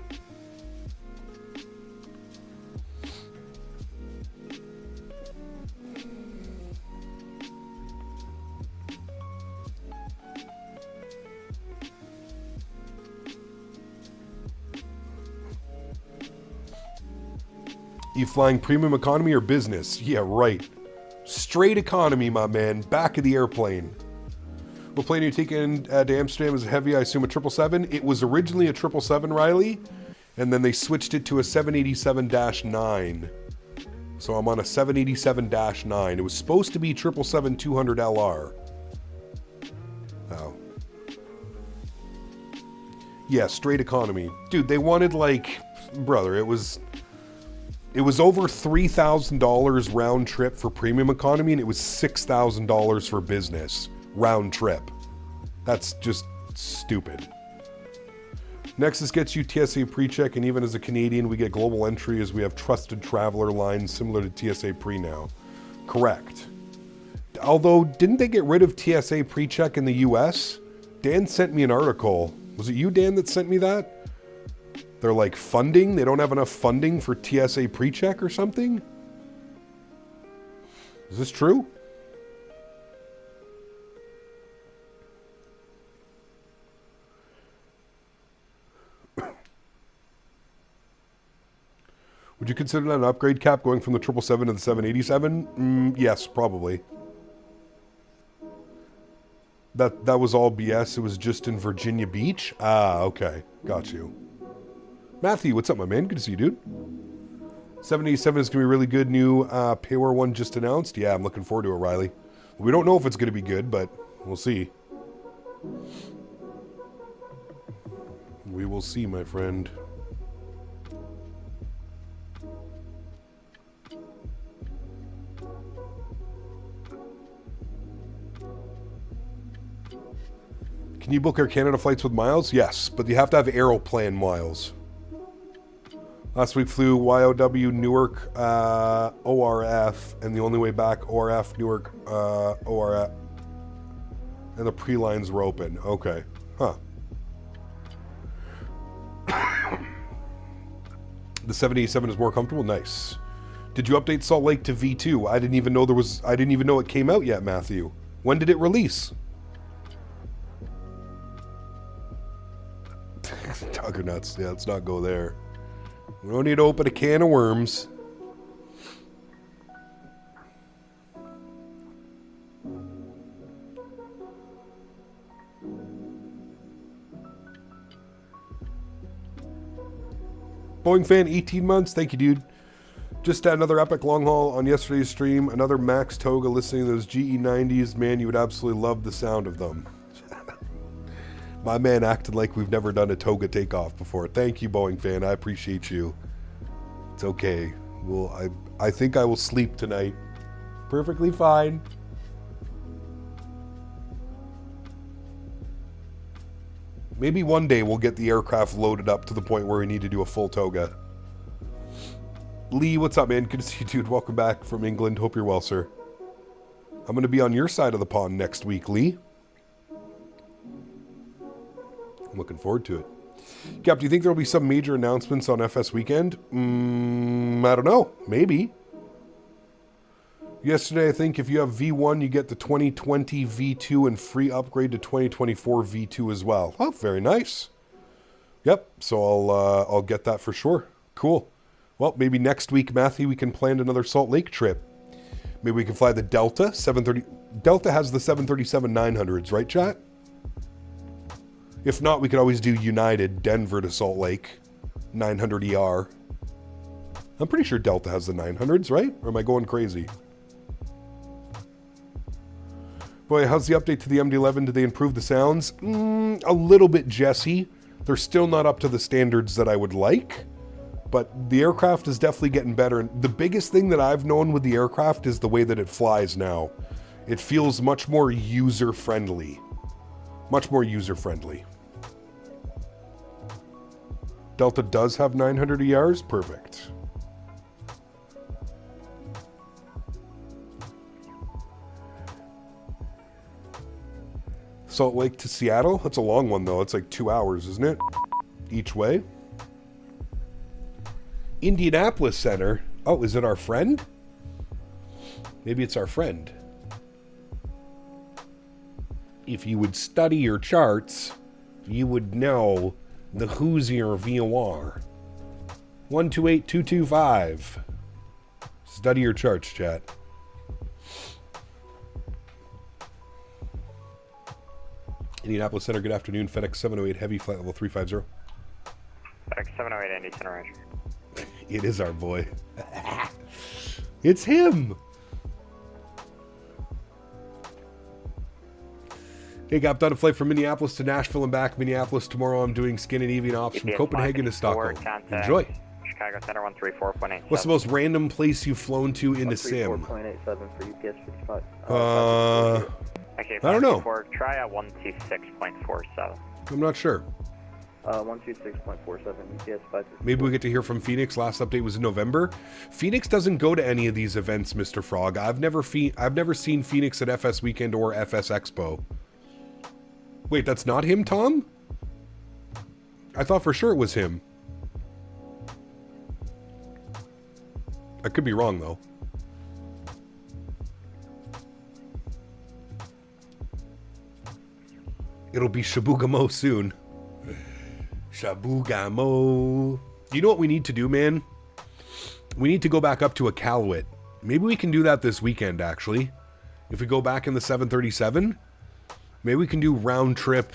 Speaker 1: You flying premium economy or business? Yeah, right. Straight economy, my man. Back of the airplane. What plane are you taking to Amsterdam? Is it heavy? I assume a 777. It was originally a 777, Riley, and then they switched it to a 787-9. So I'm on a 787-9. It was supposed to be 777-200LR. Oh. Yeah, straight economy. Dude, they wanted like... Brother, it was over $3,000 round trip for premium economy, and it was $6,000 for business round trip. That's just stupid. Nexus gets you TSA pre-check, and even as a Canadian, we get global entry as we have trusted traveler lines similar to TSA pre now. Correct. Although, didn't they get rid of TSA pre-check in the US? Dan sent me an article. Was it you, Dan, that sent me that? They're like funding. They don't have enough funding for TSA pre-check or something? Is this true? Would you consider that an upgrade cap going from the 777 to the 787? Yes, probably. That was all BS. It was just in Virginia Beach? Ah, okay. Got you. Matthew, what's up, my man? Good to see you, dude. 787 is going to be really good. New Payware one just announced. Yeah, I'm looking forward to it, Riley. We don't know if it's going to be good, but we'll see. We will see, my friend. Can you book Air Canada flights with miles? Yes, but you have to have Aeroplan miles. Last week flew YOW Newark ORF, and the only way back ORF Newark ORF, and the pre-lines were open. Okay, huh. The 787 is more comfortable. Nice. Did you update Salt Lake to V2? I didn't even know it came out yet, Matthew. When did it release? Dogger nuts. Yeah, let's not go there. We don't need to open a can of worms. Boeing fan, 18 months. Thank you, dude. Just another epic long haul on yesterday's stream. Another Max Toga listening to those GE90s. Man, you would absolutely love the sound of them. My man acted like we've never done a toga takeoff before. Thank you, Boeing fan. I appreciate you. It's okay. Well, I think I will sleep tonight. Perfectly fine. Maybe one day we'll get the aircraft loaded up to the point where we need to do a full toga. Lee, what's up, man? Good to see you, dude. Welcome back from England. Hope you're well, sir. I'm going to be on your side of the pond next week, Lee. I'm looking forward to it. Cap, do you think there will be some major announcements on FS weekend? I don't know. Maybe. Yesterday, I think if you have V1, you get the 2020 V2 and free upgrade to 2024 V2 as well. Oh, very nice. Yep, so I'll get that for sure. Cool. Well, maybe next week, Matthew, we can plan another Salt Lake trip. Maybe we can fly the Delta 730. Delta has the 737-900s, right, chat? If not, we could always do United, Denver to Salt Lake, 900ER. I'm pretty sure Delta has the 900s, right? Or am I going crazy? Boy, how's the update to the MD-11? Did they improve the sounds? A little bit, Jesse. They're still not up to the standards that I would like. But the aircraft is definitely getting better. And the biggest thing that I've known with the aircraft is the way that it flies now. It feels much more user-friendly. Much more user-friendly. Delta does have 900 ERs? Perfect. Salt Lake to Seattle? That's a long one, though. It's like 2 hours, isn't it? Each way. Indianapolis Center. Oh, is it our friend? Maybe it's our friend. If you would study your charts, you would know the Hoosier VOR. 128225. Study your charts, chat. Indianapolis Center, good afternoon. FedEx 708 Heavy, flight level 350.
Speaker 3: FedEx 708 Indy Center, Roger.
Speaker 1: It is our boy. It's him. Hey, got done a flight from Minneapolis to Nashville and back. Minneapolis tomorrow. I'm doing Scandinavian ops from Copenhagen to Stockholm. Enjoy.
Speaker 3: Chicago Center 134.8.
Speaker 1: What's the most random place you've flown to in the sim?
Speaker 5: 134.87 for UPS 55.
Speaker 3: Okay,
Speaker 1: I don't know.
Speaker 3: Try a 126.47.
Speaker 1: I'm not sure.
Speaker 5: 126.47 UPS 5.
Speaker 1: Maybe we get to hear from Phoenix. Last update was in November. Phoenix doesn't go to any of these events, Mr. Frog. I've never seen Phoenix at FS Weekend or FS Expo. Wait, that's not him, Tom? I thought for sure it was him. I could be wrong, though. It'll be Shabugamo soon. Shabugamo. You know what we need to do, man? We need to go back up to Iqaluit. Maybe we can do that this weekend, actually. If we go back in the 737, maybe we can do round trip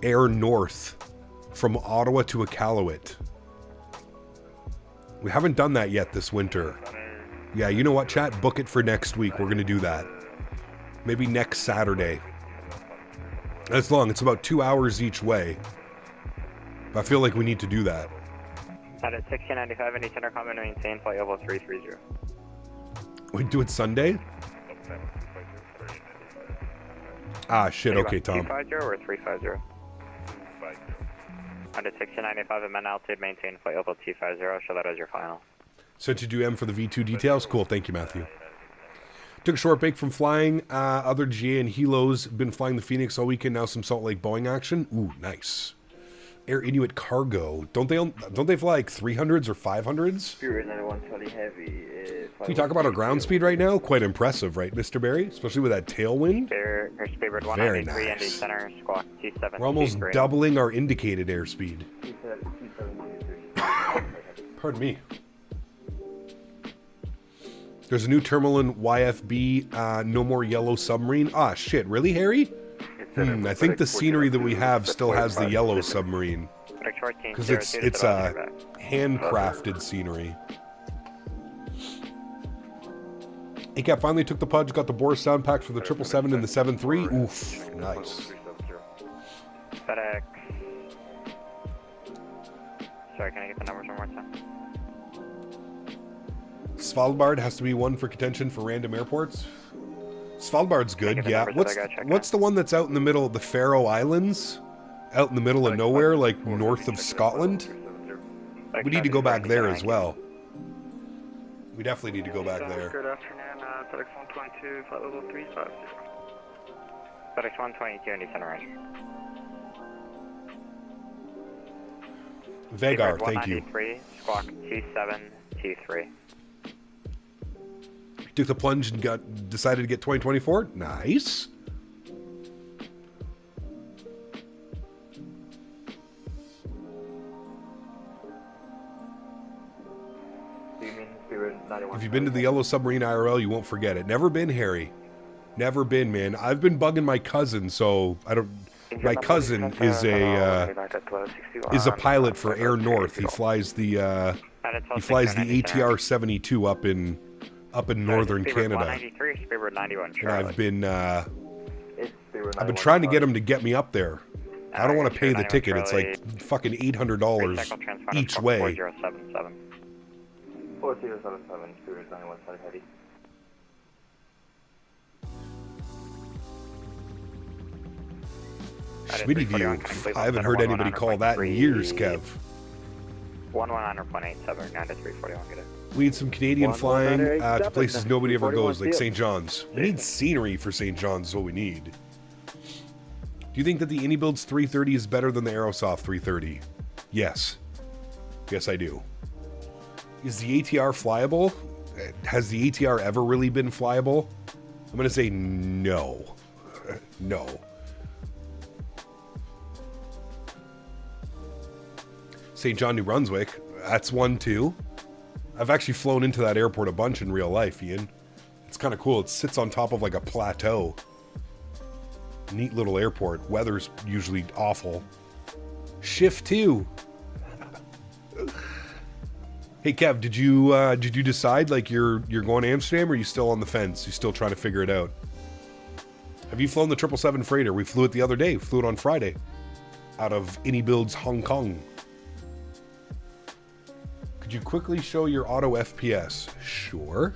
Speaker 1: air north from Ottawa to Iqaluit. We haven't done that yet this winter. Yeah, you know what, chat? Book it for next week. We're going to do that. Maybe next Saturday. That's long. It's about 2 hours each way. I feel like we need to do that.
Speaker 3: At 1695, Indy Center, comment maintain flight level 330.
Speaker 1: We do it Sunday? Ah, shit. Okay, Tom.
Speaker 3: 250 or 350? Under 1695, amend altitude, maintain flight level 250. Show that as your final.
Speaker 1: Sent you to M for the V2 details. Cool. Thank you, Matthew. Took a short break from flying. Other GA and Helos been flying the Phoenix all weekend. Now some Salt Lake Boeing action. Ooh, nice. Air Inuit Cargo. Don't they fly like 300s or 500s?
Speaker 5: Spirit 91 Charlie Heavy.
Speaker 1: Can you talk about our ground speed right now? Quite impressive, right, Mr. Barry? Especially with that tailwind.
Speaker 3: Airspeed
Speaker 1: Very
Speaker 3: 193,
Speaker 1: nice.
Speaker 3: Indy Center, squawk 27.
Speaker 1: We're almost doubling our indicated airspeed. Pardon me. There's a new terminal in YFB, no more yellow submarine. Ah, shit, really, Harry? I think the scenery that we have still has the yellow submarine. Because it's handcrafted scenery. ACAP finally took the pudge, got the Boris sound packs for the 777 and the 73. Oof, nice.
Speaker 6: FedEx. Sorry, can I get the numbers one more time?
Speaker 1: Svalbard has to be one for contention for random airports. Svalbard's good, yeah. What's the one that's out in the middle of the Faroe Islands? Out in the middle of nowhere, like north of Scotland? We need to go back there as well. We definitely need to go back there.
Speaker 2: Good afternoon, FedEx 122, flight level 350.
Speaker 6: FedEx 122 in descent range.
Speaker 1: Vagar, thank you.
Speaker 6: 193, squawk 2723.
Speaker 1: Took the plunge and decided to get 2024. Nice. If you've been to the Yellow Submarine IRL, you won't forget it. Never been, Harry. Never been, man. I've been bugging my cousin, so I don't. My cousin is a pilot for Air North. He flies the ATR 72 up in northern Canada. And I've been trying to get him to get me up there. I don't want to pay the ticket. It's like fucking $800 each way.
Speaker 5: 4077, Spirit 91 South Heavy.
Speaker 1: Smitty view. I haven't heard anybody call that in years, Kev.
Speaker 6: 119.87, 9341, get it.
Speaker 1: We need some Canadian flying to places nobody ever goes, like St. John's. We need scenery for St. John's is what we need. Do you think that the Anybuilds 330 is better than the Aerosoft 330? Yes. Yes, I do. Is the ATR flyable? Has the ATR ever really been flyable? I'm going to say no. No. St. John, New Brunswick. That's one, too. I've actually flown into that airport a bunch in real life, Ian. It's kind of cool. It sits on top of like a plateau. Neat little airport. Weather's usually awful. Shift 2. Hey Kev, did you decide like you're going to Amsterdam, or are you still on the fence? You still trying to figure it out? Have you flown the 777 freighter? We flew it the other day. We flew it on Friday, out of Anybuilds Hong Kong. Could you quickly show your auto FPS? Sure.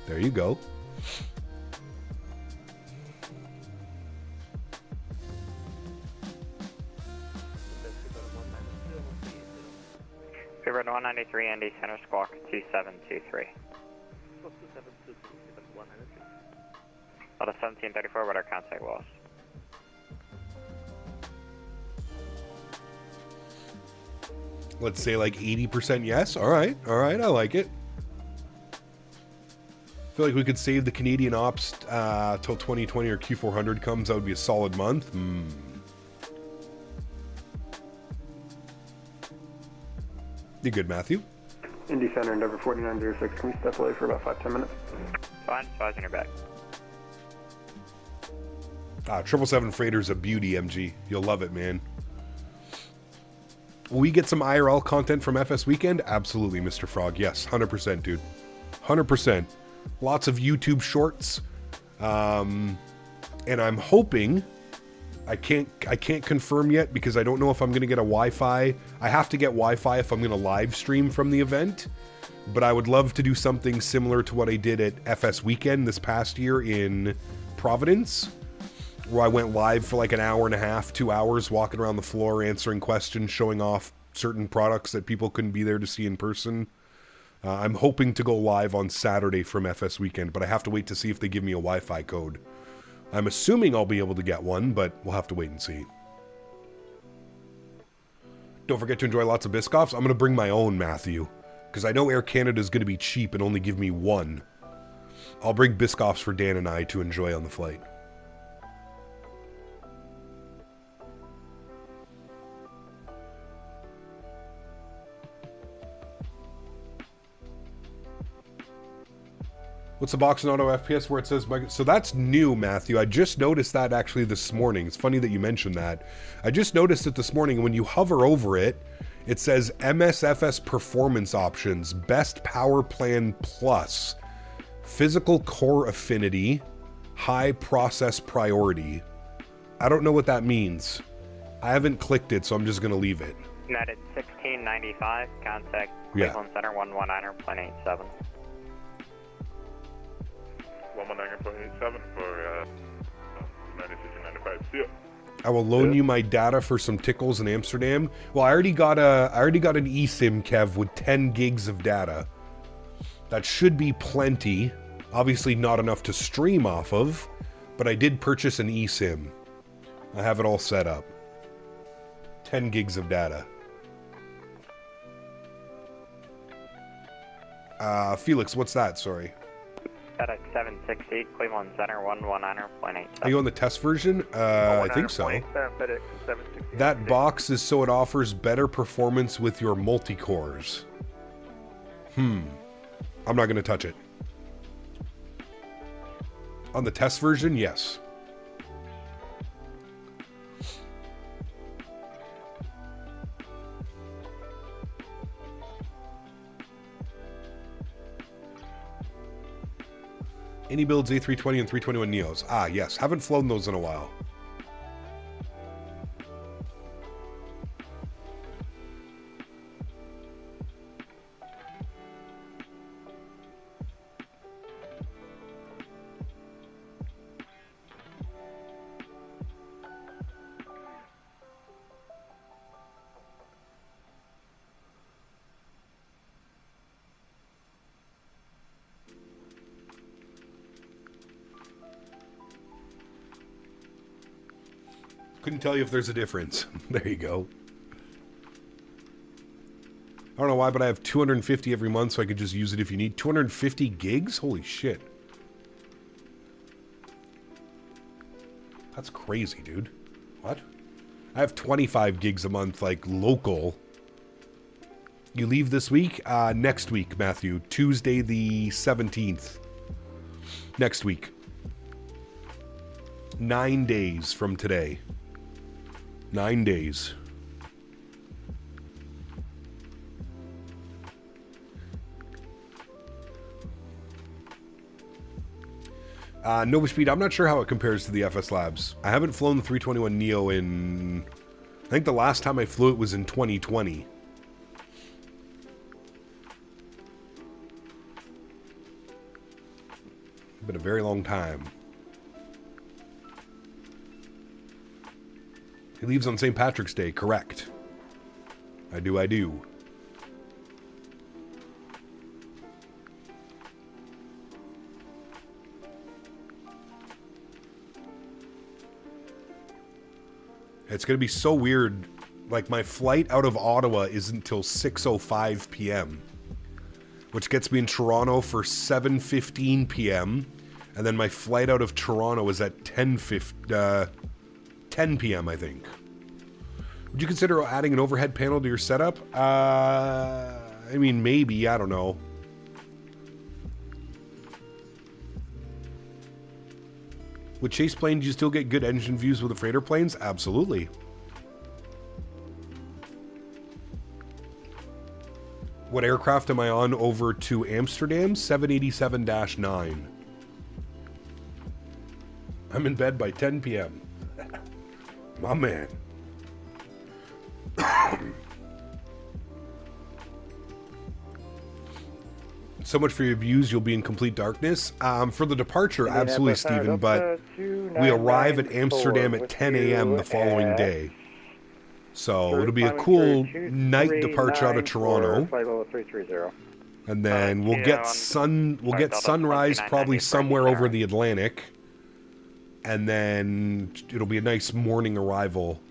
Speaker 1: There you go.
Speaker 6: Favorite 193, Andy Center, squawk 2723. Out of 1734, what our contact was.
Speaker 1: Let's say like 80% yes. All right, I like it. I feel like we could save the Canadian ops till 2020 or Q400 comes. That would be a solid month. You good, Matthew?
Speaker 2: Indy Center, Endeavor 4906. Can we step away for about 5-10 minutes?
Speaker 6: Fine, so I was in your back.
Speaker 1: 777 freighter's a beauty, MG. You'll love it, man. Will we get some IRL content from FS Weekend? Absolutely, Mr. Frog. Yes, 100%, dude. 100%. Lots of YouTube shorts. And I'm hoping... I can't confirm yet because I don't know if I'm going to get a Wi-Fi. I have to get Wi-Fi if I'm going to live stream from the event. But I would love to do something similar to what I did at FS Weekend this past year in Providence, where I went live for like an hour and a half, 2 hours, walking around the floor, answering questions, showing off certain products that people couldn't be there to see in person. I'm hoping to go live on Saturday from FS Weekend, but I have to wait to see if they give me a Wi-Fi code. I'm assuming I'll be able to get one, but we'll have to wait and see. Don't forget to enjoy lots of Biscoffs. I'm going to bring my own, Matthew, because I know Air Canada is going to be cheap and only give me one. I'll bring Biscoffs for Dan and I to enjoy on the flight. What's the box in auto FPS where it says... So that's new, Matthew. I just noticed that actually this morning. It's funny that you mentioned that. I just noticed it this morning. When you hover over it, it says MSFS Performance Options, Best Power Plan Plus, Physical Core Affinity, High Process Priority. I don't know what that means. I haven't clicked it, so I'm just going to leave it.
Speaker 6: United 1695, contact
Speaker 1: Yeah.
Speaker 6: Cleveland Center 119.87.
Speaker 7: 119.87 for United 1695. See ya.
Speaker 1: I will loan you my data for some tickles in Amsterdam. Well, I already got an eSIM, Kev, with 10 gigs of data. That should be plenty. Obviously not enough to stream off of, but I did purchase an eSIM. I have it all set up. 10 gigs of data. Felix, what's that? Sorry.
Speaker 6: FedEx 760, Cleveland Center 119.87.
Speaker 1: Are you on the test version? I think so.
Speaker 2: FedEx 760.
Speaker 1: That box is so it offers better performance with your multi-cores. I'm not going to touch it. On the test version, yes. Any builds A320 and 321 Neos? Ah, yes. Haven't flown those in a while. Couldn't tell you if there's a difference. There you go. I don't know why, but I have 250 every month, so I could just use it if you need. 250 gigs? Holy shit. That's crazy, dude. What? I have 25 gigs a month, like, local. You leave this week? Next week, Matthew. Tuesday the 17th. Next week. 9 days from today. 9 days. Nova Speed, I'm not sure how it compares to the FS Labs. I haven't flown the 321 Neo in... I think the last time I flew it was in 2020. Been a very long time. He leaves on St. Patrick's Day, correct. I do. It's going to be so weird. Like, my flight out of Ottawa isn't until 6:05 p.m., which gets me in Toronto for 7:15 p.m., and then my flight out of Toronto is at 10 p.m., I think. Would you consider adding an overhead panel to your setup? I mean, maybe. I don't know. With Chase Plane, do you still get good engine views with the freighter planes? Absolutely. What aircraft am I on over to Amsterdam? 787-9. I'm in bed by 10 p.m. My man. So much for your views, you'll be in complete darkness. For the departure, absolutely, Stephen, but we arrive at Amsterdam at 10 a.m. the following day. So it'll be a cool night departure out of Toronto. And then we'll get sunrise probably somewhere over the Atlantic. And then it'll be a nice morning arrival,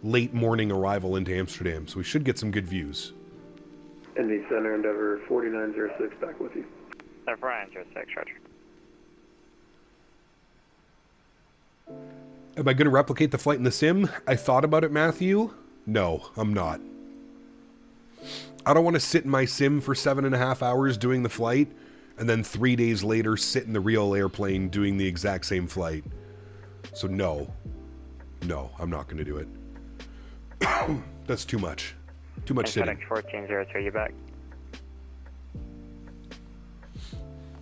Speaker 1: late morning arrival into Amsterdam. So we should get some good views.
Speaker 2: ND Center Endeavor 4906 back with you.
Speaker 6: 4906, roger.
Speaker 1: Am I going to replicate the flight in the sim? I thought about it, Matthew. No, I'm not. I don't want to sit in my sim for 7.5 hours doing the flight, and then 3 days later sit in the real airplane doing the exact same flight. So no. No, I'm not going to do it. That's too much. Too much sitting.
Speaker 6: FedEx 1403, you back?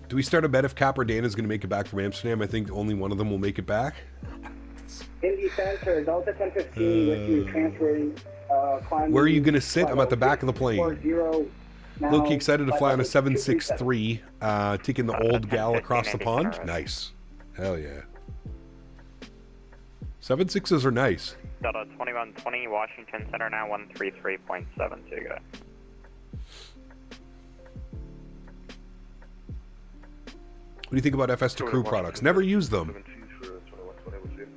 Speaker 1: Do we start a bet if Cap or Dan is going to make it back from Amsterdam? I think only one of them will make it back.
Speaker 8: Indy Center, Delta 1015, with you transferring, climbing.
Speaker 1: Where are you going to sit? I'm at the back of the plane.
Speaker 8: 40,
Speaker 1: Low-key excited to fly on a 763, taking the old gal across the pond. Nice. Hell yeah. 7.6s are nice.
Speaker 6: Delta 2120, Washington Center now 133.72, go.
Speaker 1: What do you think about FS to crew products? Never use them.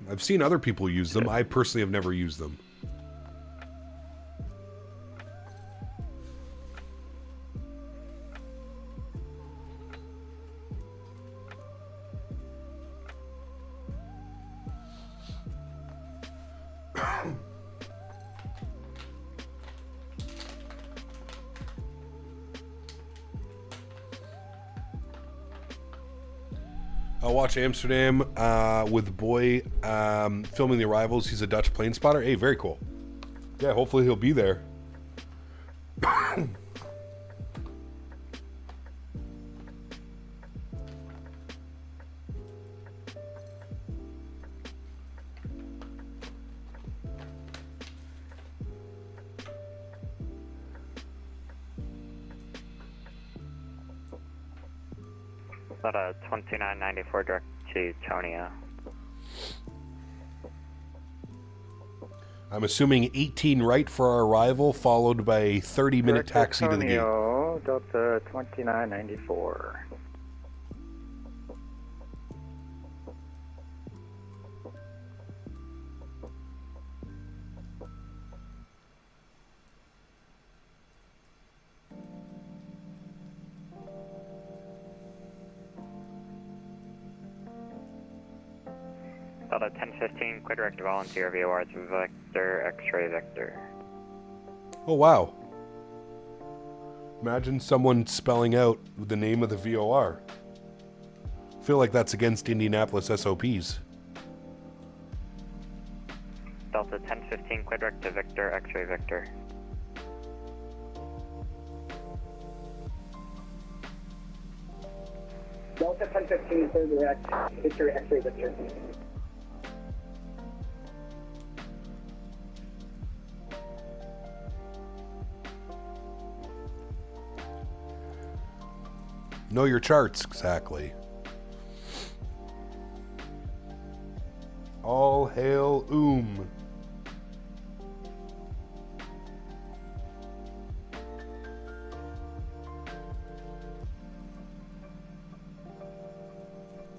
Speaker 1: I've seen other people use them. I personally have never used them. I'll watch Amsterdam with Boy filming the arrivals. He's a Dutch plane spotter. Hey, very cool. Yeah, hopefully he'll be there.
Speaker 6: About 2994 direct to Tonia.
Speaker 1: I'm assuming 18 right for our arrival, followed by a 30-minute taxi to the gate.
Speaker 9: Delta 2994.
Speaker 6: Delta 1015, quit direct to volunteer VOR to Vector, X-ray Vector.
Speaker 1: Oh, wow. Imagine someone spelling out the name of the VOR. I feel like that's against Indianapolis SOPs.
Speaker 6: Delta 1015, quit direct to Victor, X-ray Victor.
Speaker 8: Delta 1015, clear direct, Victor, X-ray Victor.
Speaker 1: Know your charts, exactly. All hail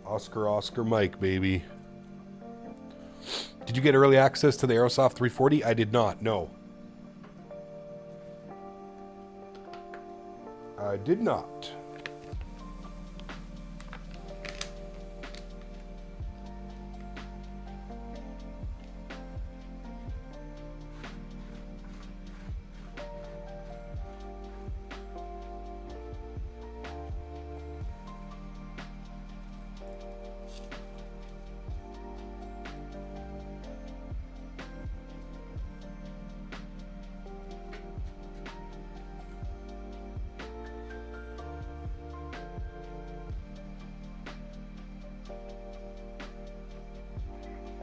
Speaker 1: Oscar Mike, baby. Did you get early access to the Aerosoft 340? I did not, no. I did not.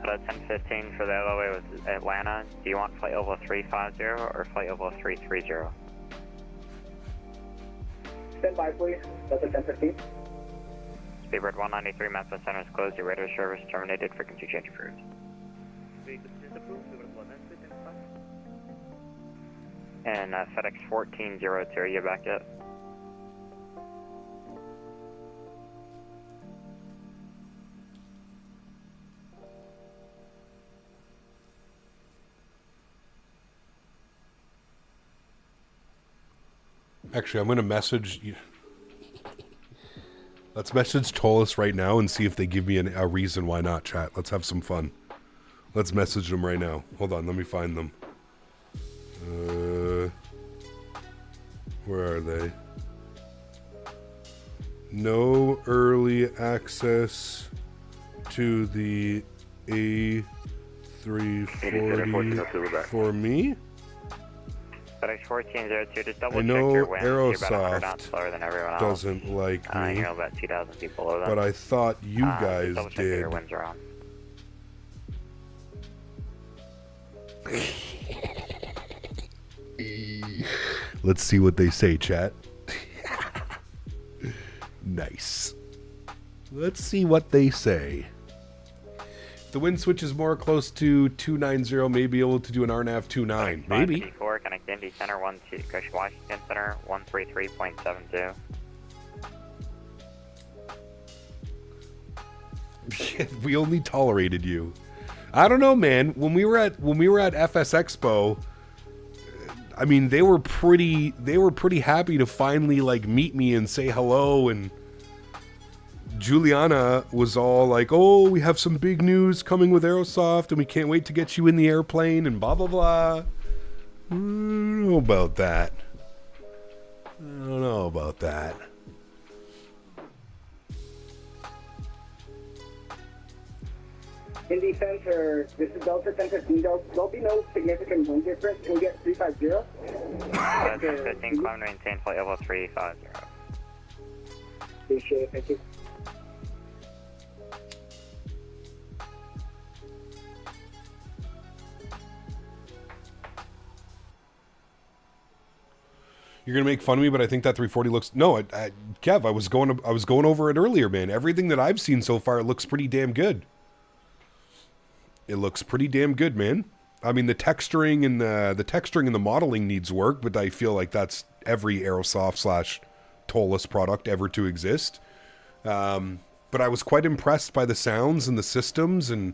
Speaker 6: Delta 1015 for the LOA with Atlanta. Do you want flight level 350 or flight level 330?
Speaker 8: Stand by, please. Delta 1015.
Speaker 6: Speedbird 193, Memphis Center is closed. Your radar service terminated. Frequency change approved. And Fedex 1402, are you back yet?
Speaker 1: Actually, I'm going to message you. Let's message Tolis right now and see if they give me a reason why not, chat. Let's have some fun. Let's message them right now. Hold on, let me find them. Where are they? No early access to the A340 for me?
Speaker 6: FedEx 1402, just double
Speaker 1: I
Speaker 6: check
Speaker 1: know
Speaker 6: your winds. You're about 100 knots
Speaker 1: Aerosoft
Speaker 6: slower than everyone else.
Speaker 1: doesn't like me,
Speaker 6: You're about 2,000 feet below them.
Speaker 1: but I thought you guys
Speaker 6: double check that
Speaker 1: did.
Speaker 6: your winds are on.
Speaker 1: Let's see what they say, chat. Nice. Let's see what they say. If the wind switch is more close to 290, may be able to do an RNAV 29. Maybe.
Speaker 6: 554, connect Indy Center 12, Cush Washington Center 133.72.
Speaker 1: We only tolerated you. I don't know, man. When we were at FS Expo, I mean, they were pretty happy to finally like meet me and say hello, and Juliana was all like, "Oh, we have some big news coming with Aerosoft, and we can't wait to get you in the airplane," and blah blah blah. I don't know about that.
Speaker 8: Indy Center, this is Delta 1015. There'll be no significant wind difference. Can we get 350?
Speaker 6: 15, climb to maintain flight level 350.
Speaker 8: Appreciate it, thank you.
Speaker 1: You're gonna make fun of me, but I think that 340 looks. No, Kev, I was going over it earlier, man. Everything that I've seen so far, it looks pretty damn good. It looks pretty damn good, man. I mean, the texturing and the modeling needs work, but I feel like that's every Aerosoft / Tollus product ever to exist. But I was quite impressed by the sounds and the systems, and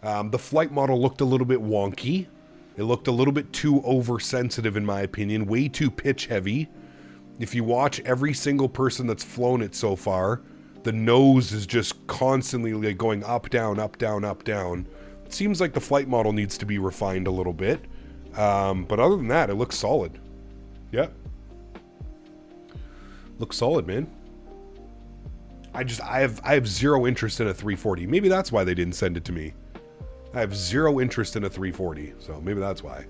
Speaker 1: the flight model looked a little bit wonky. It looked a little bit too oversensitive, in my opinion, way too pitch heavy. If you watch every single person that's flown it so far, the nose is just constantly like going up, down, up, down, up, down. It seems like the flight model needs to be refined a little bit. But other than that, it looks solid. Yeah. Looks solid, man. I have zero interest in a 340. Maybe that's why they didn't send it to me. I have zero interest in a 340, so maybe that's why.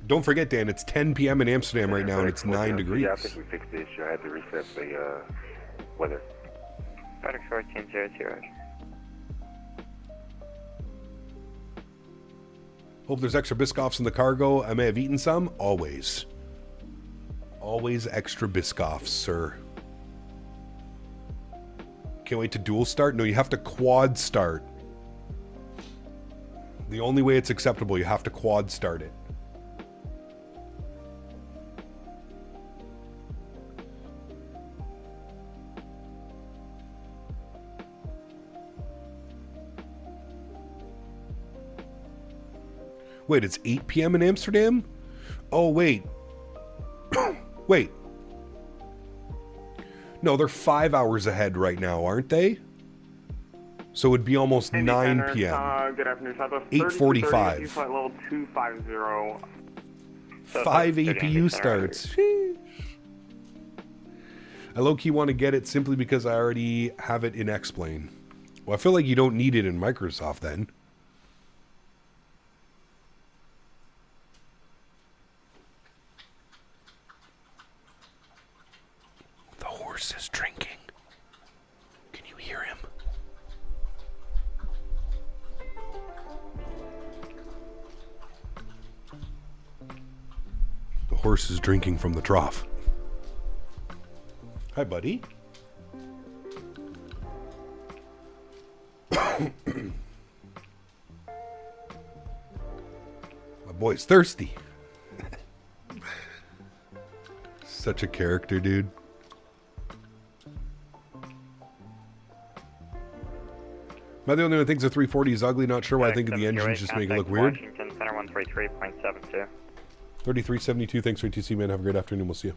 Speaker 1: Don't forget, Dan, it's 10 p.m. in Amsterdam right now, and it's 9 degrees.
Speaker 7: Yeah, I think we fixed the issue. I had to reset the weather.
Speaker 6: Fedex 1400.
Speaker 1: Hope there's extra Biscoffs in the cargo. I may have eaten some. Always. Always extra Biscoffs, sir. Can't wait to dual start? No, you have to quad start. The only way it's acceptable, you have to quad start it. Wait, it's 8 p.m. in Amsterdam? Oh, wait. Wait. No, they're 5 hours ahead right now, aren't they? So it would be almost 9 p.m.
Speaker 10: Good afternoon, Southwest
Speaker 1: 8:45.
Speaker 10: Flight level 250.
Speaker 1: 5 APU starts. Sheesh. I low-key want to get it simply because I already have it in X-Plane. Well, I feel like you don't need it in Microsoft then. Is drinking. Can you hear him? The horse is drinking from the trough. Hi, buddy. My boy's thirsty. Such a character, dude. Am I the only one who thinks the 340 is ugly? Not sure why I think the engines just make it look weird.
Speaker 6: Washington Center 133.72.
Speaker 1: 3372, thanks for ATC, man. Have a great afternoon. We'll see you.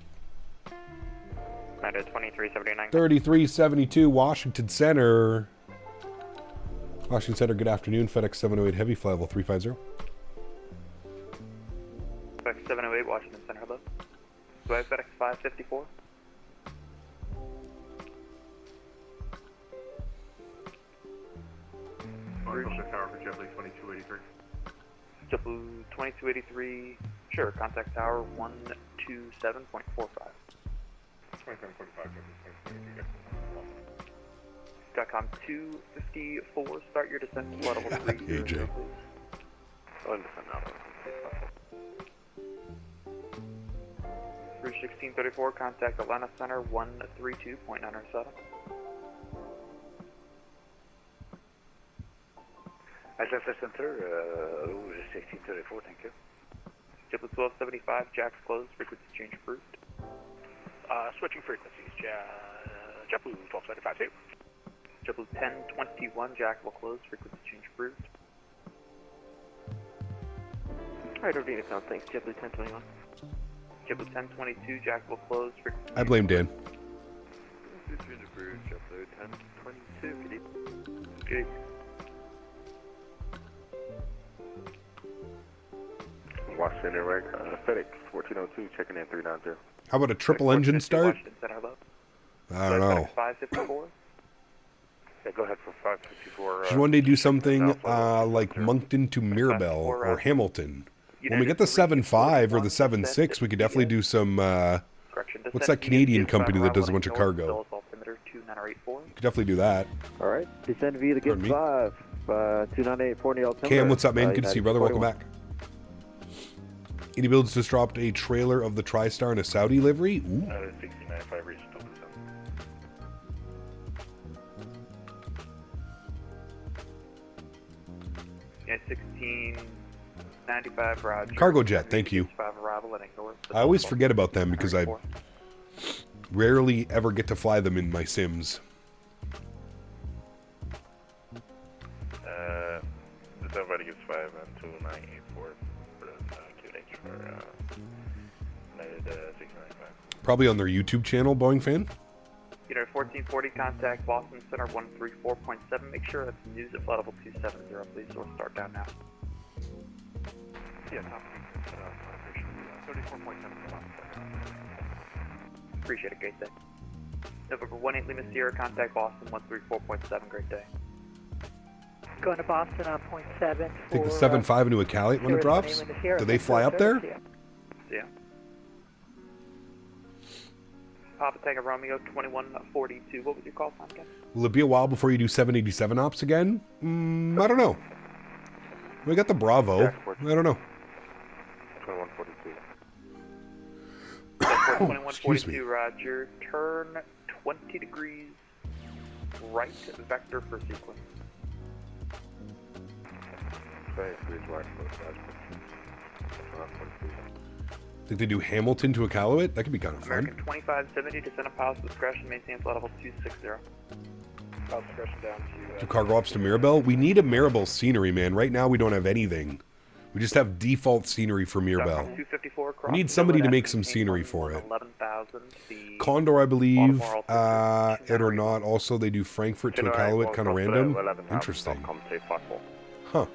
Speaker 6: Matter 2379.
Speaker 1: 3372, Washington Center. Washington Center, good afternoon. FedEx 708 Heavy, flight level 350.
Speaker 10: FedEx 708, Washington Center, hello. Do I have FedEx 554? JetBlue 2283, sure, contact tower 127.45.
Speaker 7: 27.45.
Speaker 10: .com 254, start your descent to level 3.
Speaker 1: AJ.
Speaker 3: Oh, descent now.
Speaker 10: 1634, contact Atlanta Center 132.907.
Speaker 9: Atlanta Center, 1634, thank you.
Speaker 10: JetBlue 1275, jacks closed, frequency change approved.
Speaker 9: Switching frequencies, JetBlue 1275, too.
Speaker 10: JetBlue 1021, jack will close, frequency change approved.
Speaker 6: Alright, Ordina, thanks, JetBlue 1021.
Speaker 10: JetBlue 1022, jack will close, frequency
Speaker 1: I blame Dan.
Speaker 3: Change approved, JetBlue 1022,
Speaker 10: good.
Speaker 7: Washington, Newark, FedEx 1402, checking in 390.
Speaker 1: How about a triple engine start?
Speaker 10: Washington Center, hello.
Speaker 1: I don't know.
Speaker 10: 554.
Speaker 7: Yeah, go ahead for 554.
Speaker 1: Should one day do something like Moncton to Mirabel or Hamilton? When we get the 7.5 or the 7.6, we could definitely do some, what's that Canadian company that does a bunch of cargo? We could definitely do that.
Speaker 11: Alright, descend via the gate 5, 2984 Neil Timber.
Speaker 1: Cam, what's up, man? Good to see you, brother. Welcome back. Any Builds just dropped a trailer of the TriStar in a Saudi livery. Ooh.
Speaker 7: 69.5 reached over the
Speaker 10: Yeah, 1695, roger.
Speaker 1: Cargo jet, thank you.
Speaker 10: 5 arrival at North.
Speaker 1: I always forget about them because I rarely ever get to fly them in my sims.
Speaker 7: The somebody gives 5 and 2984 for the QH for United 695.
Speaker 1: Probably on their YouTube channel, Boeing fan.
Speaker 10: Unit 1440, contact Boston Center 134.7. Make sure that's news at flight level 270, please, or start down now.
Speaker 3: Yeah, top 34.7.
Speaker 10: Appreciate it, great day. November 18 Lima Sierra, contact Boston 134.7, great day.
Speaker 12: Going to Boston on point 7.
Speaker 1: Take the 7.5 into a Cali when it drops. Do they fly up there?
Speaker 10: Yeah. Papa Tango Romeo 2142. What was your call sign again?
Speaker 1: Will it be a while before you do 787 ops again? I don't know. We got the Bravo. I don't know.
Speaker 7: 2142.
Speaker 1: Excuse me.
Speaker 10: 2142, roger. Turn 20 degrees right, vector for sequence.
Speaker 1: Think they do Hamilton to Iqaluit? That could be kind of fun.
Speaker 10: American 2570, descend a pause discretion, maintain flight level 260.
Speaker 9: Pause discretion down to...
Speaker 1: Do cargo ops to Mirabel? We need a Mirabel scenery, man. Right now we don't have anything. We just have default scenery for Mirabel. We need somebody to make some scenery for it. Condor, I believe, it or not. Also, they do Frankfurt to Iqaluit, kind of random. Interesting. Huh.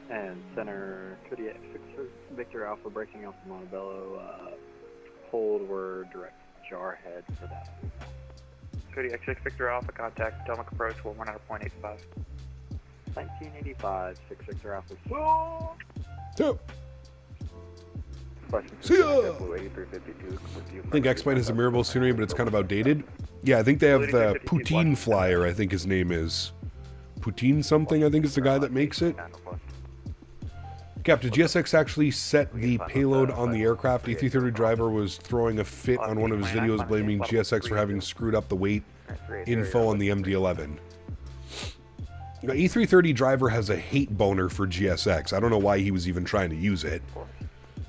Speaker 11: And center, Kodiak Victor Alpha breaking off the Montebello. Hold, we're direct Jarhead for that.
Speaker 10: Kodiak 6 Victor Alpha, contact Potomac approach 119.85.
Speaker 11: 1985, 6 Victor Alpha.
Speaker 1: So. See ya! I think X-Plane has a Mirabel scenery, but it's kind of outdated. Yeah, I think they have the Poutine Flyer, I think his name is. Poutine something, I think is the guy that makes it. Cap, did GSX actually set the payload on the aircraft? A330 driver was throwing a fit on one of his videos blaming GSX for having screwed up the weight info on the MD-11. E330 driver has a hate boner for GSX. I don't know why he was even trying to use it.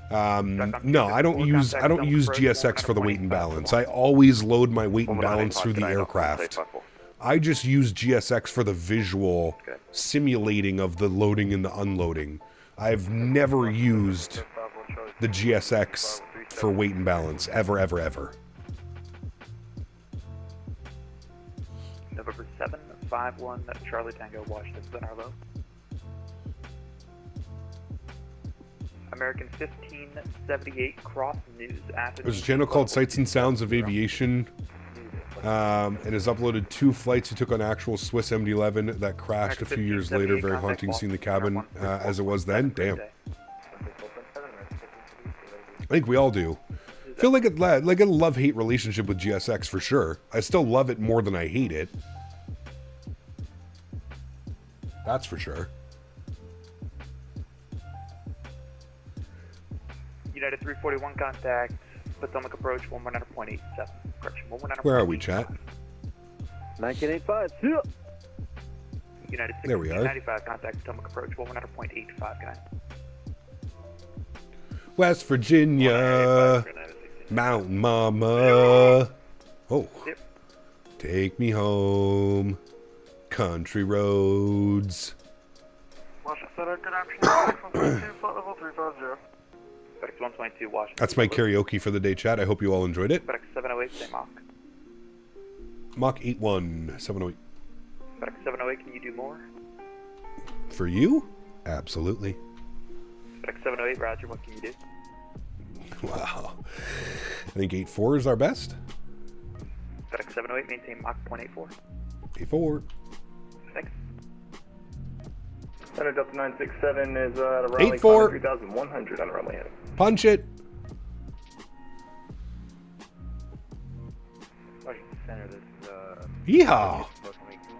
Speaker 1: No, I don't use GSX for the weight and balance. I always load my weight and balance through the aircraft. I just use GSX for the visual simulating of the loading and the unloading. I've never used the GSX for weight and balance, ever, ever, ever.
Speaker 10: November 751, Charlie Tango, Washington Center, hello. American 1578, cross news after...
Speaker 1: There's a channel called Sights and Sounds of Aviation and has uploaded 2 flights he took on actual Swiss MD-11 that crashed a few years later. Very haunting seeing the cabin as it was then. Damn. I think we all do. Feel like a love-hate relationship with GSX for sure. I still love it more than I hate it. That's for sure.
Speaker 10: United 341 contact, Potomac approach 119.87. Correction, 119.85.
Speaker 1: Where are we, chat?
Speaker 11: 1985.
Speaker 10: United
Speaker 1: there we are.
Speaker 10: 95 contact, Potomac approach 119.85. Good night.
Speaker 1: West Virginia, Mountain Mama. Oh,
Speaker 10: yep.
Speaker 1: Take me home, country roads.
Speaker 2: Washington Center, good afternoon. 122, flight level 350.
Speaker 10: FedEx 122, Washington.
Speaker 1: That's my karaoke for the day, chat. I hope you all enjoyed it.
Speaker 10: FedEx 708, stay Mach.
Speaker 1: Mach 81, 708.
Speaker 10: FedEx 708, can you do more?
Speaker 1: For you? Absolutely.
Speaker 10: FedEx 708, Roger, what can you do?
Speaker 1: Wow. I think 84 is our best.
Speaker 10: FedEx 708, maintain Mach 0.84.
Speaker 1: 84.
Speaker 10: Thanks.
Speaker 5: Center Delta 967 is at a runway
Speaker 1: 84.
Speaker 5: 3100 on the runway heading.
Speaker 1: Punch it.
Speaker 5: Washington Center, this is
Speaker 1: Yeehaw.
Speaker 5: Can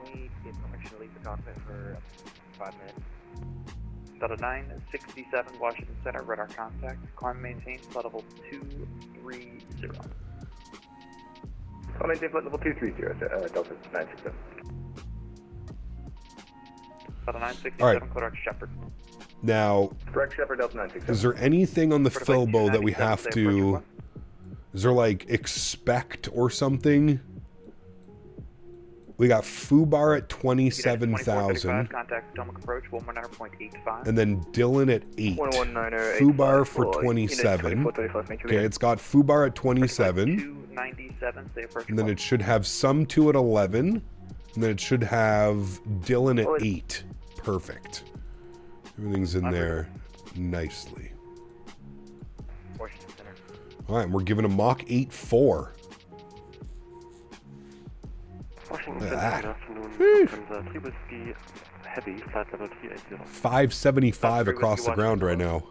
Speaker 5: we get permission to leave the cockpit for 5 minutes?
Speaker 10: Delta 967, Washington Center, radar contact. Climb maintain, flight level 230.
Speaker 5: Climb maintain flight level 230, Delta 967.
Speaker 10: Delta 967,
Speaker 1: all right.
Speaker 10: correct Shepherd.
Speaker 1: Now,
Speaker 5: correct Shepherd, Delta 967.
Speaker 1: is there anything on the Filbo that we have to... Is there like expect or something? We got Fubar at 27,000.
Speaker 10: Contact Potomac approach 119.85.
Speaker 1: And then Dylan at 8. Fubar for 27. Okay, it's got Fubar at 27.
Speaker 10: 297, stay approach.
Speaker 1: And then it should have some 2 at 11. And then it should have Dylan at 8. Perfect. Everything's in there nicely. All right, we're giving a Mach 8.4.
Speaker 3: Washington
Speaker 1: Look
Speaker 3: Center,
Speaker 1: at
Speaker 3: good
Speaker 1: that.
Speaker 3: afternoon. 3 Whiskey Heavy, flight level 380.
Speaker 1: 575 across the ground right now.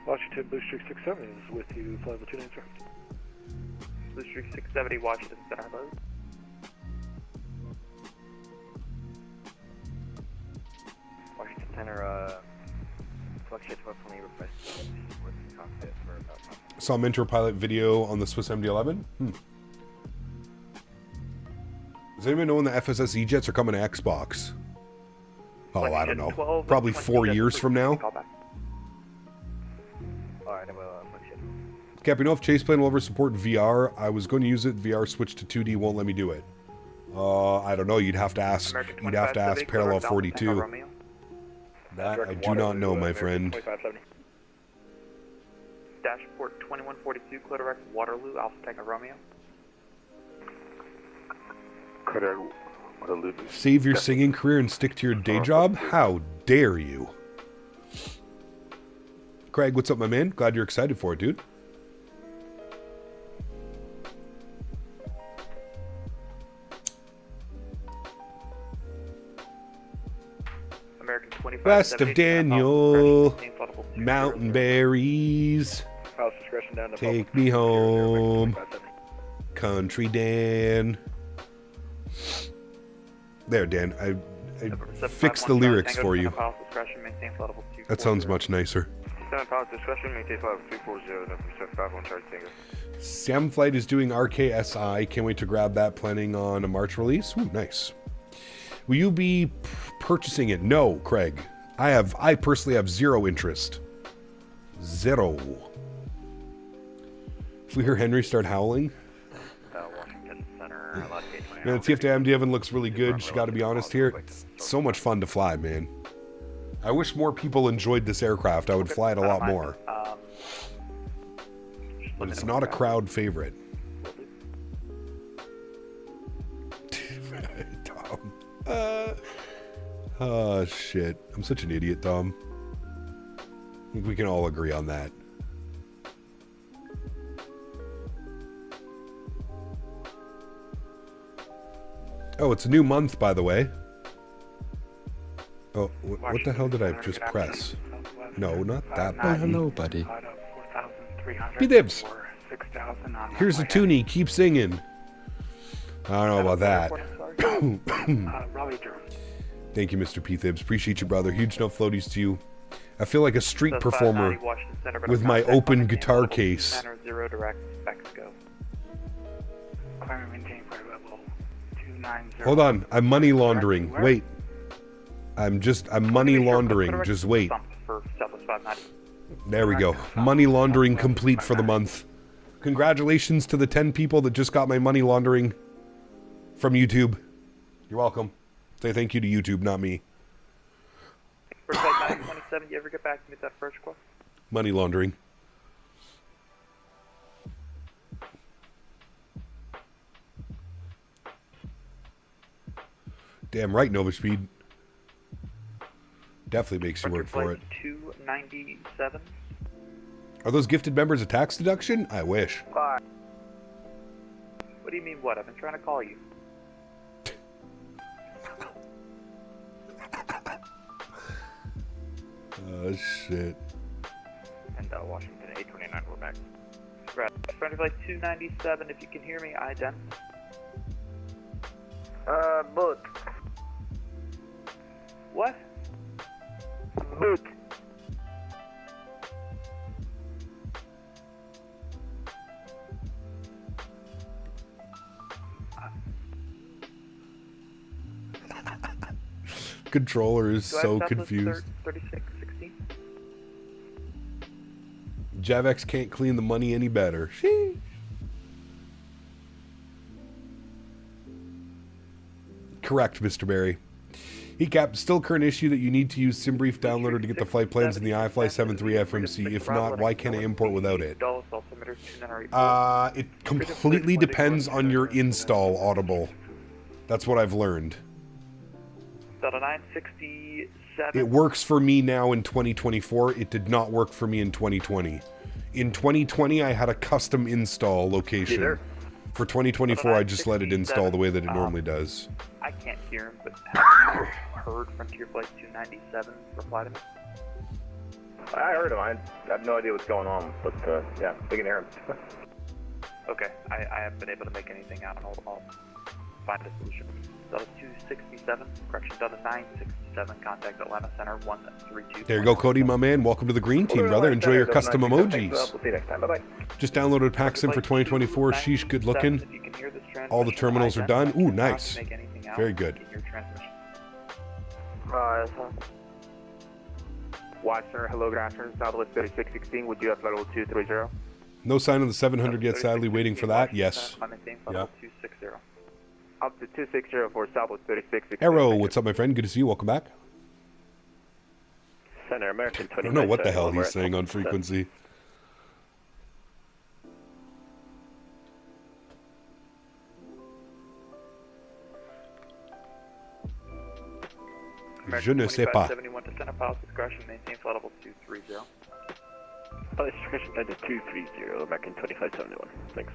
Speaker 9: Washington Blue Streak 670 is with you, flight level 290.
Speaker 10: Blue Streak 670, Washington Center, hello.
Speaker 5: Washington Center, fluctuate 1220 request with the cockpit for about 5 minutes.
Speaker 1: Saw Mentor pilot video on the Swiss MD-11. Does anyone know when the FSSE jets are coming to Xbox? Oh, I don't know.
Speaker 10: 12,
Speaker 1: Probably 4 years from now.
Speaker 5: Alright, I will fluctuate.
Speaker 1: Cap, you know if Chase Plane will ever support VR? I was going to use it. VR switched to 2D, won't let me do it. I don't know. You'd have to ask. You'd have to ask Parallel 42. That I do not know, my friend.
Speaker 10: Dashport 2142, clear direct Waterloo, Alpha Tango Romeo.
Speaker 1: Save your singing career and stick to your day job? How dare you? Craig, what's up, my man? Glad you're excited for it, dude.
Speaker 10: American 25.
Speaker 1: West of Daniel, mountain berries. Take me home, country Dan. There, Dan. I fixed the lyrics for you. That sounds much nicer. Sam Flight is doing RKSI. Can't wait to grab that. Planning on a March release. Ooh, nice. Will you be purchasing it? No, Craig. I personally have zero interest. Zero. If we hear Henry start howling.
Speaker 3: Washington Center,
Speaker 1: Man, the TFDi MD-11 looks really good. Got to be honest here. It's so much fun to fly, man. I wish more people enjoyed this aircraft. I would fly it a lot more. But it's not a crowd favorite. Tom. Oh, shit. I'm such an idiot, Tom. I think we can all agree on that. Oh, it's a new month, by the way. Oh, what the hell did I just press? No, not that button.
Speaker 13: Hello, buddy.
Speaker 1: P-Dibs. Here's a toonie. Keep singing. I don't know about that. Thank you, Mr. P-Thibs. Appreciate you, brother. Huge enough floaties to you. I feel like a street performer with my open guitar case. Hold on. I'm money laundering. Wait. I'm money laundering. Just wait. There we go. Money laundering complete for the month. Congratulations to the 10 people that just got my money laundering from YouTube. You're welcome. Say thank you to YouTube, not me.
Speaker 10: For Flight 927, you ever get back to me with that first quote?
Speaker 1: Money laundering. Damn right, Nova Speed. Definitely makes you work for it.
Speaker 10: 297.
Speaker 1: Are those gifted members a tax deduction? I wish.
Speaker 10: What do you mean what? I've been trying to call you.
Speaker 1: Oh, shit.
Speaker 6: And Washington 829, we're back.
Speaker 10: Right. Friend of Flight 297, if you can hear me, ident.
Speaker 2: Boot.
Speaker 10: What?
Speaker 2: Boot.
Speaker 1: Controller is so confused.
Speaker 10: 3616.
Speaker 1: Javex can't clean the money any better. Sheesh. Correct, Mr. Barry. ECAP, still current issue that you need to use SimBrief downloader to get the flight plans in the iFly-73 FMC. If not, why can't I import without it? It completely depends on your install, Audible. That's what I've learned.
Speaker 10: Delta 967.
Speaker 1: It works for me now in 2024. It did not work for me in 2020. In 2020, I had a custom install location. For 2024, I just let it install the way that it normally does.
Speaker 10: I can't hear him, but have you heard Frontier Flight 297 reply to me?
Speaker 14: I heard him. I have no idea what's going on, but yeah, we can hear him.
Speaker 10: Okay, I haven't been able to make anything out. I'll find a solution. Delta 267, correction, Delta 967, contact Atlanta Center 132.
Speaker 1: There you go, Cody, my man. Welcome to the green team, brother. Enjoy your custom emojis.
Speaker 14: We'll see you next time. Bye-bye.
Speaker 1: Just downloaded PAXIM for 2024. Sheesh, good looking. All the terminals are done. Ooh, nice. Very good.
Speaker 14: Watch, sir. Hello, good afternoon. Southwest 3616. Would you have level 230?
Speaker 1: No sign of the 700 yet, sadly. Waiting for that. Yes. Yeah.
Speaker 14: Up to 260 for Southwest 3616.
Speaker 1: Arrow, what's up, my friend? Good to see you. Welcome back.
Speaker 14: Center American 29.
Speaker 1: I don't know what the hell he's saying on frequency. Je ne sais pas.
Speaker 10: 71 to center, pilot discretion, maintain flight level 230.
Speaker 14: Pilot discretion down to 230, American 2571. Thanks.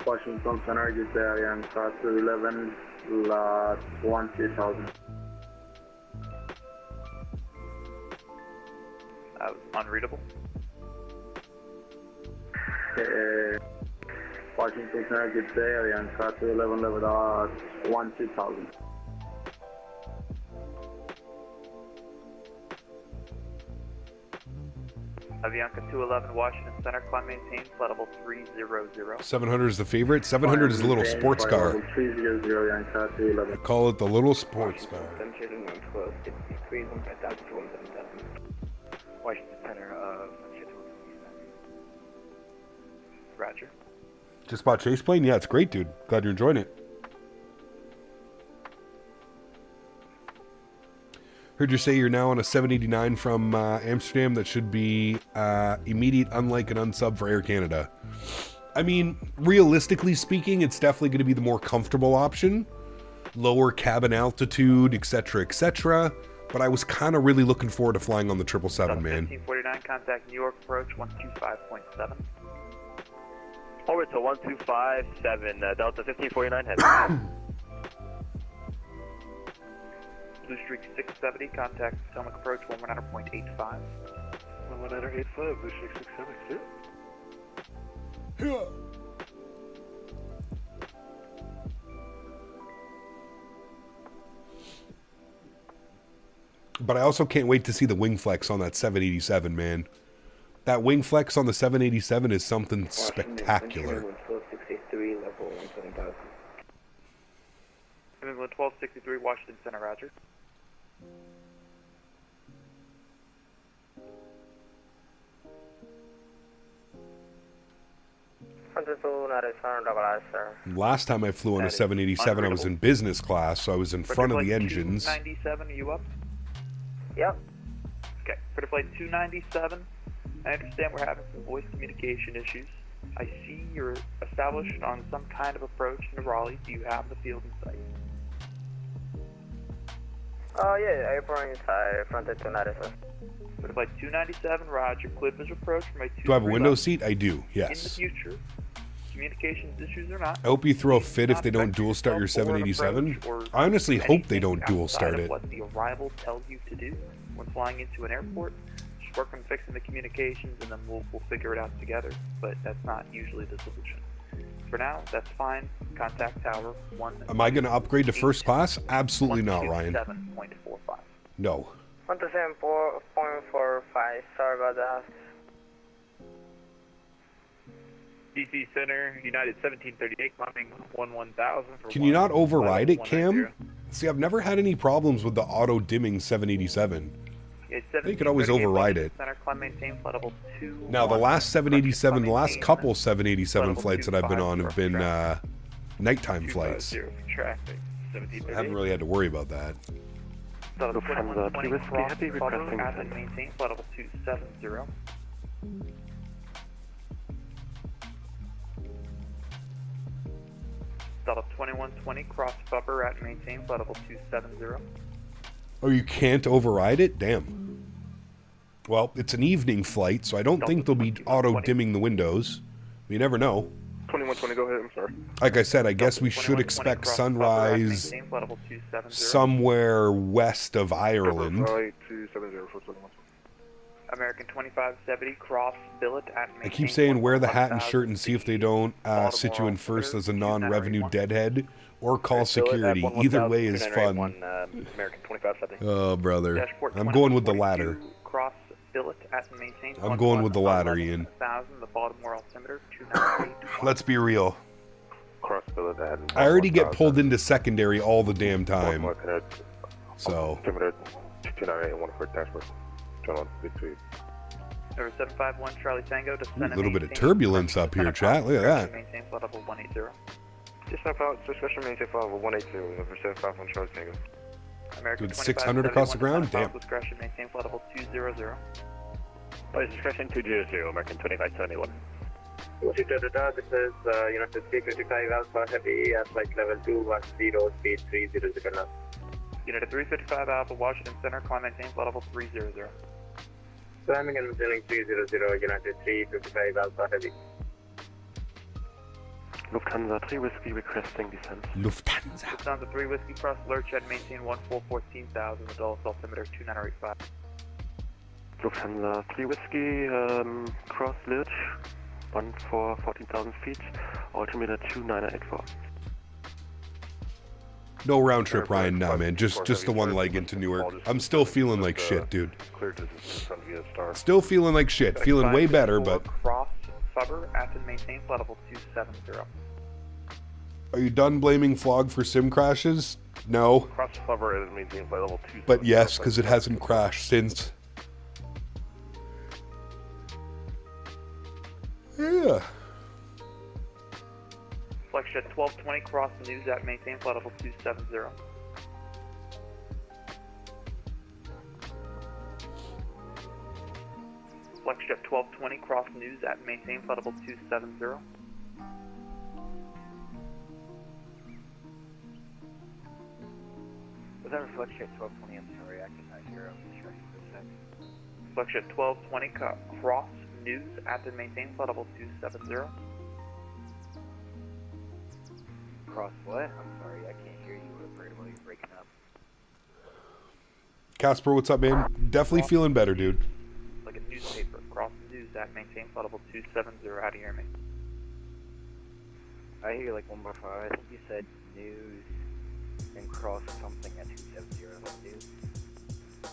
Speaker 15: Washington Center, get there and start to 11, lot 13000.
Speaker 10: That was unreadable.
Speaker 15: Washington Center, get there and start to 11, lot 12000.
Speaker 10: Avianca 211, Washington Center, climb maintain, flight level 300.
Speaker 1: 700 is the favorite. 700 is the little sports car. I call it the little sports car.
Speaker 5: Washington Center,
Speaker 10: Roger.
Speaker 1: Just bought Chase plane? Yeah, it's great, dude. Glad you're enjoying it. Heard you say you're now on a 789 from Amsterdam that should be immediate unlike and unsub for Air Canada. I mean, realistically speaking, it's definitely going to be the more comfortable option. Lower cabin altitude, etc., etc. But I was kind of really looking forward to flying on the 777, man.
Speaker 10: 1549, contact New York approach 125.7.
Speaker 3: Over to 1257, Delta 1549 head.
Speaker 10: Blue Streak 670, contact Potomac approach 119.85.
Speaker 9: 119.85, Blue Streak 670, clear.
Speaker 1: Yeah. But I also can't wait to see the wing flex on that 787, man. That wing flex on the 787 is something spectacular.
Speaker 3: 1263, level 170,000.
Speaker 10: 1263, Washington Center, roger.
Speaker 1: Last time I flew on a 787, I was in business class, so I was in front of the engines.
Speaker 10: 297, are you up?
Speaker 8: Yep.
Speaker 10: Okay, for flight 297, I understand we're having some voice communication issues. I see you're established on some kind of approach into Raleigh. Do you have the field in sight?
Speaker 8: Yeah, airport inside, fronted 297.
Speaker 10: For flight 297, roger, cleared visual approach for my 2.
Speaker 1: Do I have a window seat? I do,
Speaker 10: In the
Speaker 1: yes.
Speaker 10: future, communications issues or not,
Speaker 1: I hope you throw a fit if they don't dual start your 787. I honestly hope they don't dual start it.
Speaker 10: What the arrival tells you to do when flying into an airport, just work on fixing the communications and then we'll figure it out together. But that's not usually the solution. For now, that's fine. Contact tower 1.
Speaker 1: Am I going to upgrade to first class? Absolutely not, Ryan.
Speaker 10: 7.45.
Speaker 1: No.
Speaker 8: 127.45, sorry about that.
Speaker 10: DC Center, United 1738, climbing 11,000.
Speaker 1: Can you not override it, Cam? See, I've never had any problems with the auto-dimming 787. They could always override it.
Speaker 10: Center, climb, maintain, flight level 2.
Speaker 1: Now, the last 787, the last couple 787 flights that I've been on have been nighttime flights.
Speaker 10: Traffic,
Speaker 1: I haven't really had to worry about that.
Speaker 3: Lufthansa, please be happy requesting
Speaker 10: descent. Maintain, flight level 270. Delta 2120, cross buffer at maintain, flight level 270.
Speaker 1: Oh, you can't override it? Damn. Well, it's an evening flight, so I don't think they'll be auto-dimming the windows. You never know.
Speaker 7: 2120, go ahead, I'm sorry.
Speaker 1: Like I said, I guess we should expect sunrise somewhere west of Ireland.
Speaker 10: American 2570, cross billet at
Speaker 1: I keep saying wear the hat and shirt and see if they don't sit you in first as a non-revenue deadhead, or call security. Either way is fun.
Speaker 3: American 2570.
Speaker 1: Oh, brother. I'm going with the latter.
Speaker 10: Cross billet at maintain.
Speaker 1: I'm going with the latter, Ian.
Speaker 10: 1000, the Baltimore altimeter 298.
Speaker 1: Let's be real.
Speaker 7: Cross billet at
Speaker 1: I already get pulled into secondary all the damn time. So.
Speaker 7: Altimeter 298, for dashboard.
Speaker 10: Over 751 Charlie Tango, descend.
Speaker 1: A little bit of turbulence up here, chat. Look at that.
Speaker 10: Maintain flight level 180.
Speaker 7: Discretion maintain flight level 180 over 751 Charlie Tango.
Speaker 10: American
Speaker 1: Good 600 across the ground? Damn.
Speaker 10: Discretion maintain flight level 200.
Speaker 3: Discretion 200, American 2571.
Speaker 15: This is United 355 Alpha Heavy at flight level 210, speed 30 seconds.
Speaker 10: United 355 Alpha, Washington Center, climb maintain flight level 300.
Speaker 15: Climbing and maintaining 300, United 355 Alpha Heavy.
Speaker 3: Lufthansa 3 Whiskey requesting descent.
Speaker 10: Lufthansa 3 Whiskey, cross lurch at maintain 14,000, the Dulles altimeter 2985.
Speaker 3: Lufthansa 3 Whiskey, cross lurch, 14,000 feet, altimeter 2984.
Speaker 1: No round trip, Ryan. Nah, man. Just the one leg into Newark. I'm still feeling like shit, dude. Still feeling like shit. Feeling way better, but...
Speaker 10: Cross Fubber, Athens maintain flight level 270.
Speaker 1: Are you done blaming Flog for sim crashes? No.
Speaker 7: Cross Fubber is maintain flight level 270.
Speaker 1: But yes, because it hasn't crashed since. Yeah.
Speaker 10: Flexjet 1220, cross the news at maintain flight level 270. Flexjet 1220, cross news at maintain flight level 270.
Speaker 5: Was that Flexjet 1220? I'm sorry, I cannot hear. I'm distracted for a second.
Speaker 10: Flexjet 1220, cross news at the maintain flight level 270.
Speaker 5: Cross what? I'm sorry, I can't hear you. You're breaking up.
Speaker 1: Casper, what's up, man? Definitely feeling better, dude.
Speaker 10: Like a newspaper. Cross news at maintain flight level 270. How do you hear me?
Speaker 5: I hear you like 1 by 5. I think you said news and cross something at 270. Like news.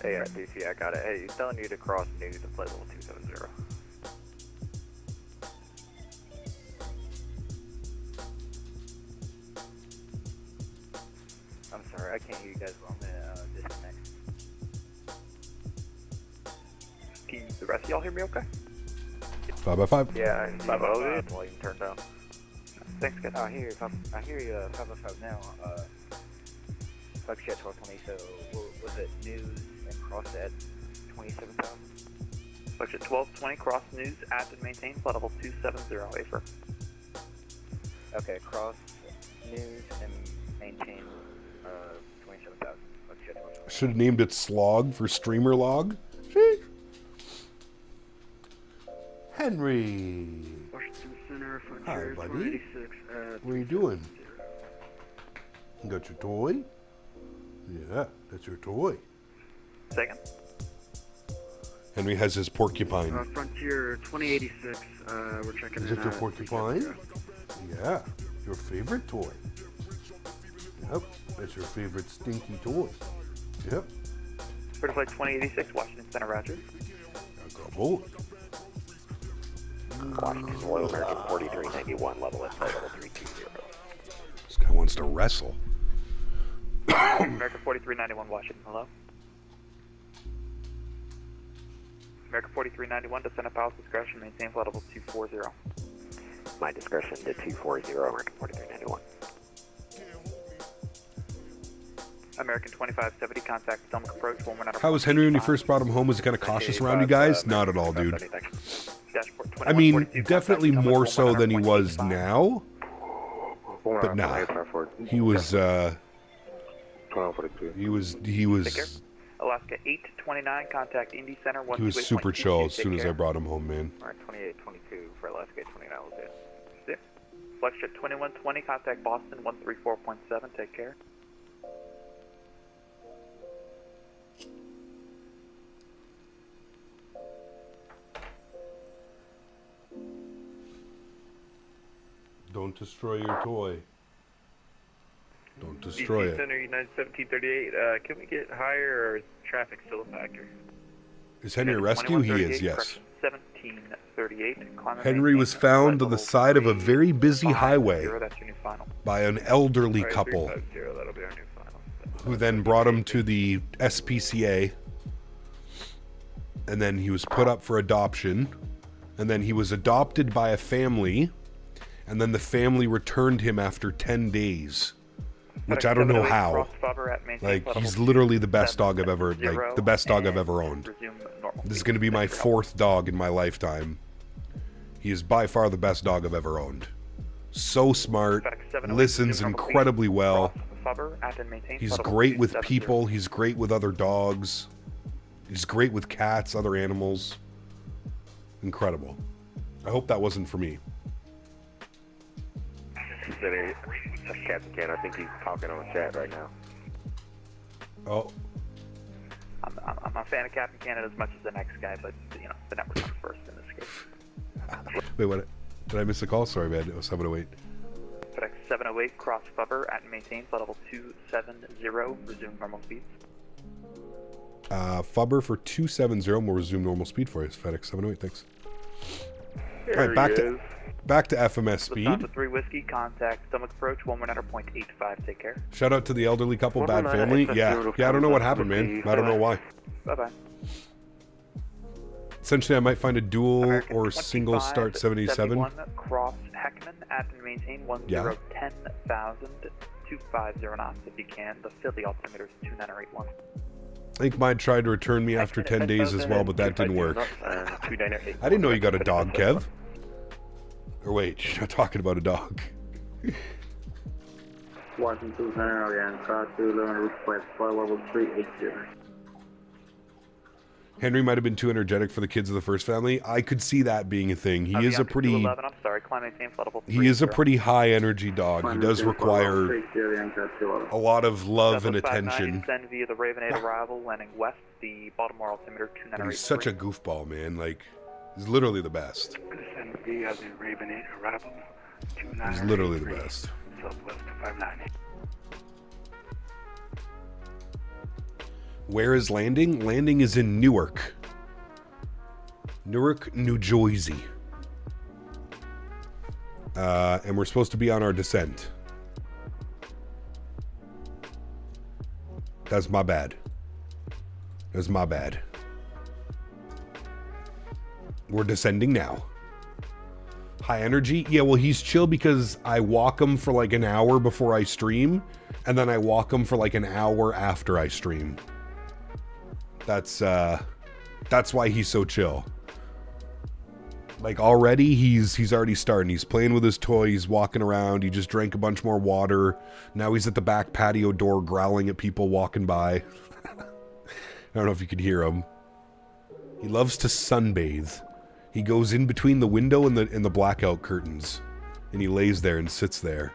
Speaker 11: Hey, DC, I got it. Hey, he's telling you to cross news and flight level 270.
Speaker 5: I'm sorry, I can't hear you guys well. I'm gonna disconnect.
Speaker 10: Can the rest of y'all hear me okay?
Speaker 1: 5 by 5.
Speaker 11: Yeah, 5 by 5. Volume turned down.
Speaker 10: Thanks, guys.
Speaker 5: I hear you 5 by 5 now. Flagship 1220, so was it news and cross at 27,000?
Speaker 10: Flagship 1220, cross news at and maintain flight level 270, AFER.
Speaker 5: Okay, cross news and maintain 27,000. Flagship 1220.
Speaker 1: Should have named it Slog for streamer log. Henry.
Speaker 13: Washington Center,
Speaker 1: Hi,
Speaker 13: Frontier
Speaker 1: buddy.
Speaker 13: 486.
Speaker 1: What are you doing? You got your toy? Yeah, that's your toy.
Speaker 10: Second.
Speaker 1: Henry has his porcupine.
Speaker 13: Frontier 2086. We're checking
Speaker 1: Is
Speaker 13: in.
Speaker 1: it your porcupine? Yeah, your favorite toy. Yep, that's your favorite stinky toy. Yep.
Speaker 10: First flight 2086, Washington Center, Roger.
Speaker 1: Go.
Speaker 11: Washington Royal American 4391, level at flight level 320.
Speaker 1: This guy wants to wrestle.
Speaker 10: American 4391, Washington, hello. American 4391, descend at pilot's discretion, maintain flight level 240.
Speaker 11: My discretion to 240, American 4391.
Speaker 10: American 2570, contact stomach approach, 119.
Speaker 1: How was Henry when you first brought him home? Was he kind of cautious around you guys? Not at all, dude. I mean, definitely more so than he was now. But nah, he was, he was
Speaker 10: Alaska 829, contact Indy Center,
Speaker 1: he was super chill as soon as I brought him home, man.
Speaker 11: Alright, 2822 for Alaska 829, I will do.
Speaker 10: Yeah. Flexjet 2120, contact Boston 134.7, take care.
Speaker 1: Don't destroy your toy. Don't destroy
Speaker 9: DC
Speaker 1: it.
Speaker 9: Center, United 1738. Can we get higher, or is traffic still a factor?
Speaker 1: Is Henry a rescue? He is, yes.
Speaker 10: 1738.
Speaker 1: Henry was found on the side of a very busy highway by an elderly couple who then brought him to the SPCA, and then he was put up for adoption, and then he was adopted by a family, and then the family returned him after 10 days. Which I don't know how. Like, he's literally the best dog I've ever, like, the best dog I've ever owned. This is going to be my 4th dog in my lifetime. He is by far the best dog I've ever owned. So smart, listens incredibly well. He's great with people, he's great with other dogs. He's great with cats, other animals. Incredible. I hope that wasn't for me.
Speaker 14: That's Captain Ken. I think he's talking on chat right now.
Speaker 1: Oh.
Speaker 10: I'm a fan of Captain Canada as much as the next guy, but, you know, the network comes first in this case.
Speaker 1: Wait, what? Did I miss a call? Sorry, man. It was 708.
Speaker 10: Fedex 708, cross Fubber at and maintain flight level 270, resume normal speeds.
Speaker 1: Fubber for 270, we'll resume normal speed for you. It's FedEx 708, thanks.
Speaker 9: There
Speaker 1: Alright, back to FMS speed.
Speaker 10: Lufthansa 3 Whiskey, contact stomach approach, 119.85, take care.
Speaker 1: Shout out to the elderly couple, bad family. Yeah, I don't know what happened, man. I don't know why.
Speaker 10: Bye-bye.
Speaker 1: Essentially, I might find a dual or single start 77.
Speaker 10: Cross Heckman at and maintain 10,000, 250 knots if you can. The Philly altimeter is 29081.
Speaker 1: I think mine tried to return me after 10 days as well, but that didn't work. I didn't know you got a dog, Kev. Or wait, you're not talking about a dog.
Speaker 15: Washington Center again, cross to 11 request flight level 380.
Speaker 1: Henry might have been too energetic for the kids of the first family. I could see that being a thing. He is a pretty...
Speaker 10: 11, I'm sorry, climb maintain flight level 3.
Speaker 1: He is a pretty high energy dog. He does require a lot of love and attention.
Speaker 10: Descend via the Raven 8 arrival, landing west, the Baltimore altimeter 298.
Speaker 1: He's such a goofball, man. Like, he's literally the best.
Speaker 13: Descend via the Raven 8 arrival, 298.
Speaker 1: He's literally the best.
Speaker 13: Southwest 598.
Speaker 1: Where is landing? Landing is in Newark. Newark, New Jersey. And we're supposed to be on our descent. That's my bad. That's my bad. We're descending now. High energy? Yeah, well, he's chill because I walk him for like an hour before I stream, and then I walk him for like an hour after I stream. That's why he's so chill. Like already he's already starting. He's playing with his toy, he's walking around, he just drank a bunch more water. Now he's at the back patio door growling at people walking by. I don't know if you could hear him. He loves to sunbathe. He goes in between the window and the blackout curtains, and he lays there and sits there.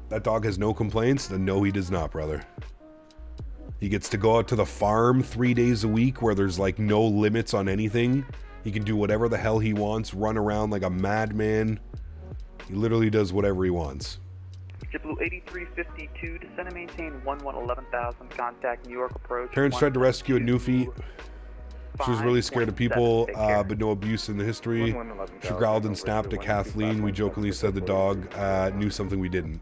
Speaker 1: That dog has no complaints? Then no, he does not, brother. He gets to go out to the farm 3 days a week where there's like no limits on anything. He can do whatever the hell he wants, run around like a madman. He literally does whatever he wants.
Speaker 10: JetBlue 8352, descend and maintain 11,000, contact New York approach.
Speaker 1: Parents tried to rescue a Newfie. She was really scared of people, but no abuse in the history. She growled and snapped at Kathleen. We jokingly said the dog knew something we didn't.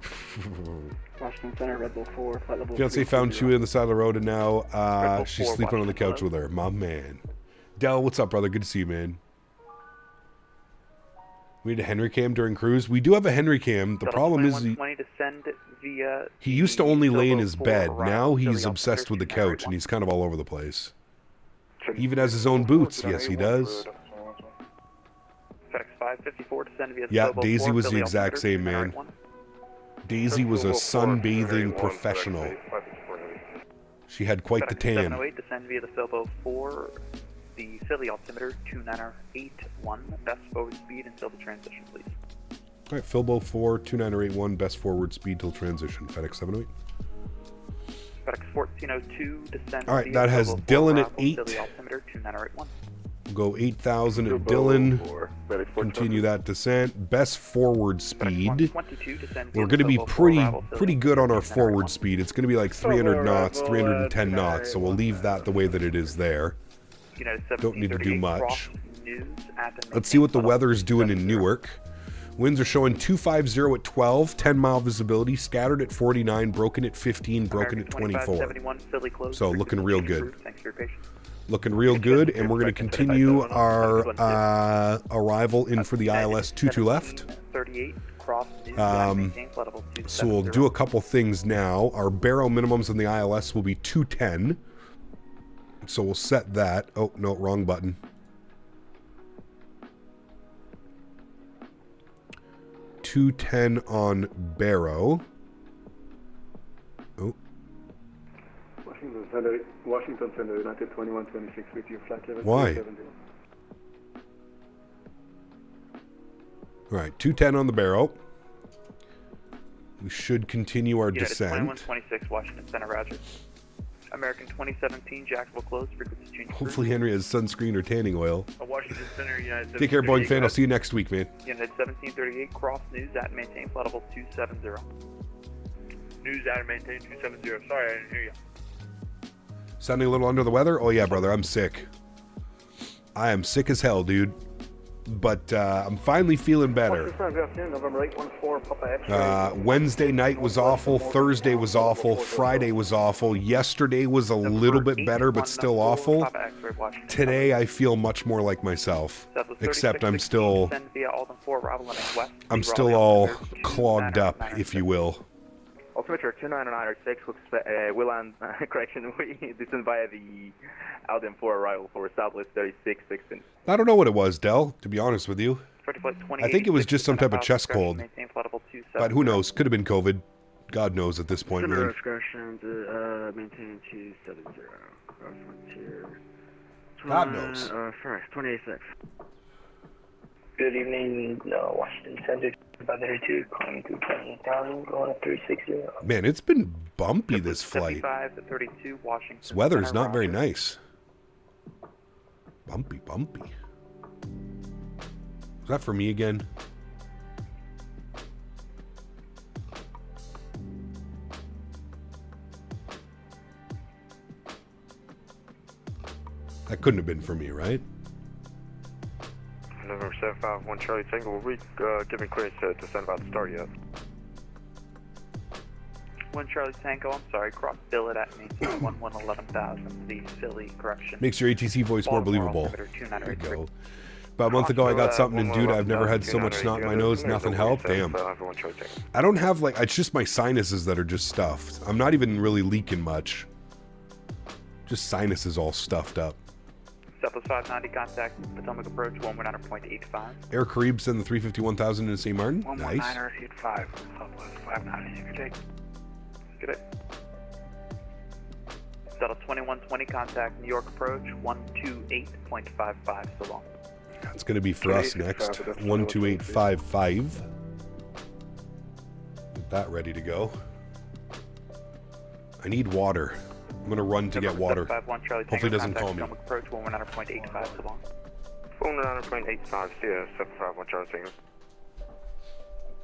Speaker 11: Washington Center, Red Bull 4, flight level
Speaker 1: Fiance found Chewie on the side of the road, and now she's sleeping on the couch with her. My man. Del, what's up, brother? Good to see you, man. We need a Henry cam during cruise. We do have a Henry cam. The problem is he used to only lay in his bed. Now he's obsessed with the couch, and he's kind of all over the place. He even has his own boots. Yes, he does.
Speaker 10: FedEx 554, descend via
Speaker 1: Yeah, Daisy was the exact same, man. Daisy was a sunbathing professional. She had quite the tan.
Speaker 10: 708, descend via the Filbo 4, the Philly altimeter 29081, best forward speed until the transition, please.
Speaker 1: All right, Filbo 4, 29081, best forward speed till transition. FedEx 708.
Speaker 10: FedEx 1402, descend.
Speaker 1: All right, that has Dylan at 8. We'll go 8,000 at Dylan. Continue that descent. Best forward speed. We're going to be pretty good on our forward speed. It's going to be like 300 knots, 310 knots. So we'll leave that the way that it is there. Don't need to do much. Let's see what the weather's doing in Newark. Winds are showing 250 at 12, 10-mile visibility, scattered at 49, broken at 15, broken at 24. So looking real good. Looking real good, and we're going to continue our arrival in for the ILS 22 left. So we'll do a couple things now. Our barrow minimums on the ILS will be 210. So we'll set that. Oh, no, wrong button. 210 on barrow. Oh.
Speaker 16: Washington Center, United 2126 with your flight level.
Speaker 1: Why? All right, 210 on the barrow. We should continue our descent.
Speaker 10: 2126 Washington Center, roger. American 2017, Jacksonville closed, frequency change.
Speaker 1: Hopefully Henry has sunscreen or tanning oil.
Speaker 10: Washington Center, United.
Speaker 1: Take care, Boeing fan. I'll see you next week, man.
Speaker 10: United 1738, cross news at maintain flight level 270.
Speaker 9: News at maintain 270. Sorry, I didn't hear you.
Speaker 1: Sounding a little under the weather? Oh yeah, brother, I'm sick. I am sick as hell, dude. But I'm finally feeling better. Wednesday night was awful. Thursday was awful. Friday was awful. Yesterday was a little bit better, but still awful. Today I feel much more like myself. Except I'm still all clogged up, if you will.
Speaker 15: Altimeter 29906 will land, correction, we descend via the Alden 4 arrival for Southwest 3616.
Speaker 1: I don't know what it was, Del, to be honest with you. I think it was just some type of chest cold. But who knows? Could have been COVID. God knows at this point,
Speaker 11: Center
Speaker 1: man.
Speaker 11: discretion, maintain 270. Frontier.
Speaker 1: God knows.
Speaker 11: First, 28.6.
Speaker 17: Good evening, Washington Center, 532, calling through 28,000, going up 360.
Speaker 1: Man, it's been bumpy, this flight.
Speaker 10: 75 to 32, Washington.
Speaker 1: This weather is
Speaker 10: Center,
Speaker 1: not very
Speaker 10: Roger.
Speaker 1: nice. Bumpy. Was that for me again? That couldn't have been for me, right?
Speaker 7: November 751 Charlie Tango, will we giving clearance to send about to start yet?
Speaker 10: 1 Charlie Tango, I'm sorry, cross billet at maintain 11,000, the Philly correction.
Speaker 1: Makes your ATC voice more
Speaker 10: Baltimore
Speaker 1: believable.
Speaker 10: altimeter 2983.
Speaker 1: There you go. About a month ago, I got something, and dude, I've never had so much snot in my nose, nothing helped. Damn. I don't have, like, it's just my sinuses that are just stuffed. I'm not even really leaking much. Just sinuses all stuffed up.
Speaker 10: Southwest 590, contact Potomac approach, 119.85.
Speaker 1: Air Caribs send the 350-1000 in St. Martin. Nice.
Speaker 13: 119.85, Southwest 590, good day.
Speaker 10: Good day. Settle 2120, contact New York approach, 128.55, so long.
Speaker 1: It's going to be for us next. 12855. Get that ready to go. I need water. I'm going to run to get water. Hopefully he doesn't call me.
Speaker 10: Approach 119.85, so long.
Speaker 7: 119.85, yeah, 751 Charlie Tango.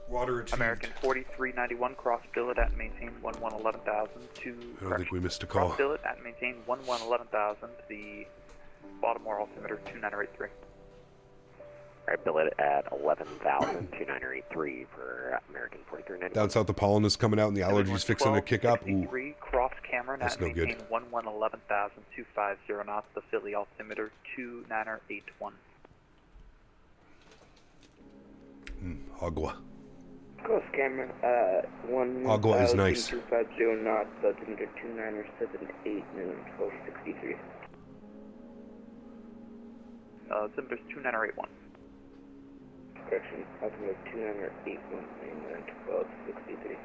Speaker 1: Water achieved.
Speaker 10: American 4391, cross billet at maintain 11,000 to.
Speaker 1: I don't think we missed a call.
Speaker 10: Cross billet at maintain 11,000, the Baltimore altimeter 2983.
Speaker 18: Alright, billet at 11,000, 2983 for American 4391.
Speaker 1: Down south, the pollen is coming out and the allergies fixing to kick up. Ooh.
Speaker 10: Cross Cameron
Speaker 1: That's
Speaker 10: at
Speaker 1: no
Speaker 10: maintain
Speaker 1: good.
Speaker 10: 250 knots, the Philly altimeter 2981.
Speaker 1: Agua.
Speaker 17: Cross Cameron, 1.
Speaker 1: Agua is nice.
Speaker 17: 250 knots, altimeter 2978, minimum 1263.
Speaker 10: Altimeter 2981.
Speaker 17: Correction, altimeter 2981, minimum 1263.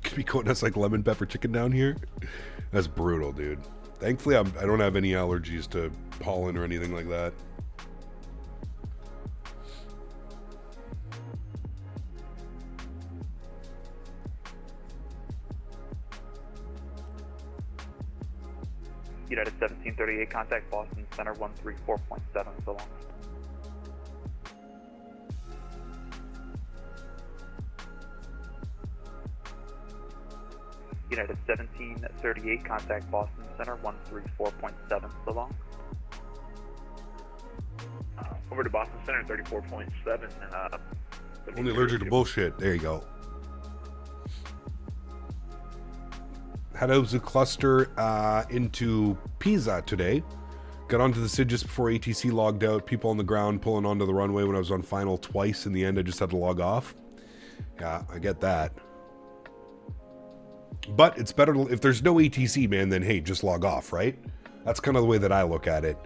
Speaker 1: Could be quoting us like lemon pepper chicken down here. That's brutal, dude. Thankfully, I don't have any allergies to pollen or anything like that.
Speaker 10: United 1738, contact Boston Center 134.7, so long. United 1738, contact Boston Center 134.7, so long.
Speaker 9: Over to Boston Center 34.7.
Speaker 1: Only allergic to bullshit. There you go. Had a cluster into Pisa today. Got onto the SID just before ATC logged out. People on the ground pulling onto the runway when I was on final twice. In the end, I just had to log off. Yeah, I get that. But it's better if there's no ATC, man, then hey, just log off, right? That's kind of the way that I look at it.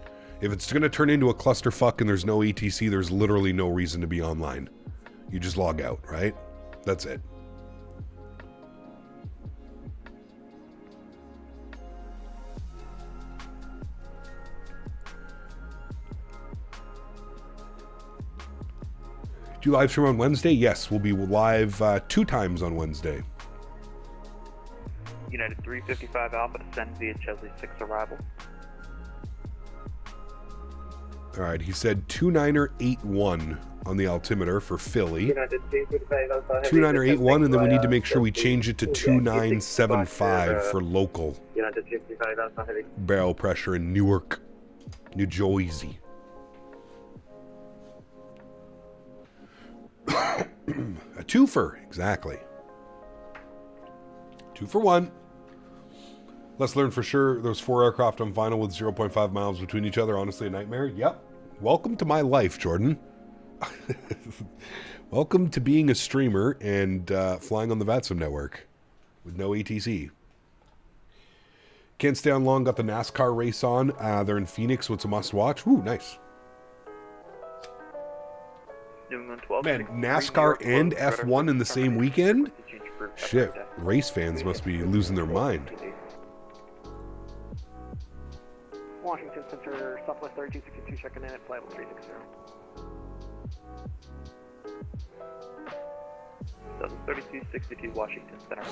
Speaker 1: If it's going to turn into a clusterfuck and there's no ATC, there's literally no reason to be online. You just log out, right? That's it. Do you live stream on Wednesday? Yes, we'll be live 2 times on Wednesday.
Speaker 10: United 355 Alpha descend via Chesley 6 arrival.
Speaker 1: All right, he said 2981 on the altimeter for Philly. 2981, and then we need to make sure we change it to 2975 for local barrel pressure in Newark, New Jersey. A twofer, exactly. 2 for 1. Let's learn for sure. Those 4 aircraft on final with 0.5 miles between each other. Honestly, a nightmare. Yep. Welcome to my life, Jordan. Welcome to being a streamer and flying on the VATSIM network with no ATC. Can't stay on long. Got the NASCAR race on. They're in Phoenix, so it's a must-watch. Ooh, nice. Man, NASCAR and F1 in the same weekend? Shit, race fans must be losing their mind.
Speaker 19: Washington Center, Southwest 3262, checking in at flight level 360.
Speaker 10: Southwest 3262, Washington Center.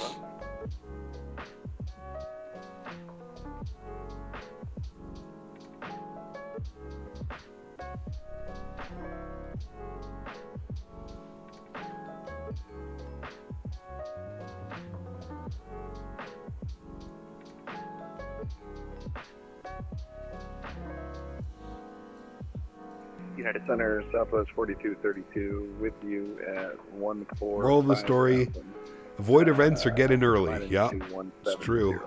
Speaker 16: United Center, Southwest 4232, with you at 14.
Speaker 1: Moral of the story, avoid events or get in early. Yeah, it's true.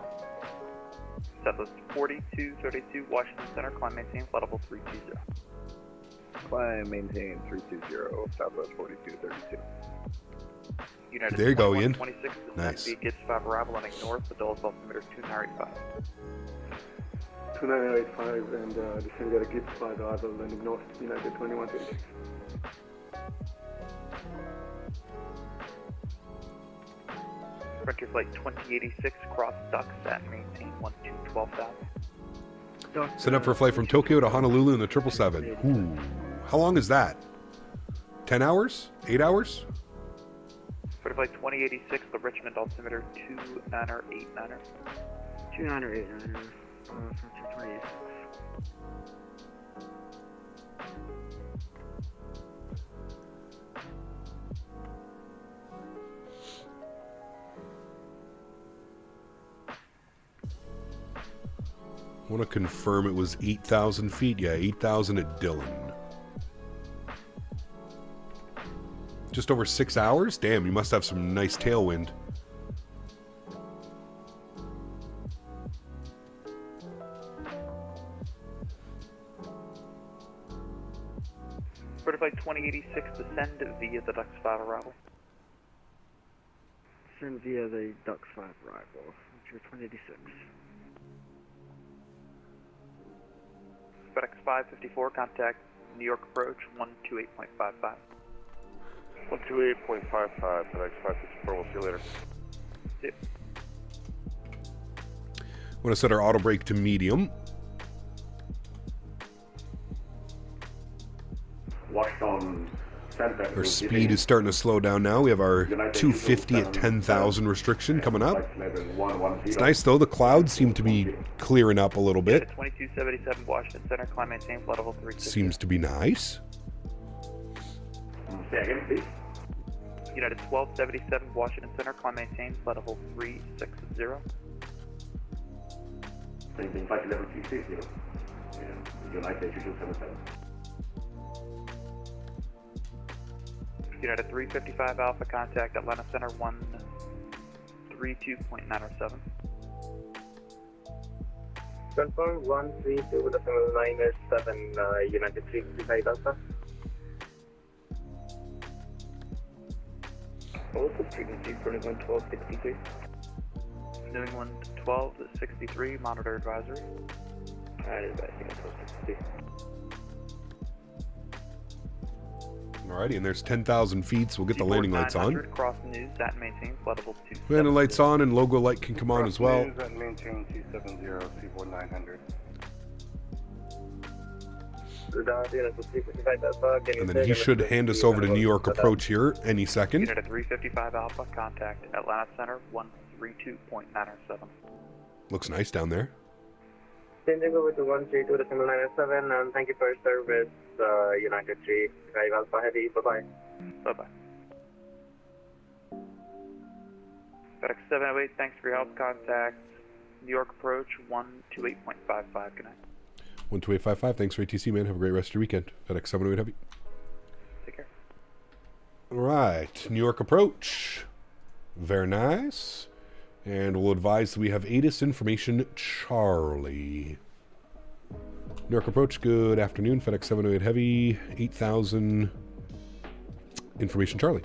Speaker 10: Southwest 4232, Washington Center, climb maintain, flight level 320.
Speaker 16: Climb maintain 320, Southwest 4232.
Speaker 10: United
Speaker 1: There you go, Ian.
Speaker 10: 26,
Speaker 1: Nice.
Speaker 10: gets 5 arrival heading north, the Dulles altimeter 2985.
Speaker 16: 2985 and descend at a Gibbs 5 arrival landing north, United 2136.
Speaker 10: Frontier Flight 2086, cross ducks at maintain 12,000.
Speaker 1: Set up for a flight from Tokyo to Honolulu in the 777. Ooh, how long is that? 10 hours? 8 hours?
Speaker 10: Frontier Flight 2086, the Richmond altimeter 2989er.
Speaker 19: 2989er. Frontier 2086.
Speaker 1: I want to confirm it was 8,000 feet. Yeah, 8,000 at Dillon. Just over 6 hours? Damn, you must have some nice tailwind.
Speaker 10: Flight 2086, descend via the Ducks 5 arrival.
Speaker 19: Descend via the Ducks 5 arrival. Frontier 2086.
Speaker 10: FedEx 554, contact New York approach 128.55.
Speaker 7: 128.55, FedEx 554, we'll see you later.
Speaker 10: See you.
Speaker 1: I want to set our auto brake to medium.
Speaker 14: Washington Center.
Speaker 1: Our speed is starting to slow down now. We have our 250 at 10,000 restriction coming up. It's nice though, the clouds seem to be clearing up a little bit.
Speaker 10: 2277 Washington Center, climb maintain, flight level 360.
Speaker 1: Seems to be nice.
Speaker 14: Say again, please.
Speaker 10: United 1277 Washington Center, climb maintain, flight level 360.
Speaker 14: Maintain flight level 360. United 2277.
Speaker 10: United 355 Alpha, contact Atlanta Center 132.907.
Speaker 17: Confirm 132.907, United 355 Alpha. Also frequency 211263.
Speaker 10: New England 1263, monitor advisory.
Speaker 17: Advising at 1263.
Speaker 1: Alrighty, and there's 10,000 feet, so we'll get the landing lights on.
Speaker 10: Cross news, that maintain, flight level 2.
Speaker 1: Landing lights on, and logo light can come on as well.
Speaker 16: News at maintain 270, Seaboard 900.
Speaker 1: And then he should hand us over to New York approach here any second.
Speaker 10: Unit 355 Alpha, contact Atlanta Center 132.907.
Speaker 1: Looks nice down there.
Speaker 17: Changing over to 132.907, and thank you for your service, United 355 Alpha Heavy. Bye-bye.
Speaker 10: Bye-bye. FedEx 708, thanks for your help. Contact New York approach 128.55. Good night.
Speaker 1: 12855, thanks for ATC, man. Have a great rest of your weekend. FedEx 708 Heavy.
Speaker 10: Take care.
Speaker 1: All right, New York approach. Very nice. And we'll advise that we have ATIS information, Charlie. New York approach, good afternoon. FedEx 708 Heavy, 8,000. Information, Charlie.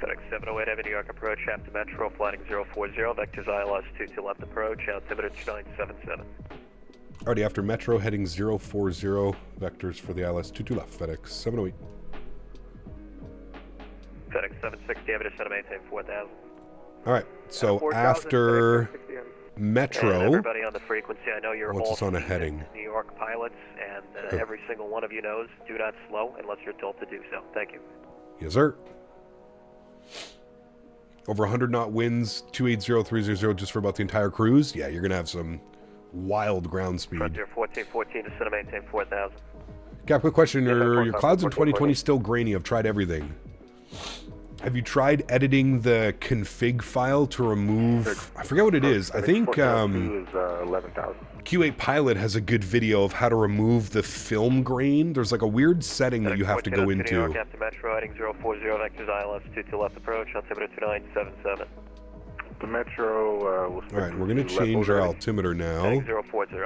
Speaker 10: FedEx
Speaker 9: FedEx 708 Heavy New York approach, after Metro, flighting 040, vectors ILS 22 left approach, altimeter 977.
Speaker 1: Already after Metro, heading 040, vectors for the ILS 22 left, FedEx 708.
Speaker 9: FedEx 760 Heavy to set a maintain 4000.
Speaker 1: Alright, so after Metro,
Speaker 9: and everybody on the frequency, I know you're
Speaker 1: once
Speaker 9: all
Speaker 1: it's on a heading.
Speaker 9: New York pilots, and every single one of you knows, do not slow unless you're told to do so. Thank you.
Speaker 1: Yes, sir. Over 100 knot winds, 280300 just for about the entire cruise. Yeah, you're going to have some wild ground speed.
Speaker 9: Frontier 1414 to set a maintain 4000.
Speaker 1: Cap, quick question. Are your clouds in 2020 still grainy? I've tried everything. Have you tried editing the config file to remove... I forget what it is. I think Q8 Pilot has a good video of how to remove the film grain. There's like a weird setting that you have to go into.
Speaker 9: New York after Metro, heading 040, vectors ILS 22 left approach, altimeter 2977.
Speaker 7: The Metro will...
Speaker 1: Alright, we're going to change our altimeter now.
Speaker 9: Heading 040.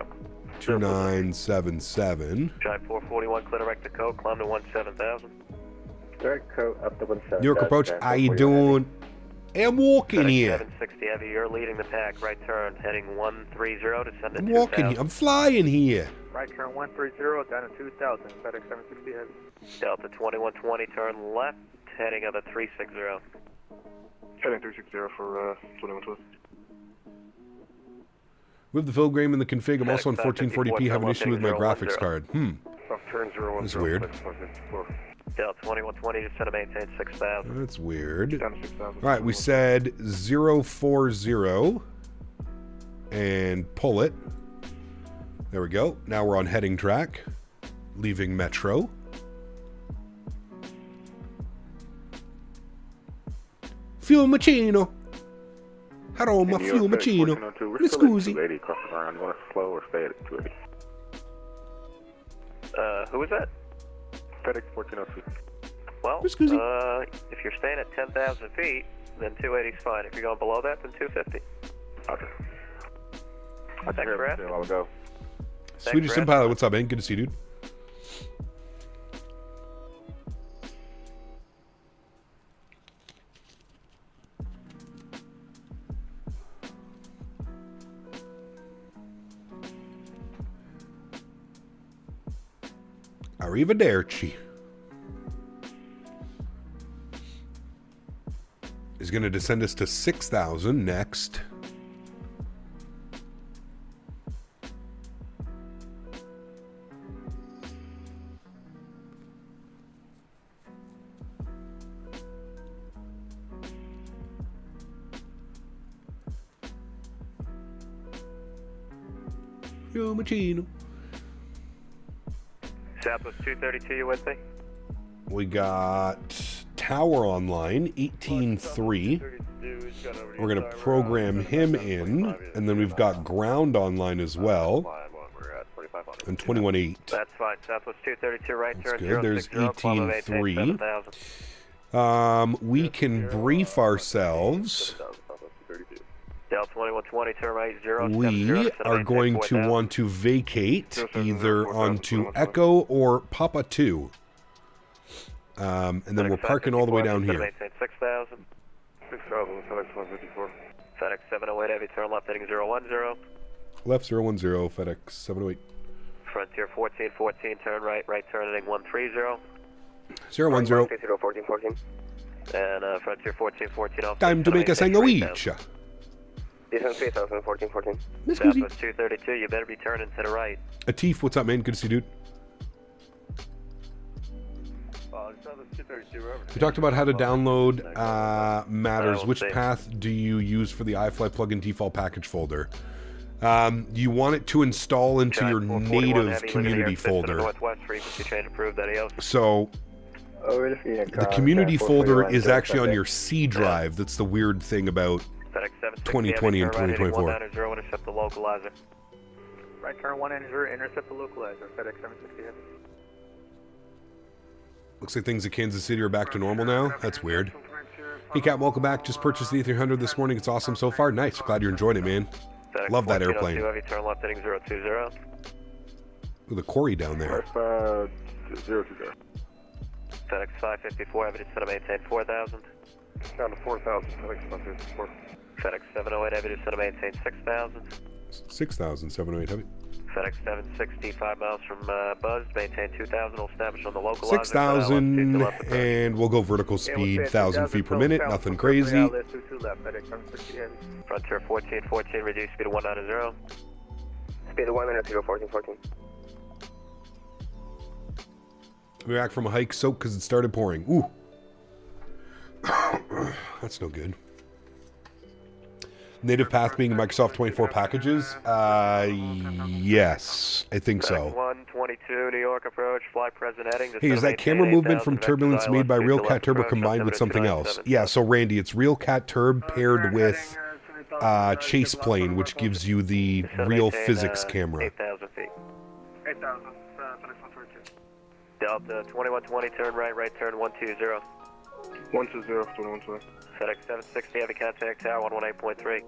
Speaker 1: 2977.
Speaker 9: Giant 441, clear direct to Koch, climb to 17000.
Speaker 14: Direct Koch up to 17000.
Speaker 1: New York approach, how you doing? Hey, I'm walking here.
Speaker 9: 760 heavy, you're leading the pack, right turn, heading 130 to send it
Speaker 1: I'm walking here. I'm flying here.
Speaker 19: Right turn 130, down to 2000, FedEx 760 heavy.
Speaker 9: Delta 2120, turn left, heading on the 360.
Speaker 7: Heading 360 for 2120.
Speaker 1: With the film grain in the config, I'm also on 1440p, have an issue with my graphics card. That's weird.
Speaker 9: Delta 2120 to set a maintain 6000.
Speaker 1: That's weird. Alright, we said 040 and pull it. There we go. Now we're on heading track, leaving Metro. Fuel Machino. Hello, my Fuel Machino. Miss Scusi.
Speaker 7: 280 across the ground. You want to slow or stay at 280?
Speaker 9: Who is that?
Speaker 7: FedEx 1402.
Speaker 9: Well, if you're staying at 10,000 feet, then 280 is fine. If you're going below that, then 250.
Speaker 7: Okay.
Speaker 9: Thanks for asking.
Speaker 7: I'll go.
Speaker 1: Swedish Sim Pilot, what's up, man? Good to see you, dude. Arrivederci. Is going to descend us to 6,000 next. Yo, Machino.
Speaker 9: Southwest 232, you with me?
Speaker 1: We got Tower online, 18.3. We're going to program him in, and then we've got Ground online as well. And 21.8.
Speaker 9: That's fine. Southwest 232, right turn.
Speaker 1: That's good. There's 18.3. We can brief ourselves.
Speaker 9: Delta 2120, turn right 0.
Speaker 1: We are going to want to vacate either onto Echo or Papa 2. And then we're parking all the way down here.
Speaker 9: 6,000.
Speaker 7: 6,000, FedEx 154.
Speaker 9: FedEx 708 heavy, turn left heading 010.
Speaker 1: Left 010, FedEx 708.
Speaker 9: Frontier 1414, turn right, right turn heading 130.
Speaker 1: 010.
Speaker 17: 1414.
Speaker 9: And Frontier 1414 off.
Speaker 1: Time to make a sandwich.
Speaker 17: Descend 3000, 1414.
Speaker 9: Southwest 232, you better be turning to the right.
Speaker 1: Atif, what's up, man? Good to see you, dude. We talked about how to download matters. Which path do you use for the iFly plugin default package folder? You want it to install into your native community folder. So the community folder is actually on your C drive. That's the weird thing about 2020 and 2024.
Speaker 9: Intercept the localizer.
Speaker 19: Right turn 190, intercept the localizer, FedEx 760 heavy.
Speaker 1: Looks like things at Kansas City are back to normal now. That's weird. Hey, Cat, welcome back. Just purchased the A300 this morning. It's awesome so far. Nice. Glad you're enjoying it, man. Love that airplane.
Speaker 9: Heavy, turn left heading 020.
Speaker 1: Look at the quarry down there.
Speaker 7: 020.
Speaker 9: FedEx 554, heavy to set a maintain 4,000.
Speaker 7: Down to 4,000, FedEx 554.
Speaker 9: FedEx 708 Heavy, just to maintain 6,000.
Speaker 1: 6,000, 708 Heavy.
Speaker 9: FedEx 760, 5 miles from Buzz, maintain 2,000, will establish on the localizer.
Speaker 1: 6,000, and we'll go vertical speed, 1,000 feet per minute, nothing crazy.
Speaker 9: Frontier 1414, reduce speed to 190.
Speaker 17: Speed of 190, 1414.
Speaker 1: We're back from a hike, soaked because it started pouring. Ooh. That's no good. Native path being Microsoft 24 packages? Yes, I think so.
Speaker 9: 122, New York approach, fly present heading.
Speaker 1: Hey, is that camera movement from turbulence made by Real Cat Turbo combined with something else? Yeah, so Randy, it's Real Cat Turb paired with Chase Plane, which gives you the real physics camera.
Speaker 9: 8,000 feet.
Speaker 2: 8,000, FedEx 142.
Speaker 9: Delta 2120, turn right, right turn 120.
Speaker 7: 120, 2120.
Speaker 9: FedEx 760, heavy contact tower 118.3.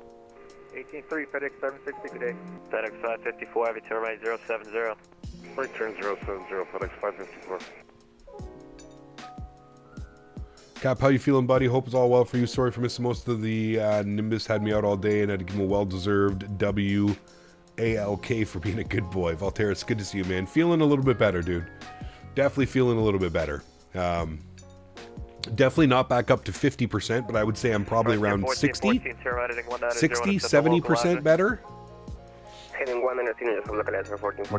Speaker 2: 18.3, FedEx 760 today.
Speaker 9: FedEx 554, heavy turn right 070.
Speaker 7: Right turn 070, FedEx 554.
Speaker 1: Cap, how you feeling, buddy? Hope it's all well for you. Sorry for missing most of the Nimbus. Had me out all day and had to give him a well-deserved W-A-L-K for being a good boy. Voltaire, it's good to see you, man. Feeling a little bit better, dude. Definitely feeling a little bit better. Definitely not back up to 50%, but I would say I'm probably around 60, 70% better.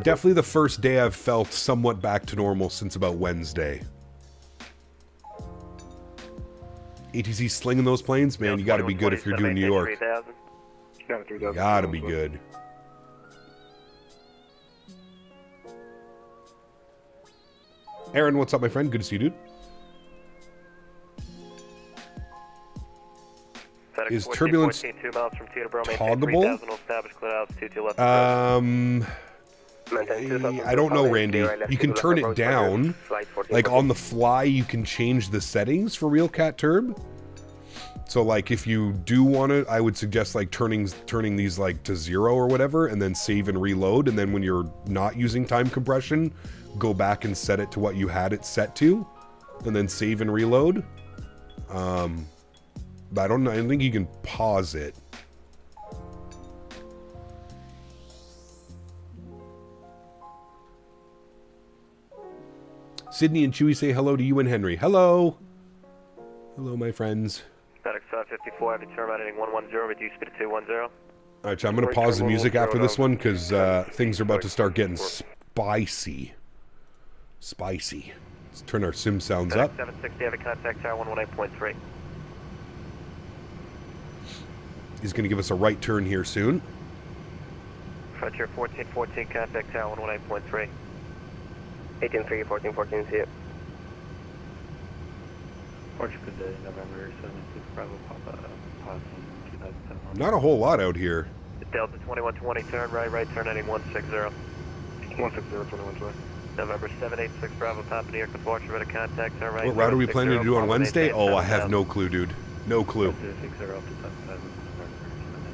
Speaker 1: Definitely the first day I've felt somewhat back to normal since about Wednesday. ATC slinging those planes, man, you gotta be good if you're doing New York. Gotta be good. Erin, what's up, my friend? Good to see you, dude. Is turbulence toggable? I don't know, Randy. You can turn it down. Like on the fly, you can change the settings for Real Cat Turb. So like if you do want to, I would suggest like turning these like to 0 or whatever, and then save and reload. And then when you're not using time compression, go back and set it to what you had it set to, and then save and reload. But I don't know. I think you can pause it. Sydney and Chewy say hello to you and Henry. Hello. Hello, my friends.
Speaker 9: FedEx 554, heavy turn right heading 110, reduce speed to 210.
Speaker 1: All right, so I'm going to pause the music after this one because things are about to start getting spicy. Spicy. Let's turn our sim sounds
Speaker 9: FedEx
Speaker 1: up.
Speaker 9: 760, heavy contact tower 118.3.
Speaker 1: He's going to give us a right turn here soon.
Speaker 9: Frontier 1414, contact tower 118.3.
Speaker 17: 18.3, 1414, see it.
Speaker 11: Washington Day, November 76, Bravo, Papa, Pause, 2010.
Speaker 1: Not a whole lot out here.
Speaker 9: Delta 2120, turn right, right turn heading 160.
Speaker 7: 160, 2120.
Speaker 9: November 786, Bravo, Papa, New York, departure, ready contact, turn right.
Speaker 1: What route are we planning to do on Wednesday? Oh, I have no clue, dude. No clue.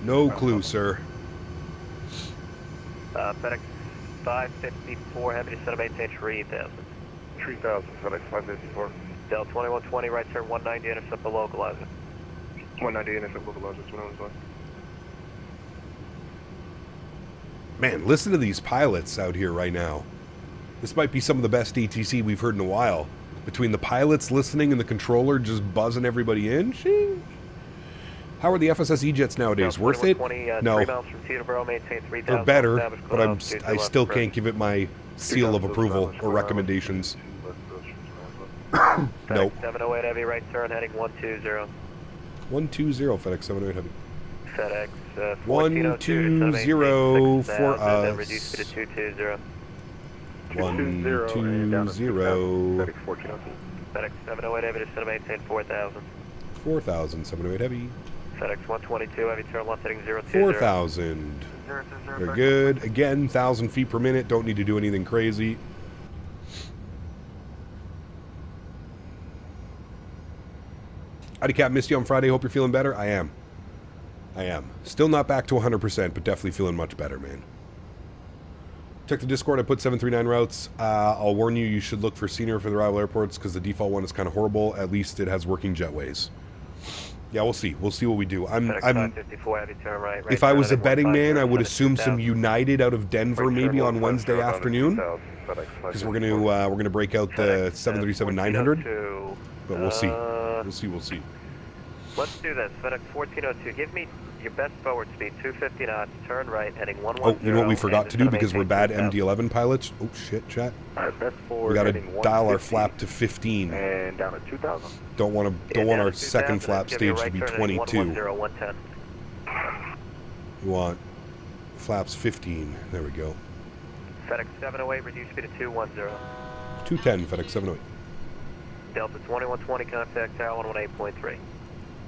Speaker 1: No clue, sir.
Speaker 9: FedEx 554, heavy to set up maintain 3,000.
Speaker 7: 3,000, FedEx 554.
Speaker 9: Delta 2120, right turn 190, intercept the localizer.
Speaker 7: 190, intercept localizer, 2120.
Speaker 1: Man, listen to these pilots out here right now. This might be some of the best ATC we've heard in a while. Between the pilots listening and the controller just buzzing everybody in. Sheesh. How are the FSS E-jets nowadays? Worth it? No. They're better, but I still can't give it my seal of approval or recommendations. Nope.
Speaker 9: 708 heavy, right turn heading 120.
Speaker 1: 120, FedEx 708 heavy.
Speaker 9: FedEx
Speaker 1: 120 for us.
Speaker 9: Reduce to 220.
Speaker 1: 120.
Speaker 9: FedEx 708 heavy to set maintain 4,000.
Speaker 1: 4,000, 708 heavy.
Speaker 9: FedEx 122 heavy turn left heading 020.
Speaker 1: 4,000. Very good. Again, 1,000 feet per minute. Don't need to do anything crazy. Howdy, Cap. Missed you on Friday. Hope you're feeling better. I am. Still not back to 100%, but definitely feeling much better, man. Check the Discord. I put 739 routes. I'll warn you, you should look for senior for the rival airports because the default one is kind of horrible. At least it has working jetways. Yeah, we'll see. We'll see what we do.
Speaker 6: FedEx 554, heavy turn right.
Speaker 1: If I was a betting man, I would assume some United out of Denver maybe on Wednesday afternoon, because we're gonna break out the 737-900. But we'll see. We'll see.
Speaker 6: Let's do this. FedEx 1402. Give me your best forward speed, 250 knots. Turn right, heading 110.
Speaker 1: Oh, you know what we forgot to do because we're bad MD-11 pilots? Oh shit, chat.
Speaker 14: Alright, best forward.
Speaker 1: We gotta dial our flap to 15.
Speaker 14: And down to 2,000.
Speaker 1: Don't want our second flap stage to be 22. We want flaps 15. There we go.
Speaker 6: FedEx 708, reduce speed to 210.
Speaker 1: 210, FedEx 708.
Speaker 6: Delta 2120, contact tower 118.3.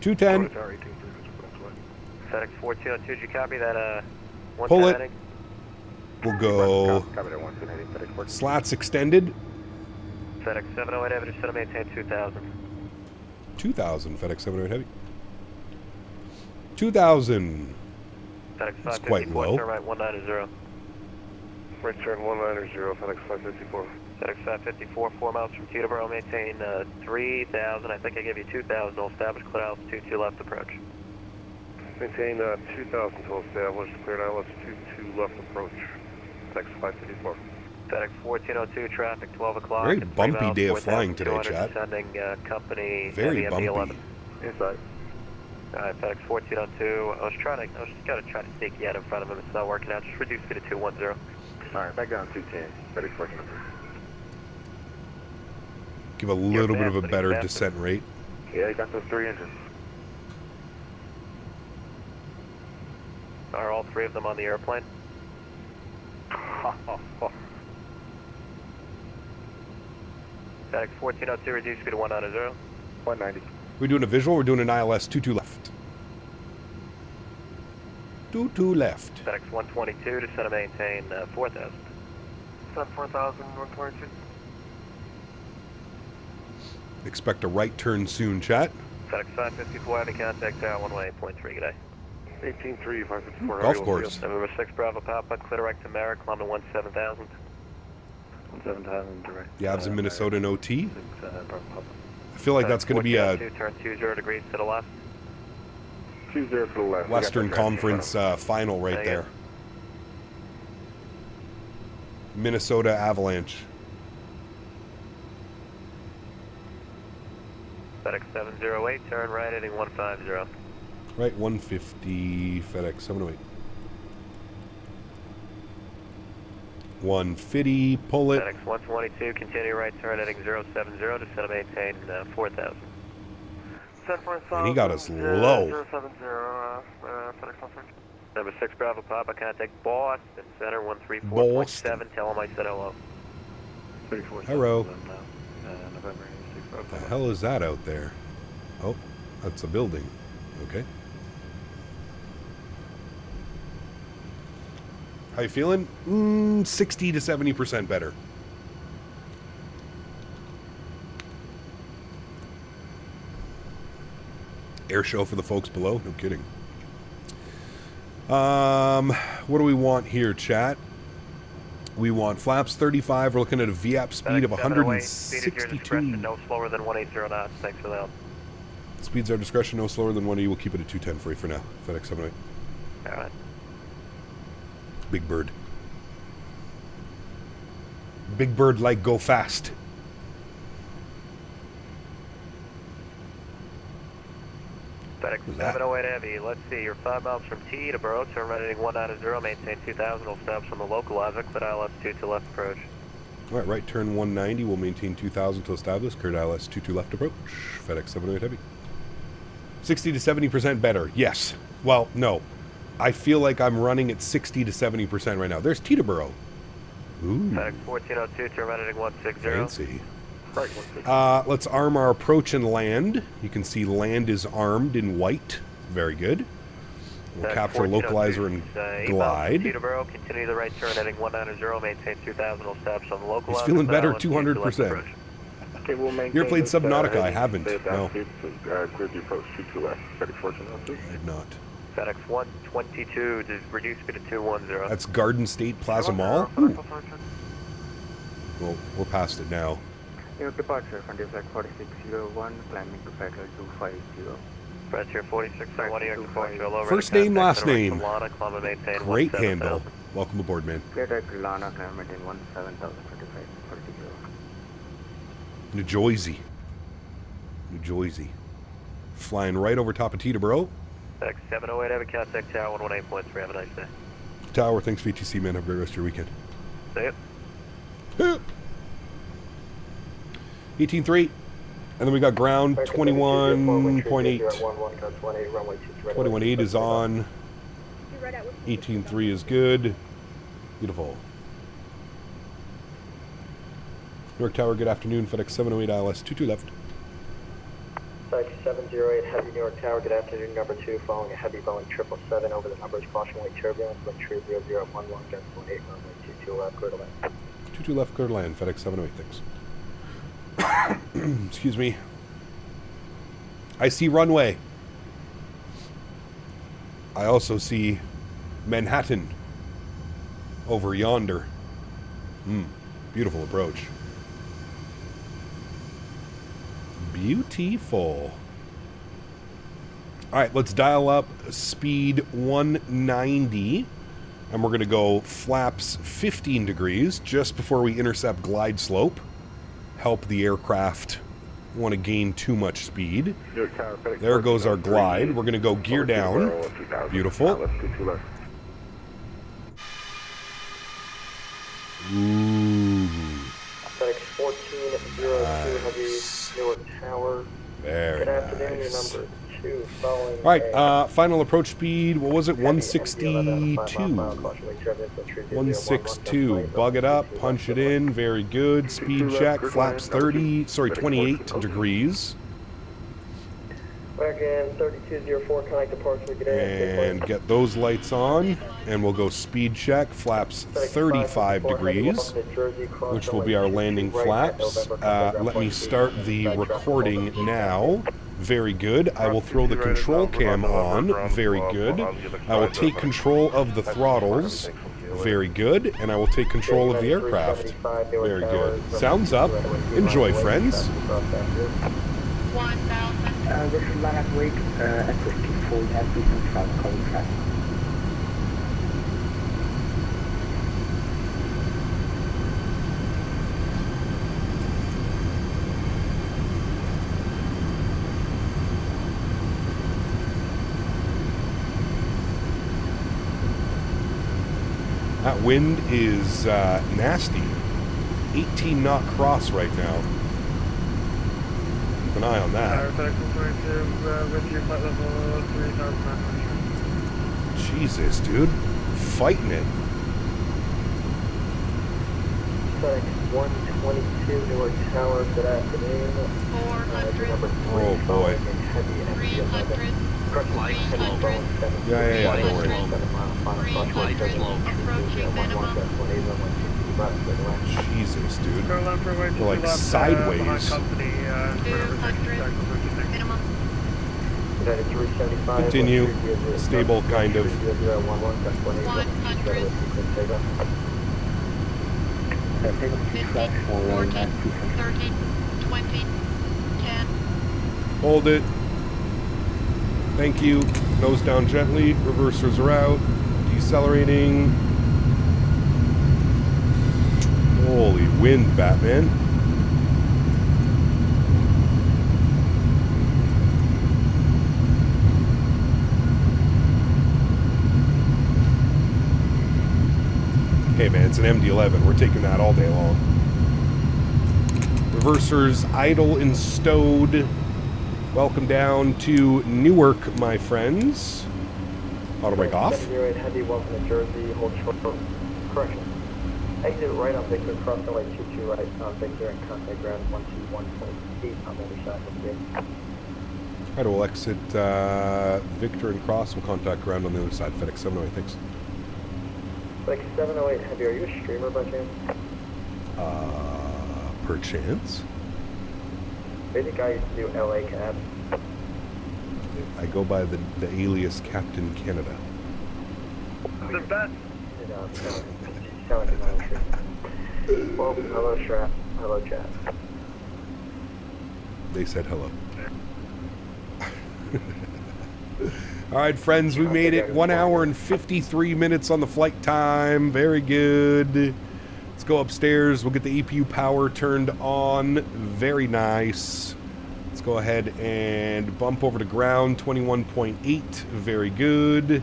Speaker 1: 210.
Speaker 6: FedEx 1402, did you copy that?
Speaker 1: Pull it. We'll go. Slats extended.
Speaker 6: FedEx 708 heavy, just set to maintain 2,000.
Speaker 1: 2,000, FedEx 708 heavy. 2,000.
Speaker 6: FedEx 554,
Speaker 1: quite low.
Speaker 6: turn right 190.
Speaker 7: Right turn 190, FedEx 554.
Speaker 6: FedEx 554, 4 miles from Teterboro, maintain 3,000. I think I gave you 2,000. I'll establish clear altitude 2 left approach.
Speaker 7: Maintain 2,000 till established, cleared ILS 22 left approach. FedEx 554.
Speaker 6: FedEx 1402, traffic 12 o'clock.
Speaker 1: Very bumpy day of flying today, chat.
Speaker 6: Descending company
Speaker 1: very bumpy.
Speaker 6: MD-11.
Speaker 14: Inside.
Speaker 6: Alright, FedEx 1402. I was just gonna try to sneak you out in front of him. It's not working out. Just reduce speed to 210.
Speaker 14: Alright, back down 210. FedEx 1402.
Speaker 1: Give a little bit of a better descent rate.
Speaker 14: Yeah, you got those 3 engines.
Speaker 6: Are all 3 of them on the airplane? FedEx 1402, reduce speed to 190.
Speaker 14: 190.
Speaker 1: We're doing a visual, we're doing an ILS 22 left. 22 left.
Speaker 6: FedEx 122, descend to maintain 4,000.
Speaker 2: Descend 4,000, 122.
Speaker 1: Expect a right turn soon, chat.
Speaker 6: FedEx 554, heavy contact tower 118.3, good day.
Speaker 7: 18-3, 554.
Speaker 1: Golf course.
Speaker 6: November 6 Bravo Papa, clear direct to Merrick, climb to 17,000.
Speaker 14: 17,000 direct.
Speaker 1: Yavs in Minnesota and OT. I feel like that's going to be a
Speaker 6: turn 20 degrees to the left.
Speaker 14: 20 to the left.
Speaker 1: Western Conference final right there. Minnesota Avalanche.
Speaker 6: FedEx 708, turn right, heading 150.
Speaker 1: Right, 150, FedEx 708. 150, pull it.
Speaker 6: FedEx 122, continue right turn, heading 070, just set to maintain 4,000.
Speaker 1: And he got us low.
Speaker 2: 070, FedEx 130.
Speaker 6: Number 6 Bravo Papa, contact Boston Center 134.7, tell him I said hello.
Speaker 14: 34.
Speaker 1: Hello.
Speaker 14: November 6 Bravo
Speaker 1: What the
Speaker 14: Papa.
Speaker 1: hell is that out there? Oh, that's a building. Okay. How you feeling? 60 to 70% better. Air show for the folks below? No kidding. What do we want here, chat? We want flaps 35. We're looking at a VAP speed of 162.
Speaker 6: No slower than 180 knots. Thanks for that.
Speaker 1: Speeds our discretion, no slower than 180. We'll keep it at 210 for you for now. FedEx 708.
Speaker 6: All right.
Speaker 1: Big Bird. Big Bird like go fast.
Speaker 6: FedEx 708 Heavy, let's see, you're 5 miles from Teterboro, turn right heading 190, maintain 2,000, we'll stop from the localizer, clear ILS 2 to left approach.
Speaker 1: Alright, right turn 190, we'll maintain 2,000 to establish, cleared ILS 22 left approach, FedEx 708 Heavy. 60 to 70% better, yes. Well, no. I feel like I'm running at 60 to 70% right now. There's Teterboro. Ooh.
Speaker 6: FedEx 1402, turn right heading 160.
Speaker 1: Fancy. Let's arm our approach and land. You can see land is armed in white. Very good. We'll capture localizer and glide.
Speaker 6: Teterboro, continue the right turn heading 190, maintain 2,000, we'll stop on the localizer.
Speaker 1: He's feeling better 200%.
Speaker 14: Okay, we'll
Speaker 1: You ever played Subnautica? I haven't. No.
Speaker 14: Clear the approach 22 left. FedEx 1402.
Speaker 1: I have not.
Speaker 6: FedEx 122, just reduce speed to 210.
Speaker 1: That's Garden State Plaza Mall? Well, we're past it now.
Speaker 16: Your departure from the flight 4601, climbing to Federal 250.
Speaker 6: Frontier 46, I want to control.
Speaker 1: First name, last name. Great handle. Welcome aboard, man.
Speaker 11: Lana, climb maintain 17,025,
Speaker 1: New Jersey. New Jersey. Flying right over top of Teterboro.
Speaker 6: X708, have a contact tower 118.3. Have a nice day.
Speaker 1: Tower, thanks VTC, man. Have a great rest of your weekend.
Speaker 6: See ya.
Speaker 1: 18.3. And then we got ground 21.8. 21.8 is on. 18.3 is good. Beautiful. Newark Tower, good afternoon. Fedex 708 ILS 22 left.
Speaker 20: Fedex 708, heavy Newark Tower, good afternoon. Number 2, following a heavy Boeing 777 over the numbers, caution wait turbulence, wind tree 0011, guns 18, runway 22 left, clear to land.
Speaker 1: 22 left, clear to land. Fedex 708, thanks. Excuse me. I see runway. I also see Manhattan over yonder. Beautiful approach. Beautiful. All right, let's dial up speed 190. And we're going to go flaps 15 degrees just before we intercept glide slope. Help the aircraft want to gain too much speed. There goes our glide. We're going to go gear down. Beautiful. Ooh.
Speaker 20: Fedex 1402, heavy Newark Tower.
Speaker 1: Very
Speaker 20: good afternoon,
Speaker 1: nice.
Speaker 20: Number 2, following.
Speaker 1: All right, final approach speed. What was it? 162. 162. Bug it up. Punch it in. Very good. Speed check. Flaps 28 degrees.
Speaker 20: Wagon 3204, connect departure.
Speaker 1: And get those lights on. And we'll go speed check. Flaps 35 degrees, which will be our landing flaps. Let me start the recording now. Very good. I will throw the control cam on. Very good. I will take control of the throttles. Very good. And I will take control of the aircraft. Very good. Sounds up. Enjoy, friends.
Speaker 17: 1,000. This is Lacasse Wake, SST4, has recent travel calling traffic.
Speaker 1: That wind is nasty. 18 knot cross right now. Keep an eye on that. Jesus, dude. Fighting it.
Speaker 20: Fedex 122, Newark Tower, good afternoon.
Speaker 6: 400.
Speaker 1: Oh boy.
Speaker 6: 300.
Speaker 1: Yeah, don't worry.
Speaker 6: Approaching minimum.
Speaker 1: Jesus, dude. We're like sideways.
Speaker 6: 200. Minimum.
Speaker 1: Continue. Stable, kind of.
Speaker 6: 100. 50, 40, 30, 20, 10.
Speaker 1: Hold it. Thank you. Nose down gently. Reversers are out. Decelerating. Holy wind, Batman. Hey man, it's an MD-11. We're taking that all day long. Reversers idle and stowed. Welcome down to Newark, my friends. Auto brake off.
Speaker 20: 708 heavy, welcome to Jersey. Hold short. Correction. Exit right on Victor, cross the way 22 right on Victor and contact ground 121.8 on the other side of the gate.
Speaker 1: Alright, we'll exit Victor and cross. We'll contact ground on the other side. Fedex 708, thanks.
Speaker 20: Like 708 heavy, are you a streamer by chance?
Speaker 1: Perchance.
Speaker 20: I think I used to do LA cabs.
Speaker 1: I go by the alias Captain Canada.
Speaker 20: The best. Well, hello, Strap. Hello, chat.
Speaker 1: They said hello. All right, friends, we made it 1 hour and 53 minutes on the flight time. Very good. Let's go upstairs. We'll get the EPU power turned on. Very nice. Let's go ahead and bump over to ground, 21.8. Very good.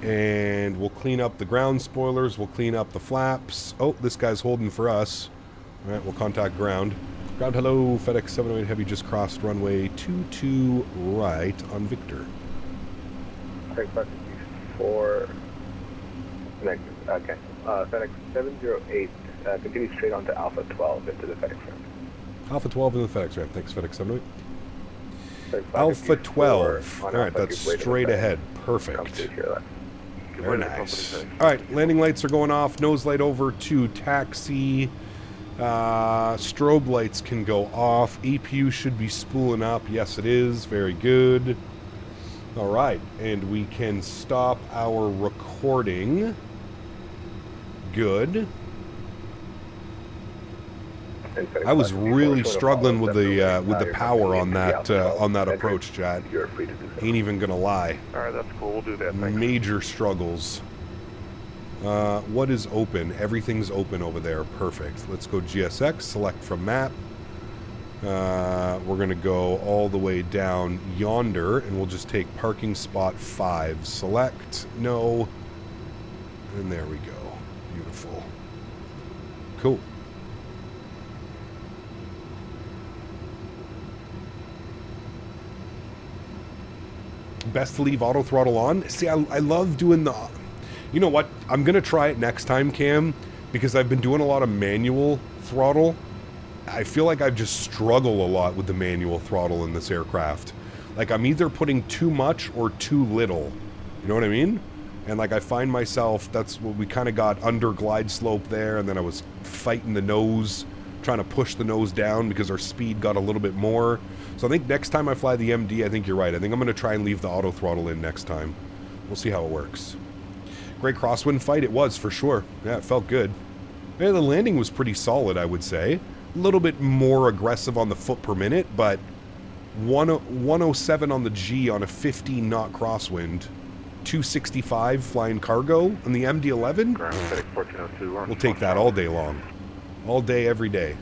Speaker 1: And we'll clean up the ground spoilers. We'll clean up the flaps. Oh, this guy's holding for us. All right, we'll contact ground. Ground, hello. Fedex 708 Heavy just crossed runway 22 right on Victor.
Speaker 14: For next, okay. FedEx 708, continue straight on to Alpha 12 into the FedEx ramp.
Speaker 1: Alpha 12 into the FedEx ramp. Thanks, FedEx 708. Alpha 12. All right, that's straight ahead. Perfect. Very nice. All right, landing lights are going off. Nose light over to taxi. Strobe lights can go off. EPU should be spooling up. Yes, it is. Very good. All right, and we can stop our recording. Good. I was really struggling with the power on that approach, Chad. Ain't even gonna lie.
Speaker 7: All right, that's cool. We'll do that. Thanks.
Speaker 1: Major struggles. What is open? Everything's open over there. Perfect. Let's go GSX. Select from map. We're gonna go all the way down yonder, and we'll just take parking spot 5. Select. No. And there we go. Beautiful. Cool. Best to leave auto throttle on. See, I love doing the... You know what? I'm going to try it next time, Cam, because I've been doing a lot of manual throttle. I feel like I just struggle a lot with the manual throttle in this aircraft. Like, I'm either putting too much or too little. You know what I mean? And, like, I find myself... That's what we kind of got under glide slope there, and then I was fighting the nose, trying to push the nose down because our speed got a little bit more. So I think next time I fly the MD, I think you're right. I think I'm going to try and leave the auto throttle in next time. We'll see how it works. Great crosswind fight. It was, for sure. Yeah, it felt good. Yeah, the landing was pretty solid, I would say. A little bit more aggressive on the foot per minute, but 107 on the G on a 15-knot crosswind. 265 flying cargo on the MD-11. We'll take that all day long. All day, every day.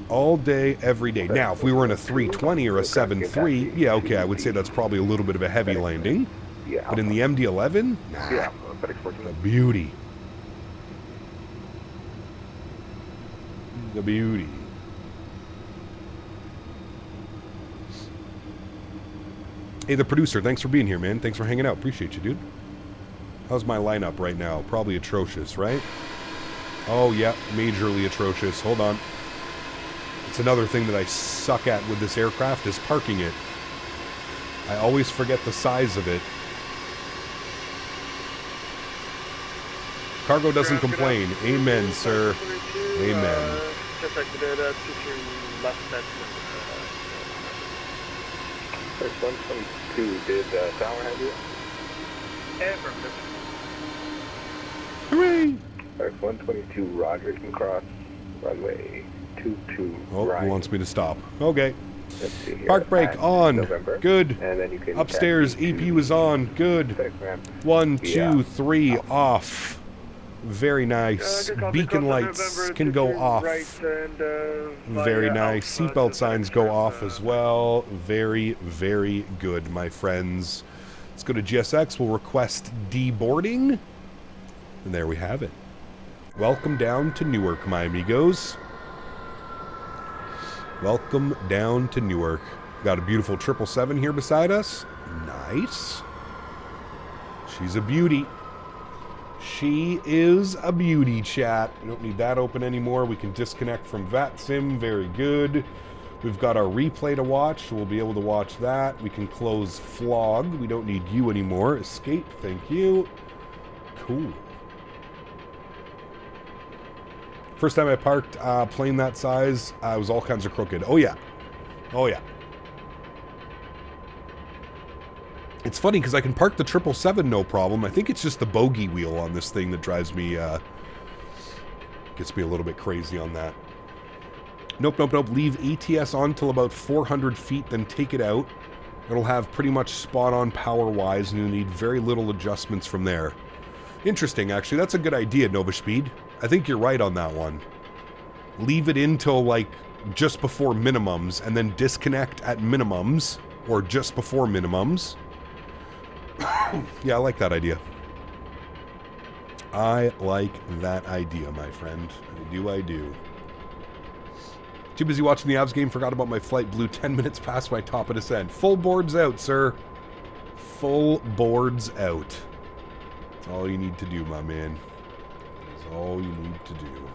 Speaker 1: All day, every day. Now, if we were in a 320 or a 7.3, yeah, okay, I would say that's probably a little bit of a heavy landing. But in the MD-11, nah, a beauty. The beauty. Hey, the producer, thanks for being here, man. Thanks for hanging out. Appreciate you, dude. How's my lineup right now? Probably atrocious, right? Oh, yeah, majorly atrocious. Hold on. It's another thing that I suck at with this aircraft is parking it. I always forget the size of it. Cargo doesn't complain. Amen, sir. Amen.
Speaker 14: First 122, did Tower have you?
Speaker 1: Hooray!
Speaker 14: First 122, Roger, you can cross runway 22 right.
Speaker 1: He wants me to stop. Okay.
Speaker 14: Let's see here.
Speaker 1: Park brake on.
Speaker 14: November.
Speaker 1: Good.
Speaker 14: And then you can
Speaker 1: Upstairs, EPU is on. Good. 1, 2, 3, off. Very nice. Beacon lights can go off. Very nice. Seatbelt signs go off as well. Very, very good, my friends. Let's go to GSX. We'll request deboarding. And there we have it. Welcome down to Newark, my amigos. Welcome down to Newark. Got a beautiful 777 here beside us. Nice. She's a beauty. She is a beauty, chat. We don't need that open anymore. We can disconnect from VATSIM. Very good. We've got our replay to watch, so we'll be able to watch that. We can close flog. We don't need you anymore. Escape, thank you. Cool. First time I parked a plane that size, it was all kinds of crooked. Oh, yeah. Oh, yeah. It's funny because I can park the 777 no problem. I think it's just the bogey wheel on this thing that drives me, gets me a little bit crazy on that. Nope, nope, nope. Leave ATS on till about 400 feet, then take it out. It'll have pretty much spot on power-wise, and you'll need very little adjustments from there. Interesting, actually. That's a good idea, Nova Speed. I think you're right on that one. Leave it in till, like, just before minimums, and then disconnect at minimums, or just before minimums. Yeah, I like that idea. I like that idea, my friend. I do. Too busy watching the Avs game, forgot about my flight, blew 10 minutes past my top of descent. Full boards out, sir. Full boards out. That's all you need to do, my man. That's all you need to do.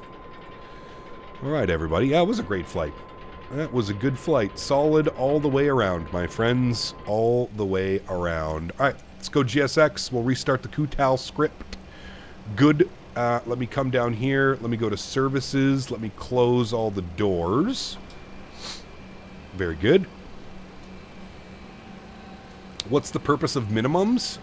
Speaker 1: Alright, everybody. Yeah, it was a great flight. That was a good flight. Solid all the way around, my friends. All the way around. Alright, let's go GSX. We'll restart the Kutal script. Good. Let me come down here. Let me go to services. Let me close all the doors. Very good. What's the purpose of minimums?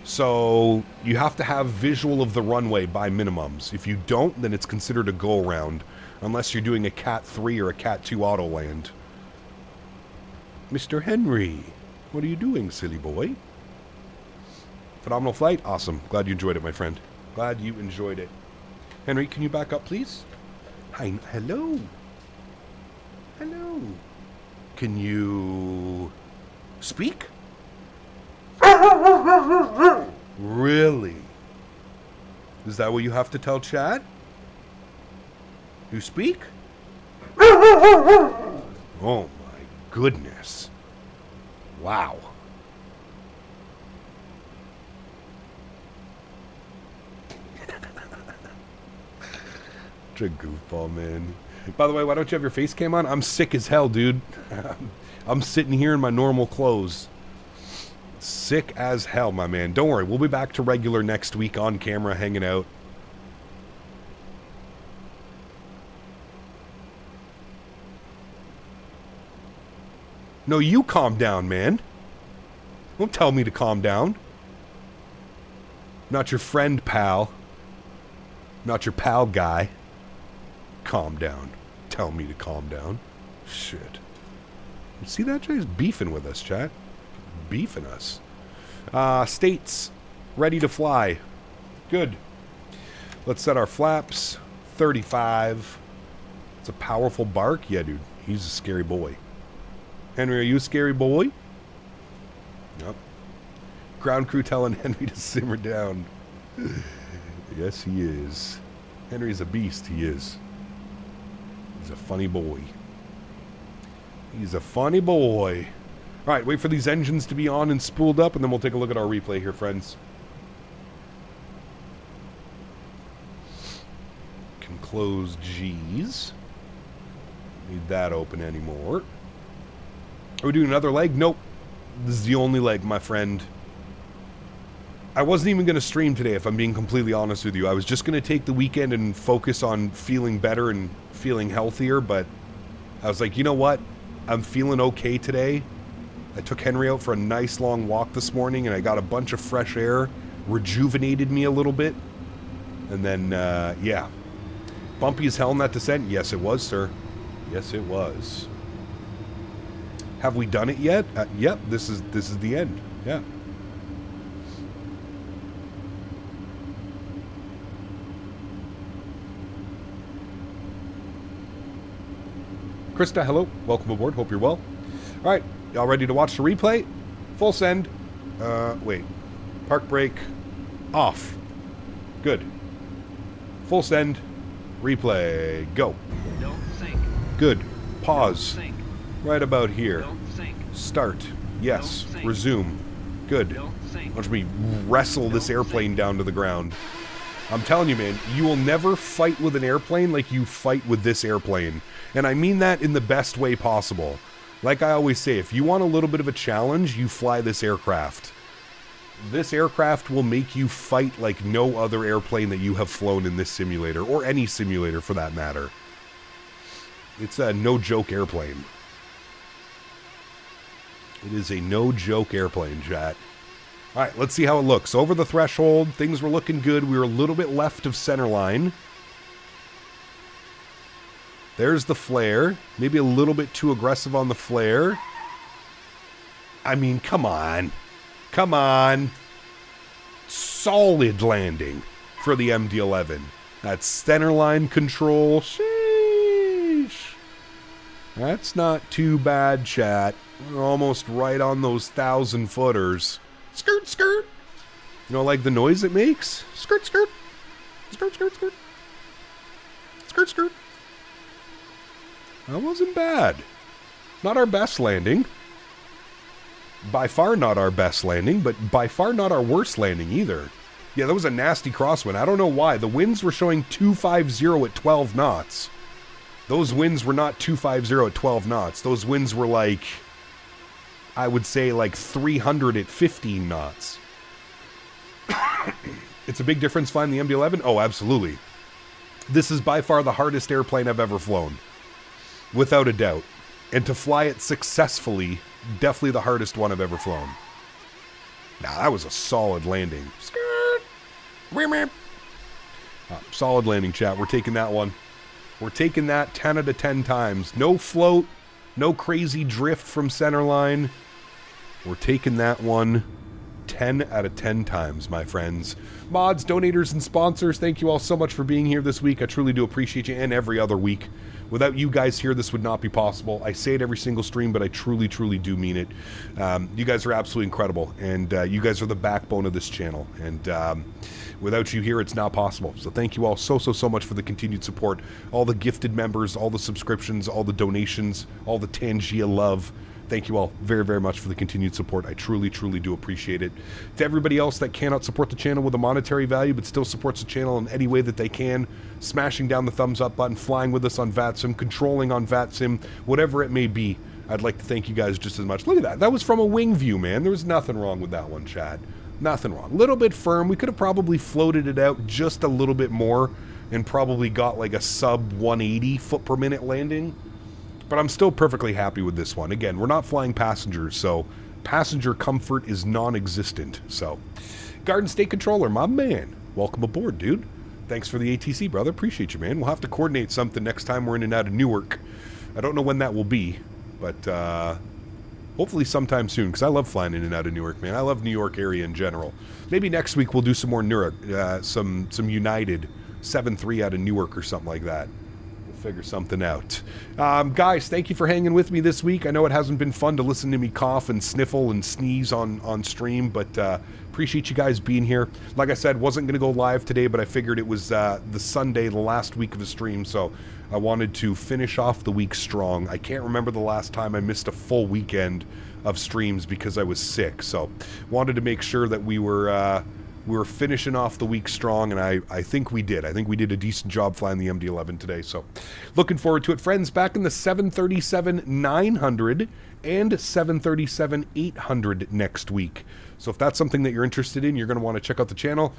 Speaker 1: So you have to have visual of the runway by minimums. If you don't, then it's considered a go-around. Unless you're doing a Cat 3 or a Cat 2 auto land. Mr. Henry, what are you doing, silly boy? Phenomenal flight. Awesome. Glad you enjoyed it, my friend. Glad you enjoyed it. Henry, can you back up, please? Hi. Hello. Hello. Can you speak? Really? Is that what you have to tell chat? You speak? Oh my goodness. Wow. A goofball, man. By the way, why don't you have your face cam on? I'm sick as hell, dude. I'm sitting here in my normal clothes. Sick as hell, my man. Don't worry, we'll be back to regular next week on camera, hanging out. No, you calm down, man. Don't tell me to calm down. Not your friend, pal. Not your pal guy. Calm down. Tell me to calm down. Shit. You see that? He's beefing with us, chat. Beefing us. States. Ready to fly. Good. Let's set our flaps. 35. It's a powerful bark. Yeah, dude. He's a scary boy. Henry, are you a scary boy? Nope. Ground crew telling Henry to simmer down. Yes, he is. Henry's a beast. He is. He's a funny boy. He's a funny boy. Alright, wait for these engines to be on and spooled up, and then we'll take a look at our replay here, friends. Can close G's. Need that open anymore. Are we doing another leg? Nope. This is the only leg, my friend. I wasn't even going to stream today, if I'm being completely honest with you. I was just going to take the weekend and focus on feeling better and feeling healthier, but I was like, you know what? I'm feeling okay today. I took Henry out for a nice long walk this morning, and I got a bunch of fresh air. Rejuvenated me a little bit. And then, yeah. Bumpy as hell in that descent? Yes, it was, sir. Yes, it was. Have we done it yet? Yep, this is the end. Yeah. Krista, hello. Welcome aboard. Hope you're well. All right. Y'all ready to watch the replay? Full send. Wait. Park brake. Off. Good. Full send. Replay. Go.
Speaker 21: Don't sink.
Speaker 1: Good. Pause.
Speaker 21: Don't sink.
Speaker 1: Right about here.
Speaker 21: Don't sink.
Speaker 1: Start. Yes.
Speaker 21: Don't sink.
Speaker 1: Resume. Good.
Speaker 21: Don't sink.
Speaker 1: Watch me wrestle this airplane down to the ground. I'm telling you, man, you will never fight with an airplane like you fight with this airplane. And I mean that in the best way possible. Like I always say, if you want a little bit of a challenge, you fly this aircraft. This aircraft will make you fight like no other airplane that you have flown in this simulator, or any simulator for that matter. It's a no-joke airplane. It is a no-joke airplane, chat. Alright, let's see how it looks. Over the threshold, things were looking good. We were a little bit left of center line. There's the flare. Maybe a little bit too aggressive on the flare. I mean, come on. Come on. Solid landing for the MD-11. That's centerline control. Sheesh. That's not too bad, chat. We're almost right on those 1,000-footers. Skirt, skirt. You know, like the noise it makes? Skirt, skirt. Skirt, skirt, skirt. Skirt, skirt. That wasn't bad. Not our best landing. By far not our best landing, but by far not our worst landing either. Yeah, that was a nasty crosswind. I don't know why. The winds were showing 250 at 12 knots. Those winds were not 250 at 12 knots. Those winds were like, I would say like 300 at 15 knots. It's a big difference flying the MD-11? Oh, absolutely. This is by far the hardest airplane I've ever flown. Without a doubt. And to fly it successfully, definitely the hardest one I've ever flown. Nah, that was a solid landing. Skirt! Solid landing, chat. We're taking that one. We're taking that 10 out of 10 times. No float. No crazy drift from centerline. We're taking that one 10 out of 10 times, my friends. Mods, donators, and sponsors, thank you all so much for being here this week. I truly do appreciate you, and every other week. Without you guys here, this would not be possible. I say it every single stream, but I truly, truly do mean it. You guys are absolutely incredible, and you guys are the backbone of this channel. And without you here, it's not possible. So thank you all so much for the continued support. All the gifted members, all the subscriptions, all the donations, all the Tangia love. Thank you all very, very much for the continued support. I truly, truly do appreciate it. To everybody else that cannot support the channel with a monetary value, but still supports the channel in any way that they can, smashing down the thumbs up button, flying with us on VATSIM, controlling on VATSIM, whatever it may be, I'd like to thank you guys just as much. Look at that. That was from a wing view, man. There was nothing wrong with that one, Chad. Nothing wrong. A little bit firm. We could have probably floated it out just a little bit more and probably got like a sub 180 foot per minute landing. But I'm still perfectly happy with this one. Again, we're not flying passengers, so passenger comfort is non-existent. So, Garden State Controller, my man, welcome aboard, dude. Thanks for the ATC, brother. Appreciate you, man. We'll have to coordinate something next time we're in and out of Newark. I don't know when that will be, but hopefully sometime soon, because I love flying in and out of Newark, man. I love New York area in general. Maybe next week we'll do some more Newark, some United 7-3 out of Newark or something like that. Figure something out. Guys, thank you for hanging with me this week. I know it hasn't been fun to listen to me cough and sniffle and sneeze on stream, but appreciate you guys being here. Like I said, wasn't going to go live today, but I figured it was the Sunday, the last week of the stream, so I wanted to finish off the week strong. I can't remember the last time I missed a full weekend of streams because I was sick, so wanted to make sure that we were finishing off the week strong, and I think we did. I think we did a decent job flying the MD-11 today, so looking forward to it. Friends, back in the 737-900 and 737-800 next week. So if that's something that you're interested in, you're going to want to check out the channel.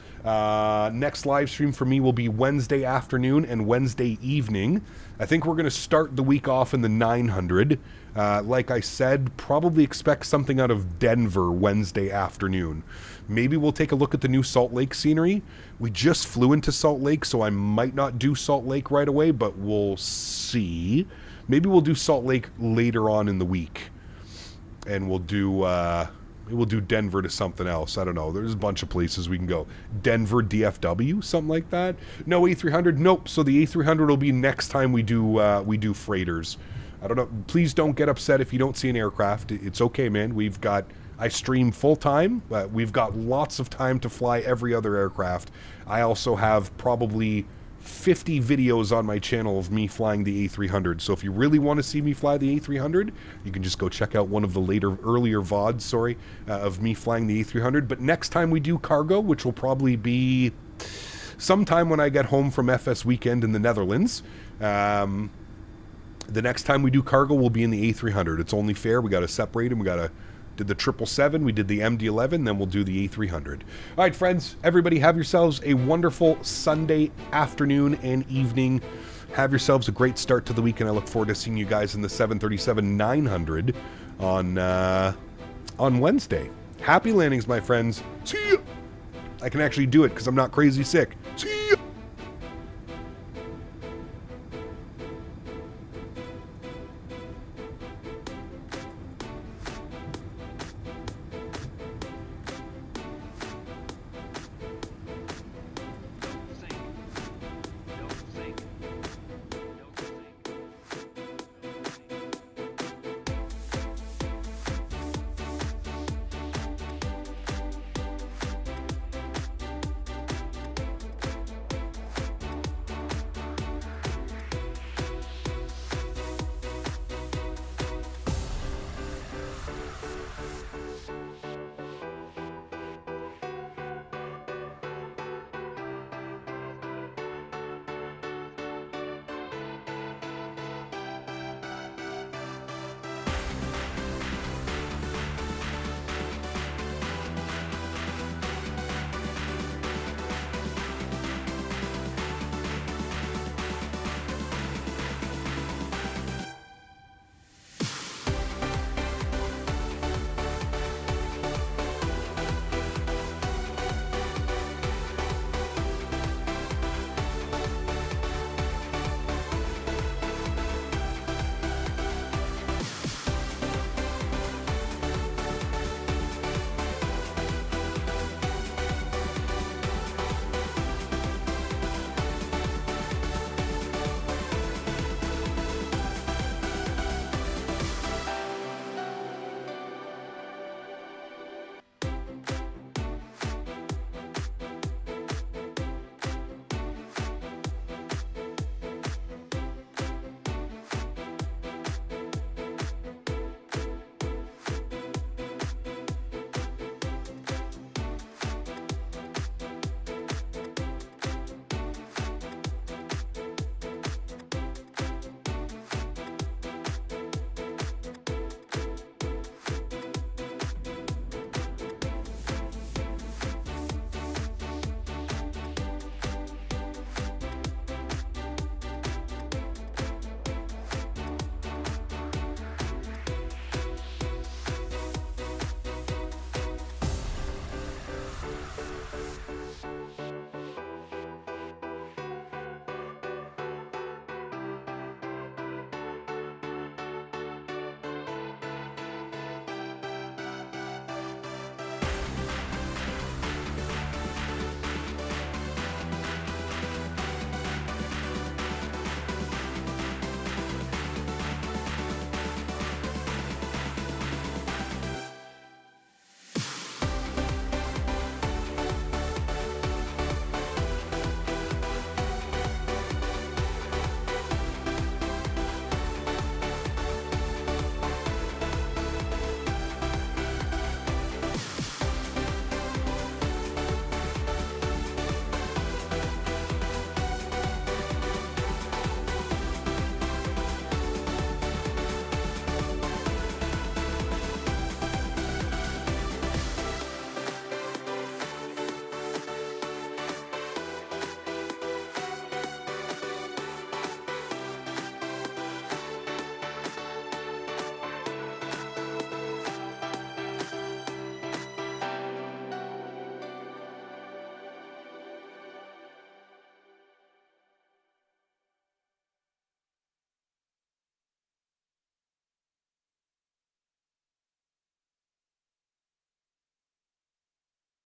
Speaker 1: Next live stream for me will be Wednesday afternoon and Wednesday evening. I think we're going to start the week off in the 900. Like I said, probably expect something out of Denver Wednesday afternoon. Maybe we'll take a look at the new Salt Lake scenery. We just flew into Salt Lake, so I might not do Salt Lake right away, but we'll see. Maybe we'll do Salt Lake later on in the week. And we'll do Denver to something else. I don't know. There's a bunch of places we can go. Denver, DFW, something like that. No A300. Nope. So the A300 will be next time we do freighters. I don't know. Please don't get upset if you don't see an aircraft. It's okay, man. I stream full time. We've got lots of time to fly every other aircraft. I also have probably 50 videos on my channel of me flying the A300. So if you really want to see me fly the A300, you can just go check out one of the earlier VODs, of me flying the A300. But next time we do cargo, which will probably be sometime when I get home from FS weekend in the Netherlands, the next time we do cargo will be in the A300. It's only fair. We got to separate them. We got to did the 777, we did the MD-11, then we'll do the A300. All right, friends, everybody have yourselves a wonderful Sunday afternoon and evening. Have yourselves a great start to the week, and I look forward to seeing you guys in the 737-900 on Wednesday. Happy landings, my friends. See ya! I can actually do it because I'm not crazy sick.